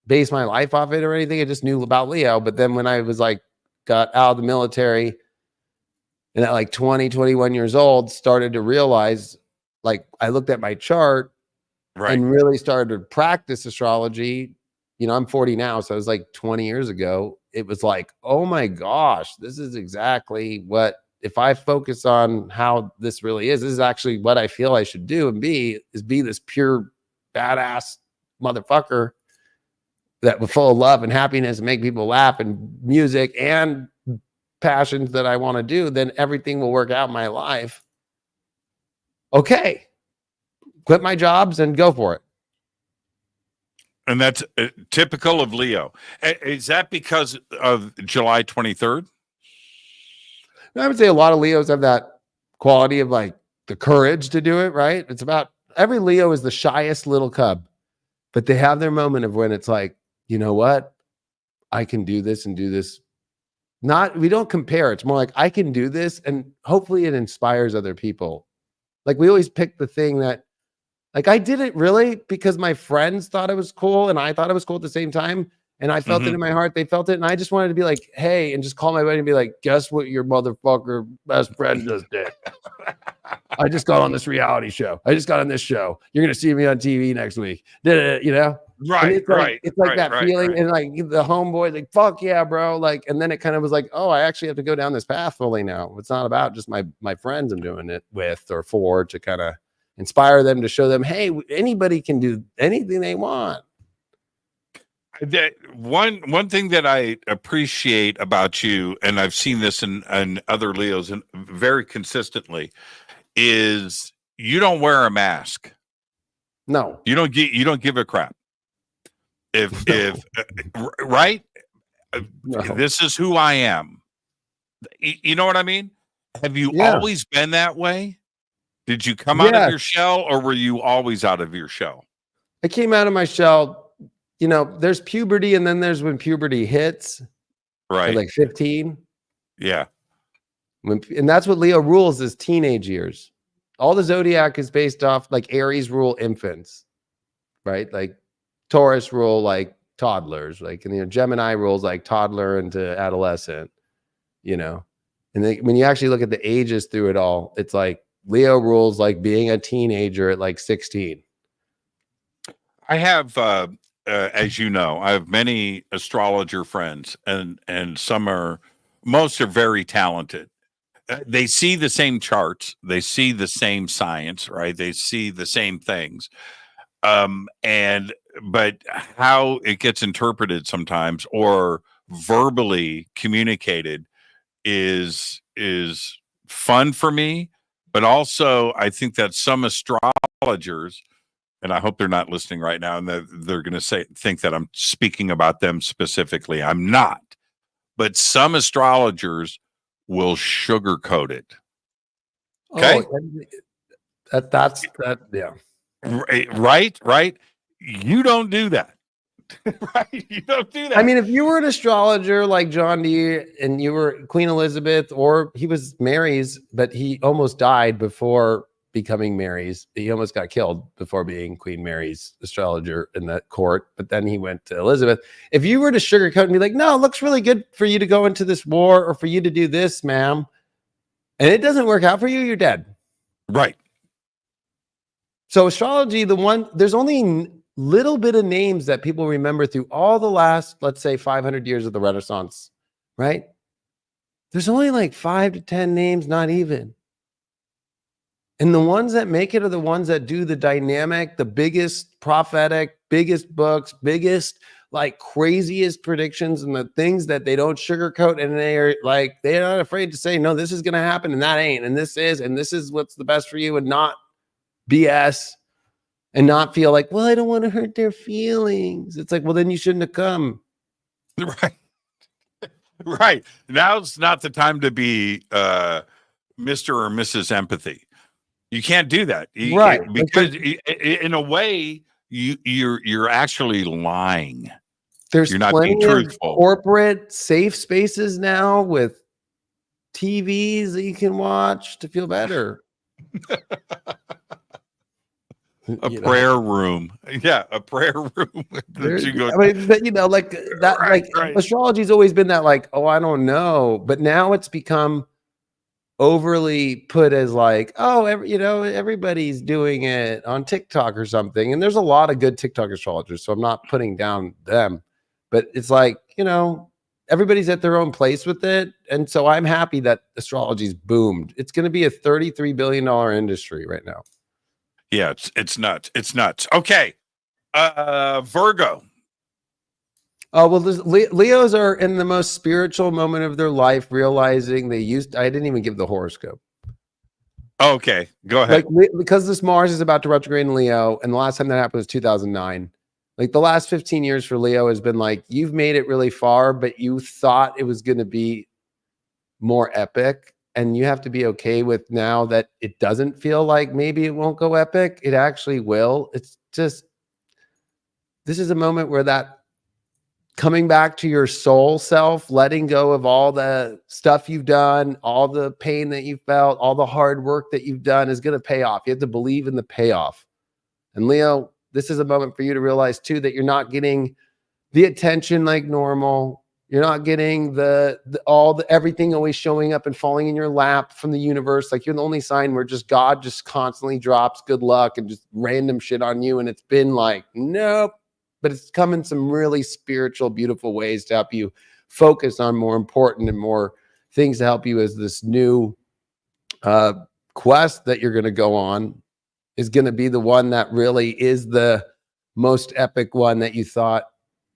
base my life off it or anything. I just knew about Leo. But then when I was like got out of the military and at like 20, 21 years old, started to realize, like I looked at my chart and really started to practice astrology. I'm 40 now, so it was like 20 years ago. It was like, oh my gosh, this is exactly what, if I focus on how this really is, this is actually what I feel I should do and be this pure badass motherfucker that was full of love and happiness and make people laugh and music and passions that I want to do, then everything will work out in my life. Okay. Quit my jobs and go for it. And that's typical of Leo. Is that because of July 23rd? I would say a lot of Leos have that quality of like the courage to do it, right? It's about every Leo is the shyest little cub, but they have their moment of when it's like, you know what? I can do this and do this. We don't compare. It's more like I can do this, and hopefully it inspires other people. Like we always pick the thing that, like I did it really because my friends thought it was cool and I thought it was cool at the same time. And I felt it in my heart. They felt it. And I just wanted to be like, hey, and just call my buddy and be like, guess what your motherfucker best friend just did? I just got on this reality show. I just got on this show. You're going to see me on TV next week. You know? And it's like that feeling, and like the homeboy, like, fuck yeah, bro. Like, and then it kind of was like, oh, I actually have to go down this path fully now. It's not about just my friends I'm doing it with or for, to kind of inspire them, to show them, hey, anybody can do anything they want. That one thing that I appreciate about you, and I've seen this in other Leos and very consistently, is you don't wear a mask. No, you don't give a crap. If right, no. This is who I am. You know what I mean? Have you always been that way? Did you come out of your shell, or were you always out of your shell? I came out of my shell. You know, there's puberty, and then there's when puberty hits, right? Like 15. Yeah. And that's what Leo rules, is teenage years. All the zodiac is based off, like, Aries rule infants, right? Like Taurus rule like toddlers, like, and, you know, Gemini rules like toddler into adolescent, you know. And then when you actually look at the ages through it all, it's like Leo rules like being a teenager at like 16. I have as you know, I have many astrologer friends, and most are very talented. They see the same charts, they see the same science, right? They see the same things. But how it gets interpreted sometimes or verbally communicated is fun for me. But also, I think that some astrologers, and I hope they're not listening right now, and they're going to think that I'm speaking about them specifically. I'm not. But some astrologers will sugarcoat it. Okay? Oh, that's yeah. Right? You don't do that. Right? You don't do that. I mean, if you were an astrologer like John Dee and you were Queen Elizabeth, or he was Mary's, but he almost died before becoming Mary's. He almost got killed before being Queen Mary's astrologer in that court, but then he went to Elizabeth. If you were to sugarcoat and be like, no, it looks really good for you to go into this war, or for you to do this, ma'am, and it doesn't work out for you, you're dead. Right. So astrology, there's only little bit of names that people remember through all the last, let's say, 500 years of the Renaissance, right? There's only like 5 to 10 names, not even. And the ones that make it are the ones that do the dynamic, the biggest prophetic, biggest books, biggest, like, craziest predictions, and the things that they don't sugarcoat, and they're not afraid to say, no, this is going to happen, and that ain't, and this is what's the best for you, and not BS, and not feel like, well, I don't want to hurt their feelings. It's like, well, then you shouldn't have come. Right. Right. Now's not the time to be Mr. or Mrs. Empathy. You can't do that. Right. Because in a way, you're actually lying. You're not being truthful. Corporate safe spaces now with TVs that you can watch to feel better. Prayer room. Yeah, a prayer room. Astrology's always been that, like, oh, I don't know. But now it's become overly put as like, oh, everybody's doing it on TikTok or something. And there's a lot of good TikTok astrologers, so I'm not putting down them. But it's like, everybody's at their own place with it. And so I'm happy that astrology's boomed. It's going to be a $33 billion industry right now. Yeah, it's nuts. It's nuts. Okay. Virgo. Oh, well, Leos are in the most spiritual moment of their life, realizing I didn't even give the horoscope. Okay, go ahead. Because this Mars is about to retrograde in Leo, and the last time that happened was 2009. Like, the last 15 years for Leo has been like, you've made it really far, but you thought it was going to be more epic. And you have to be okay with now that it doesn't feel like maybe it won't go epic. It actually will. It's just, this is a moment where that coming back to your soul self, letting go of all the stuff you've done, all the pain that you felt, all the hard work that you've done is going to pay off. You have to believe in the payoff. And Leo, this is a moment for you to realize too, that you're not getting the attention like normal. You're not getting everything always showing up and falling in your lap from the universe. Like, you're the only sign where God just constantly drops good luck and just random shit on you. And it's been like, nope, but it's come in some really spiritual, beautiful ways to help you focus on more important and more things to help you as this new quest that you're going to go on is going to be the one that really is the most epic one that you thought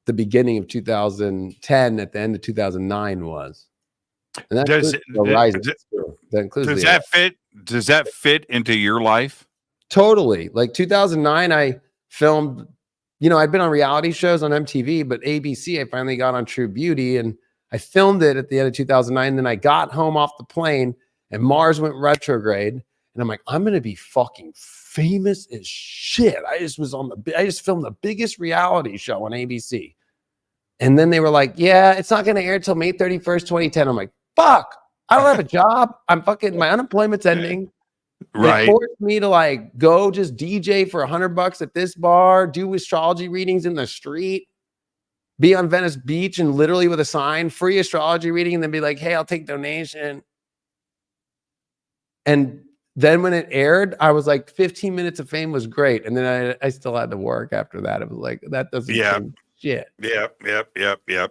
the beginning of 2010 at the end of 2009 was. And that Does that fit into your life? Totally. Like 2009, I filmed, I'd been on reality shows on MTV, but ABC, I finally got on True Beauty, and I filmed it at the end of 2009. Then I got home off the plane and Mars went retrograde. And I'm like, I'm going to be fucking famous as shit. I just filmed the biggest reality show on ABC. And then they were like, yeah, it's not going to air till May 31st, 2010. I'm like, fuck, I don't have a job. My unemployment's ending. Right. They forced me to like go just DJ for $100 at this bar, do astrology readings in the street, be on Venice Beach and literally with a sign, free astrology reading, and then be like, hey, I'll take donation. And then when it aired, I was like, 15 minutes of fame was great. And then I still had to work after that. It was like, that doesn't seem shit. Yep.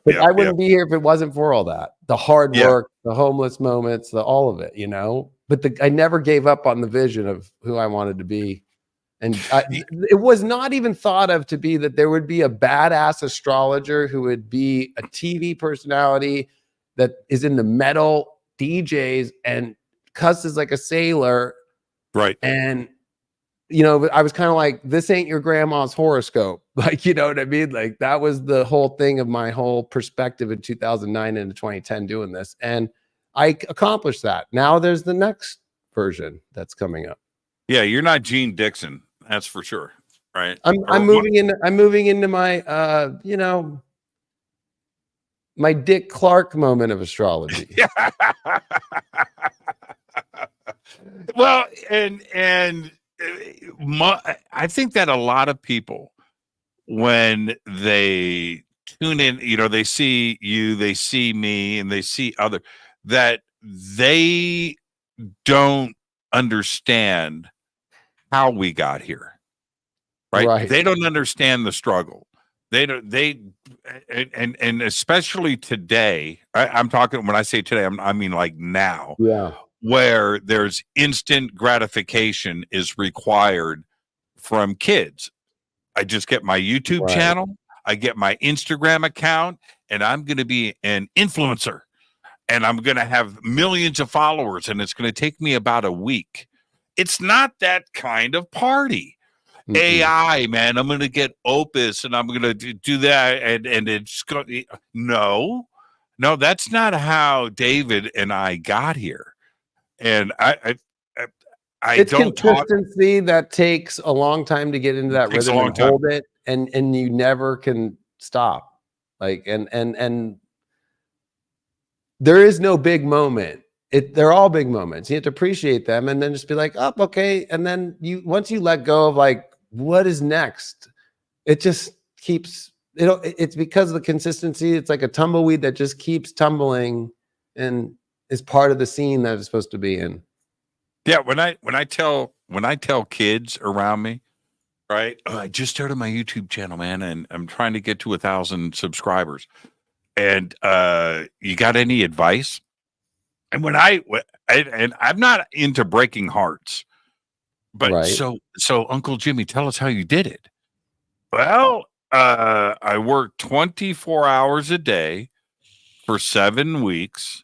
But I wouldn't be here if it wasn't for all that. The hard work, the homeless moments, all of it, But I never gave up on the vision of who I wanted to be. And it was not even thought of to be that there would be a badass astrologer who would be a TV personality that is into metal DJs and cusses like a sailor. Right. And, I was kind of like, this ain't your grandma's horoscope. Like, you know what I mean? Like that was the whole thing of my whole perspective in 2009 into 2010 doing this. And I accomplished that. Now there's the next version that's coming up. Yeah. You're not Gene Dixon. That's for sure. Right. I'm moving into my, my Dick Clark moment of astrology. Well, I think that a lot of people, when they tune in, they see you, they see me, and they see other, that they don't understand how we got here. Right? They don't understand the struggle. And especially today, I'm talking, when I say today, I mean like now. Yeah. Where there's instant gratification is required from kids. I just get my YouTube channel, I get my Instagram account, and I'm going to be an influencer, and I'm going to have millions of followers, and it's going to take me about a week. It's not that kind of party. Mm-hmm. AI, man, I'm going to get Opus, and I'm going to do that, and it's going. No, that's not how David and I got here. And I it's don't consistency that takes a long time to get into that rhythm and hold it, and you never can stop. Like and there is no big moment. They're all big moments. You have to appreciate them and then just be like, oh, okay. And then once you let go of like what is next, it just keeps it's because of the consistency. It's like a tumbleweed that just keeps tumbling and is part of the scene that it's supposed to be in. Yeah, when I tell kids around me, right? Oh, I just started my YouTube channel, man, and I'm trying to get to 1,000 subscribers. And you got any advice? And and I'm not into breaking hearts, but so Uncle Jimmy, tell us how you did it. Well, I worked 24 hours a day for 7 weeks.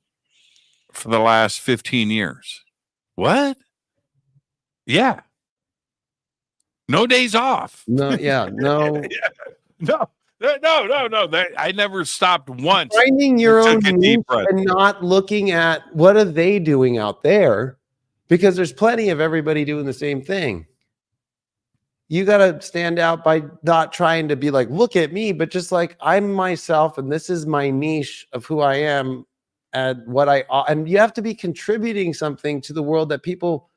For the last 15 years. What? Yeah. No days off. No, yeah, no. No. I never stopped once. Finding your own niche and not looking at what are they doing out there, because there's plenty of everybody doing the same thing. You got to stand out by not trying to be like, look at me, but just like, I'm myself and this is my niche of who I am. And you have to be contributing something to the world that people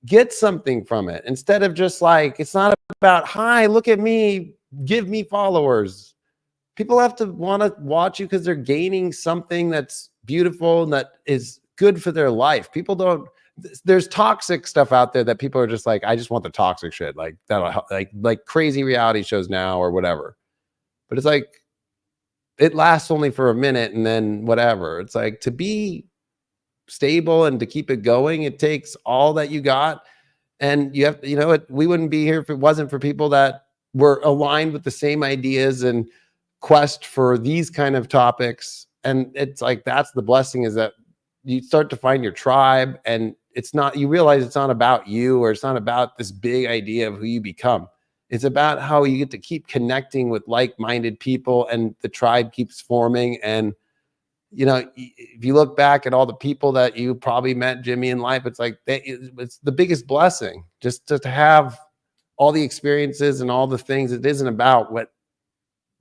get something from it, instead of just like, it's not about, hi, look at me, give me followers. People have to want to watch you because they're gaining something that's beautiful and that is good for their life. People don't, there's toxic stuff out there that people are just like, I just want the toxic shit. Like that'll help, like crazy reality shows now or whatever. but it's like it lasts only for a minute and then whatever. It's like to be stable and to keep it going, it takes all that you got. And you have, we wouldn't be here if it wasn't for people that were aligned with the same ideas and quest for these kind of topics. And it's like, that's the blessing, is that you start to find your tribe, and you realize it's not about you, or it's not about this big idea of who you become. It's about how you get to keep connecting with like-minded people, and the tribe keeps forming. And, if you look back at all the people that you probably met, Jimmy, in life, it's like, it's the biggest blessing just to have all the experiences and all the things. It isn't about what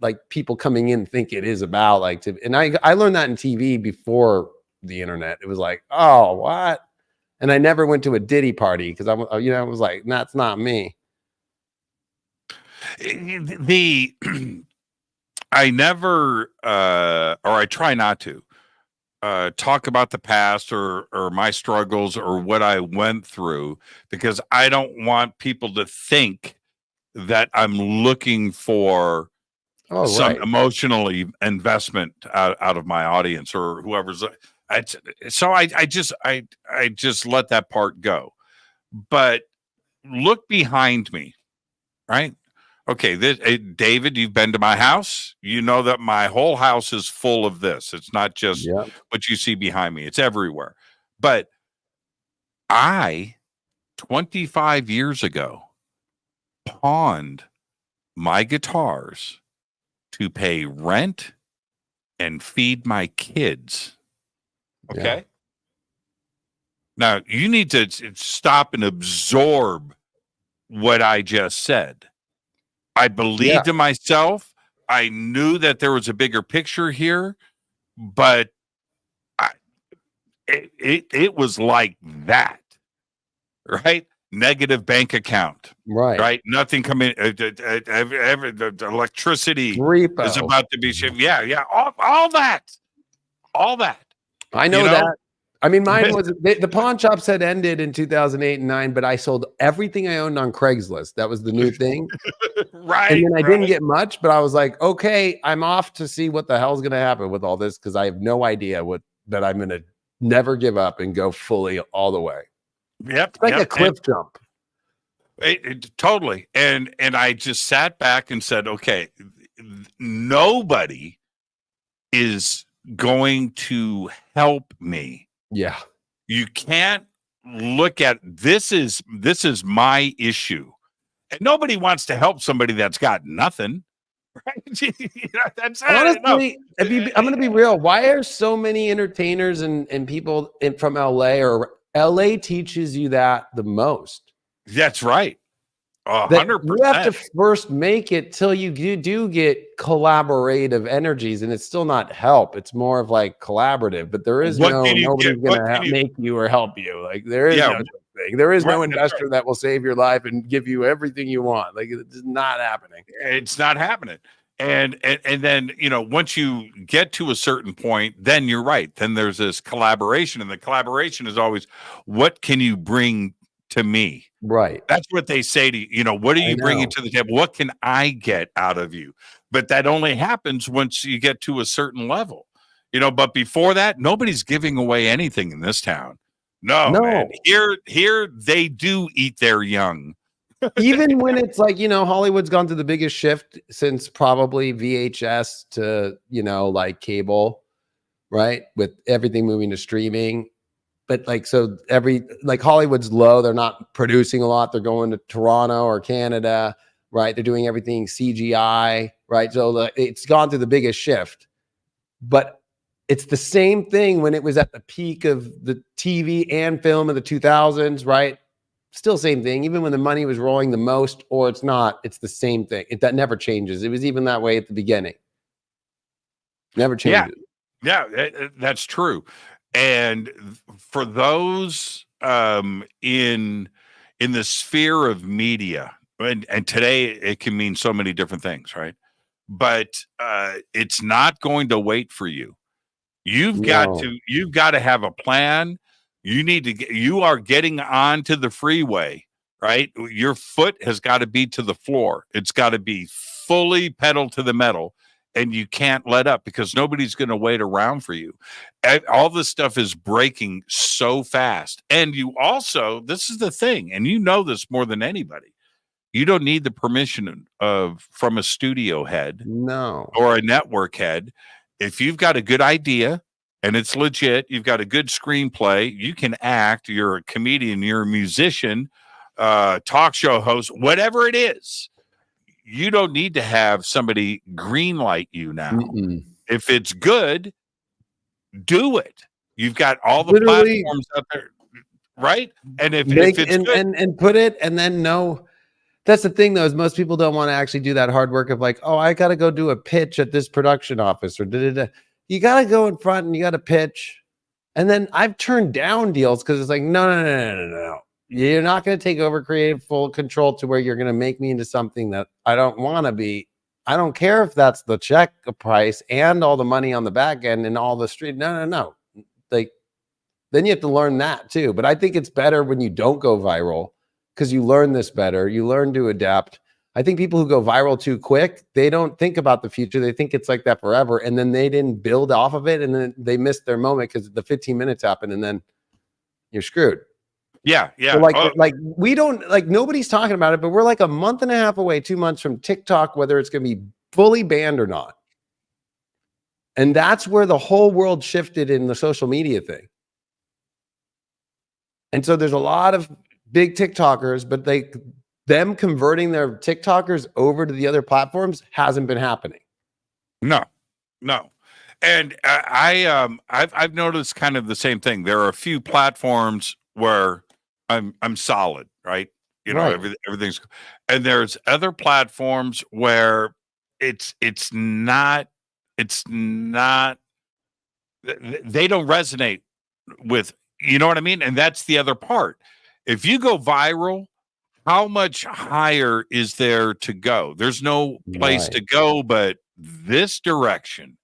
like people coming in think it is about. And I learned that in TV before the internet. It was like, oh, what? And I never went to a Diddy party because I was like, that's not me. I never, or I try not to talk about the past or my struggles or what I went through, because I don't want people to think that I'm looking for some emotional investment out of my audience or whoever's. So I just let that part go. But look behind me, right? Okay, David, you've been to my house. You know that my whole house is full of this. It's not just what you see behind me. It's everywhere. But 25 years ago, pawned my guitars to pay rent and feed my kids. Okay? Yeah. Now, you need to stop and absorb what I just said. I believed in myself. I knew that there was a bigger picture here, but it was like that, right? Negative bank account, right? Nothing coming. The electricity Repo is about to be shipped. Yeah. All that. I know that. I mean, mine was the pawn shops had ended in 2008 and 9, but I sold everything I owned on Craigslist. That was the new thing. Right. And then I didn't get much, but I was like, okay, I'm off to see what the hell's going to happen with all this, because I have no idea that I'm going to never give up and go fully all the way. Yep. It's like a cliff jump. Totally. And I just sat back and said, okay, nobody is going to help me. Yeah. You can't look at this is my issue. And nobody wants to help somebody that's got nothing. Right? That's honestly, I'm going to be real. Why are so many entertainers and people from LA, or LA teaches you that the most? That's right. 100%. You have to first make it till you do get collaborative energies, and it's still not help. It's more of like collaborative, but there is nobody's going to make you or help you. Like there is no thing. There is no investor that will save your life and give you everything you want. Like it's not happening. It's not happening. And then, once you get to a certain point, then you're right. Then there's this collaboration, and the collaboration is always, what can you bring to me? Right. That's what they say to you. What are you bringing to the table? What can I get out of you? But that only happens once you get to a certain level, but before that, nobody's giving away anything in this town. No. Man. Here they do eat their young. Even when it's like, Hollywood's gone through the biggest shift since probably VHS to, like cable, right? With everything moving to streaming. But Hollywood's low. They're not producing a lot. They're going to Toronto or Canada, right? They're doing everything CGI, right? So it's gone through the biggest shift. But it's the same thing when it was at the peak of the TV and film of the 2000s, right? Still same thing. Even when the money was rolling the most, or it's not, it's the same thing. That never changes. It was even that way at the beginning. Never changes. Yeah, that's true. And for those in the sphere of media, and today it can mean so many different things, right? But it's not going to wait for you. You've got to have a plan. You are getting onto the freeway, right? Your foot has got to be to the floor. It's got to be fully pedal to the metal, and you can't let up because nobody's going to wait around for you. All this stuff is breaking so fast. And you also, this is the thing, and you know this more than anybody, you don't need the permission from a studio head or a network head. If you've got a good idea and it's legit, you've got a good screenplay, you can act, you're a comedian, you're a musician, talk show host, whatever it is. You don't need to have somebody green light you now. Mm-mm. If it's good, do it. You've got all the platforms out there, right? And if it's good, and put it, and then know. That's the thing, though, is most people don't want to actually do that hard work of like, oh, I got to go do a pitch at this production office or da-da-da. You got to go in front and you got to pitch. And then I've turned down deals because it's like, no. You're not going to take over creative full control to where you're going to make me into something that I don't want to be. I don't care if that's the check price and all the money on the back end and all the street. No. Like, then you have to learn that too. But I think it's better when you don't go viral because you learn this better. You learn to adapt. I think people who go viral too quick, they don't think about the future. They think it's like that forever. And then they didn't build off of it. And then they missed their moment because the 15 minutes happened and then you're screwed. Yeah. So like we don't, like, nobody's talking about it, but we're like a month and a half away, 2 months from TikTok, whether it's going to be fully banned or not. And that's where the whole world shifted in the social media thing. And so there's a lot of big TikTokers, but them converting their TikTokers over to the other platforms hasn't been happening. No. And I've noticed kind of the same thing. There are a few platforms where I'm solid, right? You know, right. Everything's, and there's other platforms where it's not, they don't resonate with, you know what I mean? And that's the other part. If you go viral, how much higher is there to go? There's no place to go but this direction.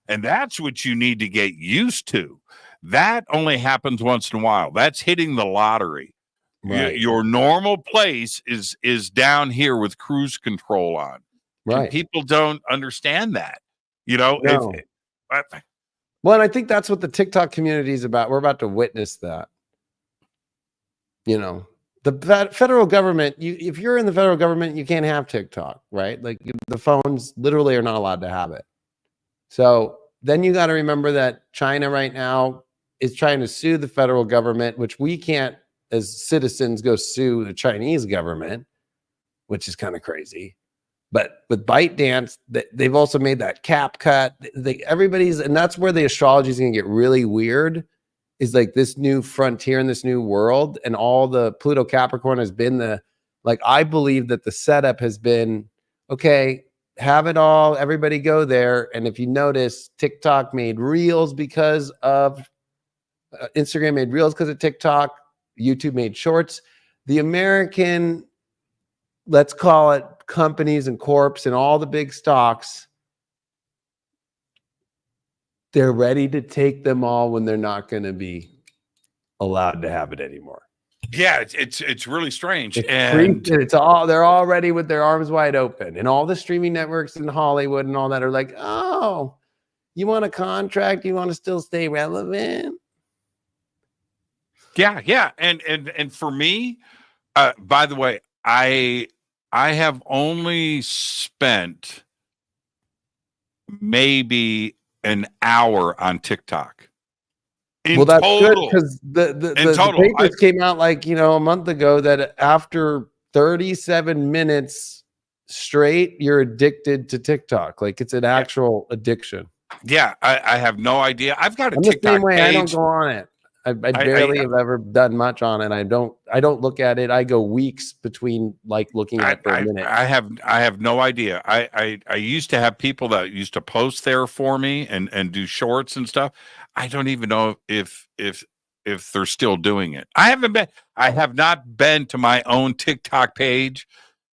And that's what you need to get used to. That only happens once in a while. That's hitting the lottery. Right. Your normal place is down here with cruise control on. Right. And people don't understand that. You know, no. Well, and I think that's what the TikTok community is about. We're about to witness that. You know, the federal government, if you're in the federal government, you can't have TikTok, right? Like the phones literally are not allowed to have it. So then you got to remember that China right now is trying to sue the federal government, which we can't as citizens go sue the Chinese government, which is kind of crazy. But with ByteDance, they've also made that cap cut. And that's where the astrology is going to get really weird, is like this new frontier in this new world. And all the Pluto Capricorn has been I believe that the setup has been, okay, have it all, everybody go there. And if you notice, TikTok made reels because of Instagram made reels because of TikTok. YouTube made shorts. The American, let's call it, companies and corps and all the big stocks, they're ready to take them all when they're not going to be allowed to have it anymore. Yeah, it's really strange. They're all ready with their arms wide open. And all the streaming networks in Hollywood and all that are like, oh, you want a contract? You want to still stay relevant? Yeah. And for me, by the way, I have only spent maybe an hour on TikTok. Well, that's good, because the papers came out a month ago that after 37 minutes straight, you're addicted to TikTok. Like, it's an actual addiction. Yeah, I have no idea. I've got a I'm TikTok the same way. page. I don't go on it. I barely have ever done much on it. I don't look at it. I go weeks between looking at it for a minute. I have no idea. I used to have people that used to post there for me and do shorts and stuff. I don't even know if they're still doing it. I have not been to my own TikTok page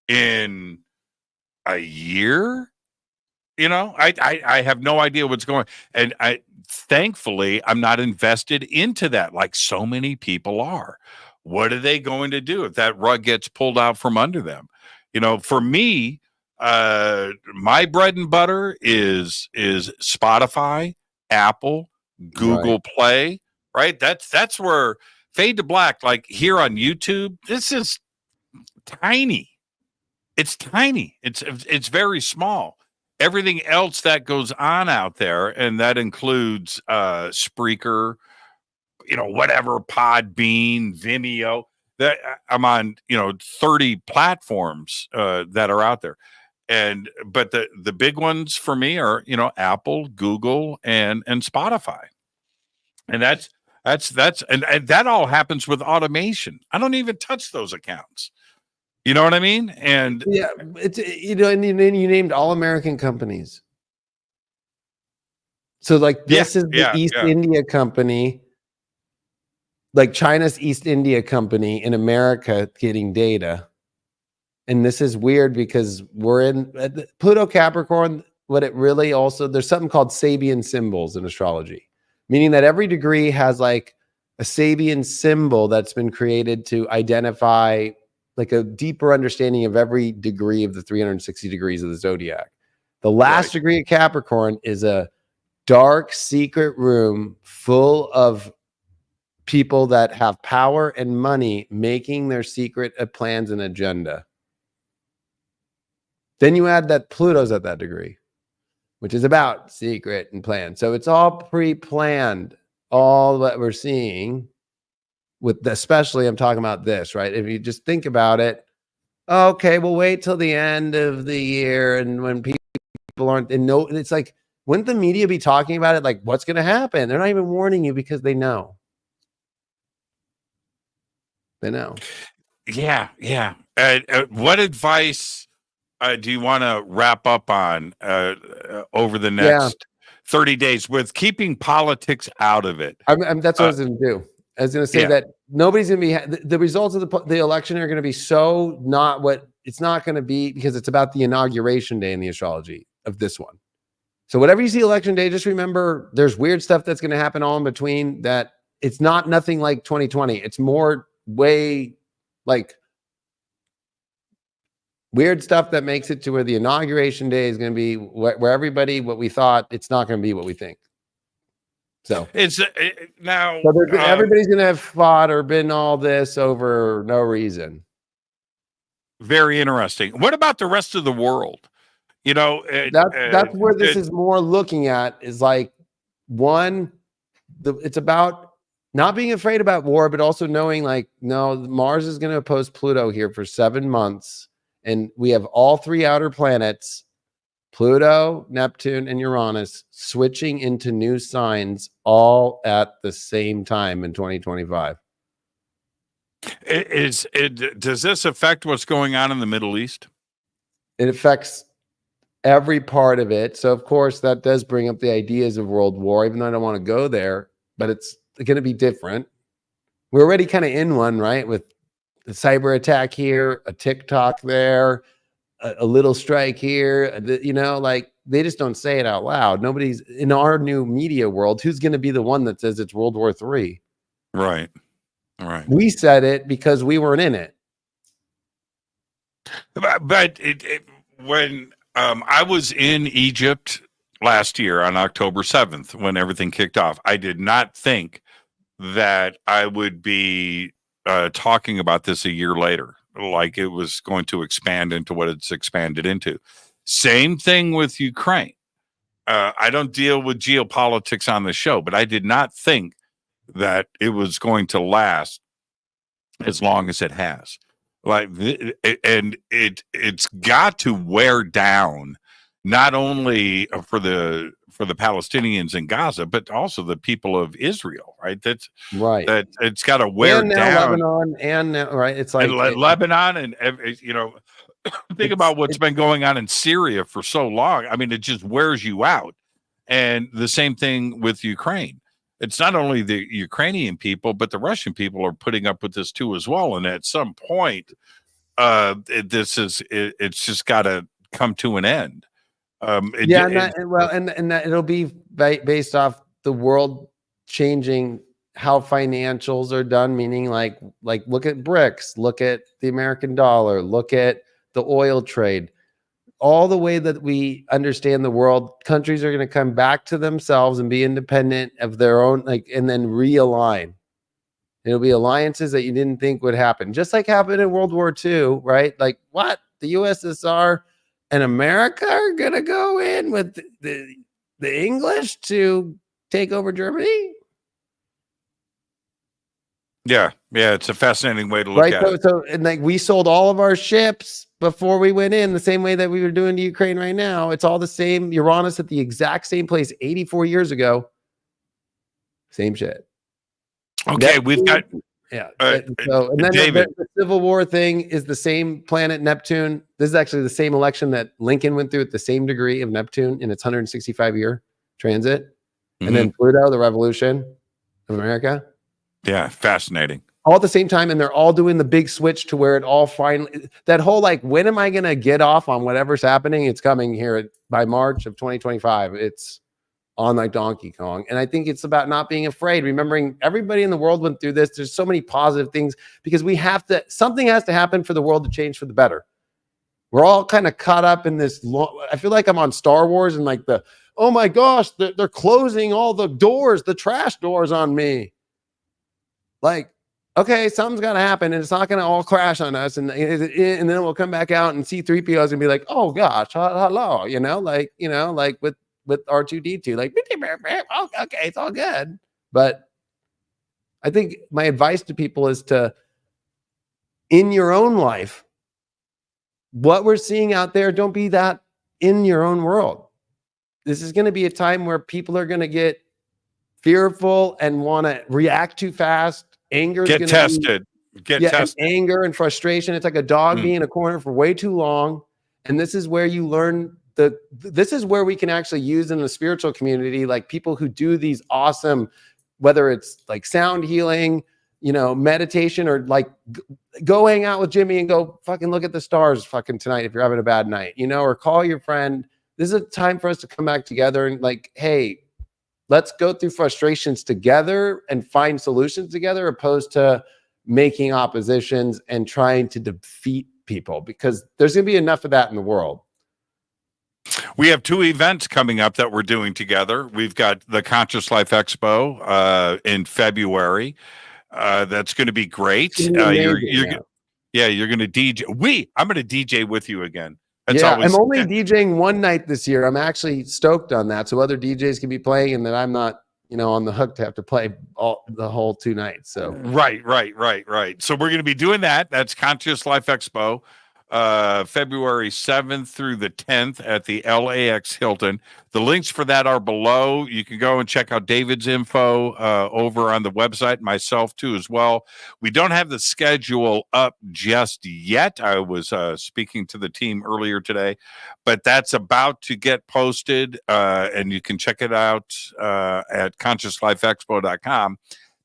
in a year. You know, I have no idea what's going on. And thankfully, I'm not invested into that like so many people are. What are they going to do if that rug gets pulled out from under them? You know, for me, My bread and butter is Spotify, Apple, Google Play, right? That's where Fade to Black, like here on YouTube, this is tiny. It's tiny. It's very small. Everything else that goes on out there, and that includes Spreaker, whatever, Podbean, Vimeo. That I'm on, 30 platforms that are out there. But the big ones for me are, Apple, Google, and Spotify. And that's and that all happens with automation. I don't even touch those accounts. You know what I mean? And yeah, it's and then you named all American companies. So like this is the East India Company, like China's East India Company in America getting data. And this is weird because we're in Pluto Capricorn. What it really also, there's something called Sabian symbols in astrology, meaning that every degree has like a Sabian symbol that's been created to identify like a deeper understanding of every degree of the 360 degrees of the zodiac. The last degree of Capricorn is a dark secret room full of people that have power and money making their secret plans and agenda. Then you add that Pluto's at that degree, which is about secret and plan. So it's all pre-planned, all that we're seeing with, especially I'm talking about this, right? If you just think about it, okay, we'll wait till the end of the year. And when people aren't, and no, it's like, wouldn't the media be talking about it? Like, what's going to happen? They're not even warning you because they know. They know. Yeah. Yeah. What advice do you want to wrap up on over the next 30 days with keeping politics out of it? That's what I was going to do. I was going to say that nobody's going to be, the results of the election are going to be so not what it's not going to be, because it's about the inauguration day in the astrology of this one. So whatever you see election day, just remember there's weird stuff that's going to happen all in between, that it's not nothing like 2020. It's more way like weird stuff that makes it to where the inauguration day is going to be where everybody, what we thought, it's not going to be what we think. So it's now everybody's going to have fought or been all this over no reason. Very interesting. What about the rest of the world? That's where this is more looking at, is like it's about not being afraid about war, but also knowing like, no, Mars is going to oppose Pluto here for 7 months. And we have all three outer planets, Pluto, Neptune, and Uranus, switching into new signs all at the same time in 2025. Does this affect what's going on in the Middle East? It affects every part of it. So, of course, that does bring up the ideas of world war, even though I don't want to go there, but it's going to be different. We're already kind of in one, right? With the cyber attack here, a TikTok there, a little strike here, like they just don't say it out loud. Nobody's in our new media world. Who's going to be the one that says it's World War III? Right. We said it because we weren't in it. But when I was in Egypt last year on October 7th, when everything kicked off, I did not think that I would be talking about this a year later, like it was going to expand into what it's expanded into. Same thing with Ukraine. I don't deal with geopolitics on the show, but I did not think that it was going to last as long as it has. It's got to wear down not only for the Palestinians in Gaza, but also the people of Israel, right? That's right. That it's got to wear down Lebanon and right. It's like Lebanon and think about what's been going on in Syria for so long. I mean, it just wears you out. And the same thing with Ukraine. It's not only the Ukrainian people, but the Russian people are putting up with this too as well. And at some point, it's just got to come to an end. And that it'll be based off the world changing how financials are done. Meaning, like look at BRICS, look at the American dollar, look at the oil trade. all the way that we understand the world, countries are going to come back to themselves and be independent of their own, and then realign. It'll be alliances that you didn't think would happen, just like happened in World War II, right? Like, what? The USSR and America are going to go in with the English to take over Germany? Yeah, it's a fascinating way to look at it. So, and like, we sold all of our ships before we went in, the same way that we were doing to Ukraine right now. It's all the same. Uranus at the exact same place 84 years ago. Same shit. Okay, we've got and then David. the Civil War thing is the same planet, Neptune. This is actually the same election that Lincoln went through at the same degree of Neptune in its 165-year transit. And then Pluto, the revolution of America. Yeah, fascinating. All at the same time, and they're all doing the big switch to where it all finally, that whole like, when am I going to get off on whatever's happening? It's coming here by March of 2025. It's on like Donkey Kong. And I think it's about not being afraid, remembering everybody in the world went through this. There's so many positive things because something has to happen for the world to change for the better. We're all kind of caught up in this. I feel like I'm on Star Wars and like oh my gosh, they're closing all the doors, the trash doors on me. Like, okay, something's got to happen, and it's not going to all crash on us, and then we'll come back out and C-3PO is going to be like, oh gosh, hello, like with R2-D2, like, okay, it's all good. But I think my advice to people is to, in your own life, what we're seeing out there, don't be that in your own world. This is going to be a time where people are going to get fearful and want to react too fast. Anger is get tested. Anger and frustration. It's like a dog being in a corner for way too long. And this is where you learn this is where we can actually use in the spiritual community, like people who do these awesome, whether it's like sound healing, meditation, or like go hang out with Jimmy and go fucking look at the stars fucking tonight if you're having a bad night, or call your friend. This is a time for us to come back together and like, hey, let's go through frustrations together and find solutions together, opposed to making oppositions and trying to defeat people, because there's going to be enough of that in the world. We have 2 events coming up that we're doing together. We've got the Conscious Life Expo in February. That's going to be great. You're going to DJ. I'm going to DJ with you again. I'm only DJing one night this year. I'm actually stoked on that, so other DJs can be playing, and that I'm not, on the hook to have to play the whole 2 nights. So right. So we're going to be doing that. That's Conscious Life Expo, February 7th through the 10th at the LAX Hilton. The links for that are below. You can go and check out David's info over on the website, myself too as well. We don't have the schedule up just yet. I was speaking to the team earlier today, but that's about to get posted, and you can check it out at consciouslifeexpo.com.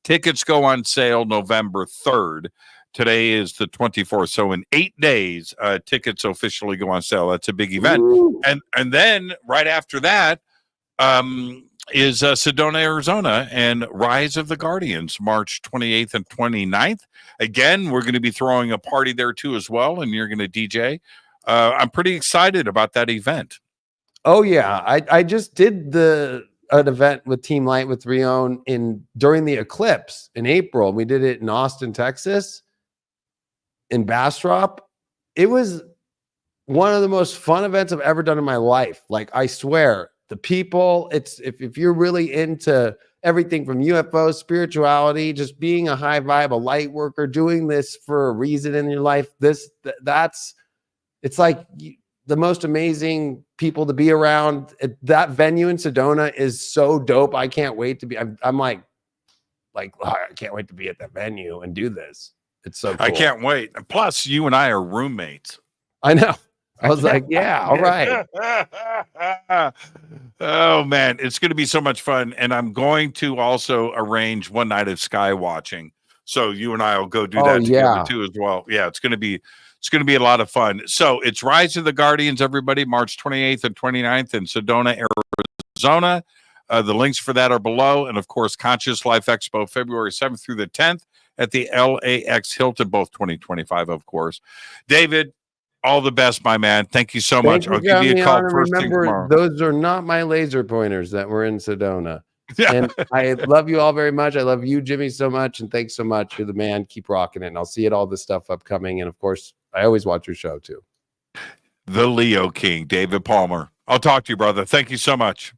Tickets go on sale November 3rd. Today is the 24th. So in 8 days, tickets officially go on sale. That's a big event. Ooh. And then right after that is Sedona, Arizona, and Rise of the Guardians, March 28th and 29th. Again, we're going to be throwing a party there too as well, and you're going to DJ. I'm pretty excited about that event. Oh, yeah. I just did an event with Team Light with Rion during the eclipse in April. We did it in Austin, Texas. In Bastrop. It was one of the most fun events I've ever done in my life. Like, I swear, the people, it's if you're really into everything from UFOs, spirituality, just being a high vibe, a light worker, doing this for a reason in your life, it's like the most amazing people to be around. That venue in Sedona is so dope. I can't wait to be, I'm like, oh, I can't wait to be at that venue and do this. It's so cool. I can't wait. Plus, you and I are roommates. I know. I was like, yeah, all right. Oh, man. It's going to be so much fun. And I'm going to also arrange one night of sky watching. So you and I will go do that together too as well. Yeah, it's going to be a lot of fun. So it's Rise of the Guardians, everybody, March 28th and 29th in Sedona, Arizona. The links for that are below. And, of course, Conscious Life Expo, February 7th through the 10th. At the LAX Hilton, both 2025, of course. David, All the best, my man. Thank you so much. I'll give you a call first thing tomorrow. Those are not my laser pointers that were in Sedona. And I love you all very much. I love you, Jimmy, so much. And thanks so much. You're the man. Keep rocking it. And I'll see you at all this stuff upcoming. And of course, I always watch your show too. The Leo King, David Palmer. I'll talk to you, brother. Thank you so much.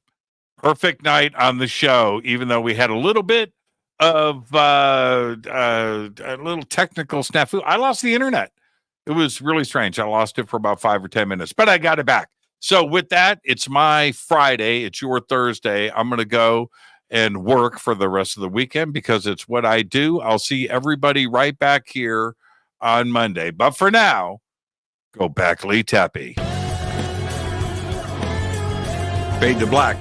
Perfect night on the show, even though we had a little bit of a little technical snafu. I lost the internet. It was really strange. I lost it for about 5 or 10 minutes, but I got it back. So with that, it's my Friday. It's your Thursday. I'm going to go and work for the rest of the weekend because it's what I do. I'll see everybody right back here on Monday. But for now, go back, Lee Tappy. Fade to black.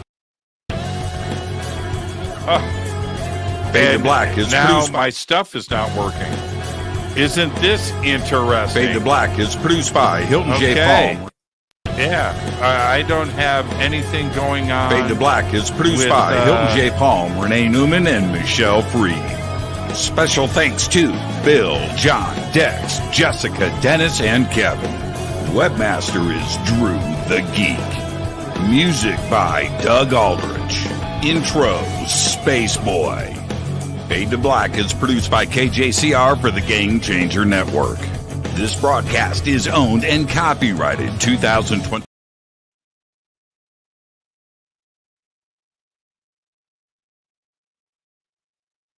Fade to black is now my stuff is not working. Isn't this interesting? Fade to Black is produced by Hilton J. Palm. Yeah, I don't have anything going on. Fade to Black is produced by Hilton J. Palm, Renee Newman, and Michelle Freed. Special thanks to Bill, John, Dex, Jessica, Dennis, and Kevin. Webmaster is Drew the Geek. Music by Doug Aldrich. Intro, Space Boy. Fade to Black is produced by KJCR for the Game Changer Network. This broadcast is owned and copyrighted 2020.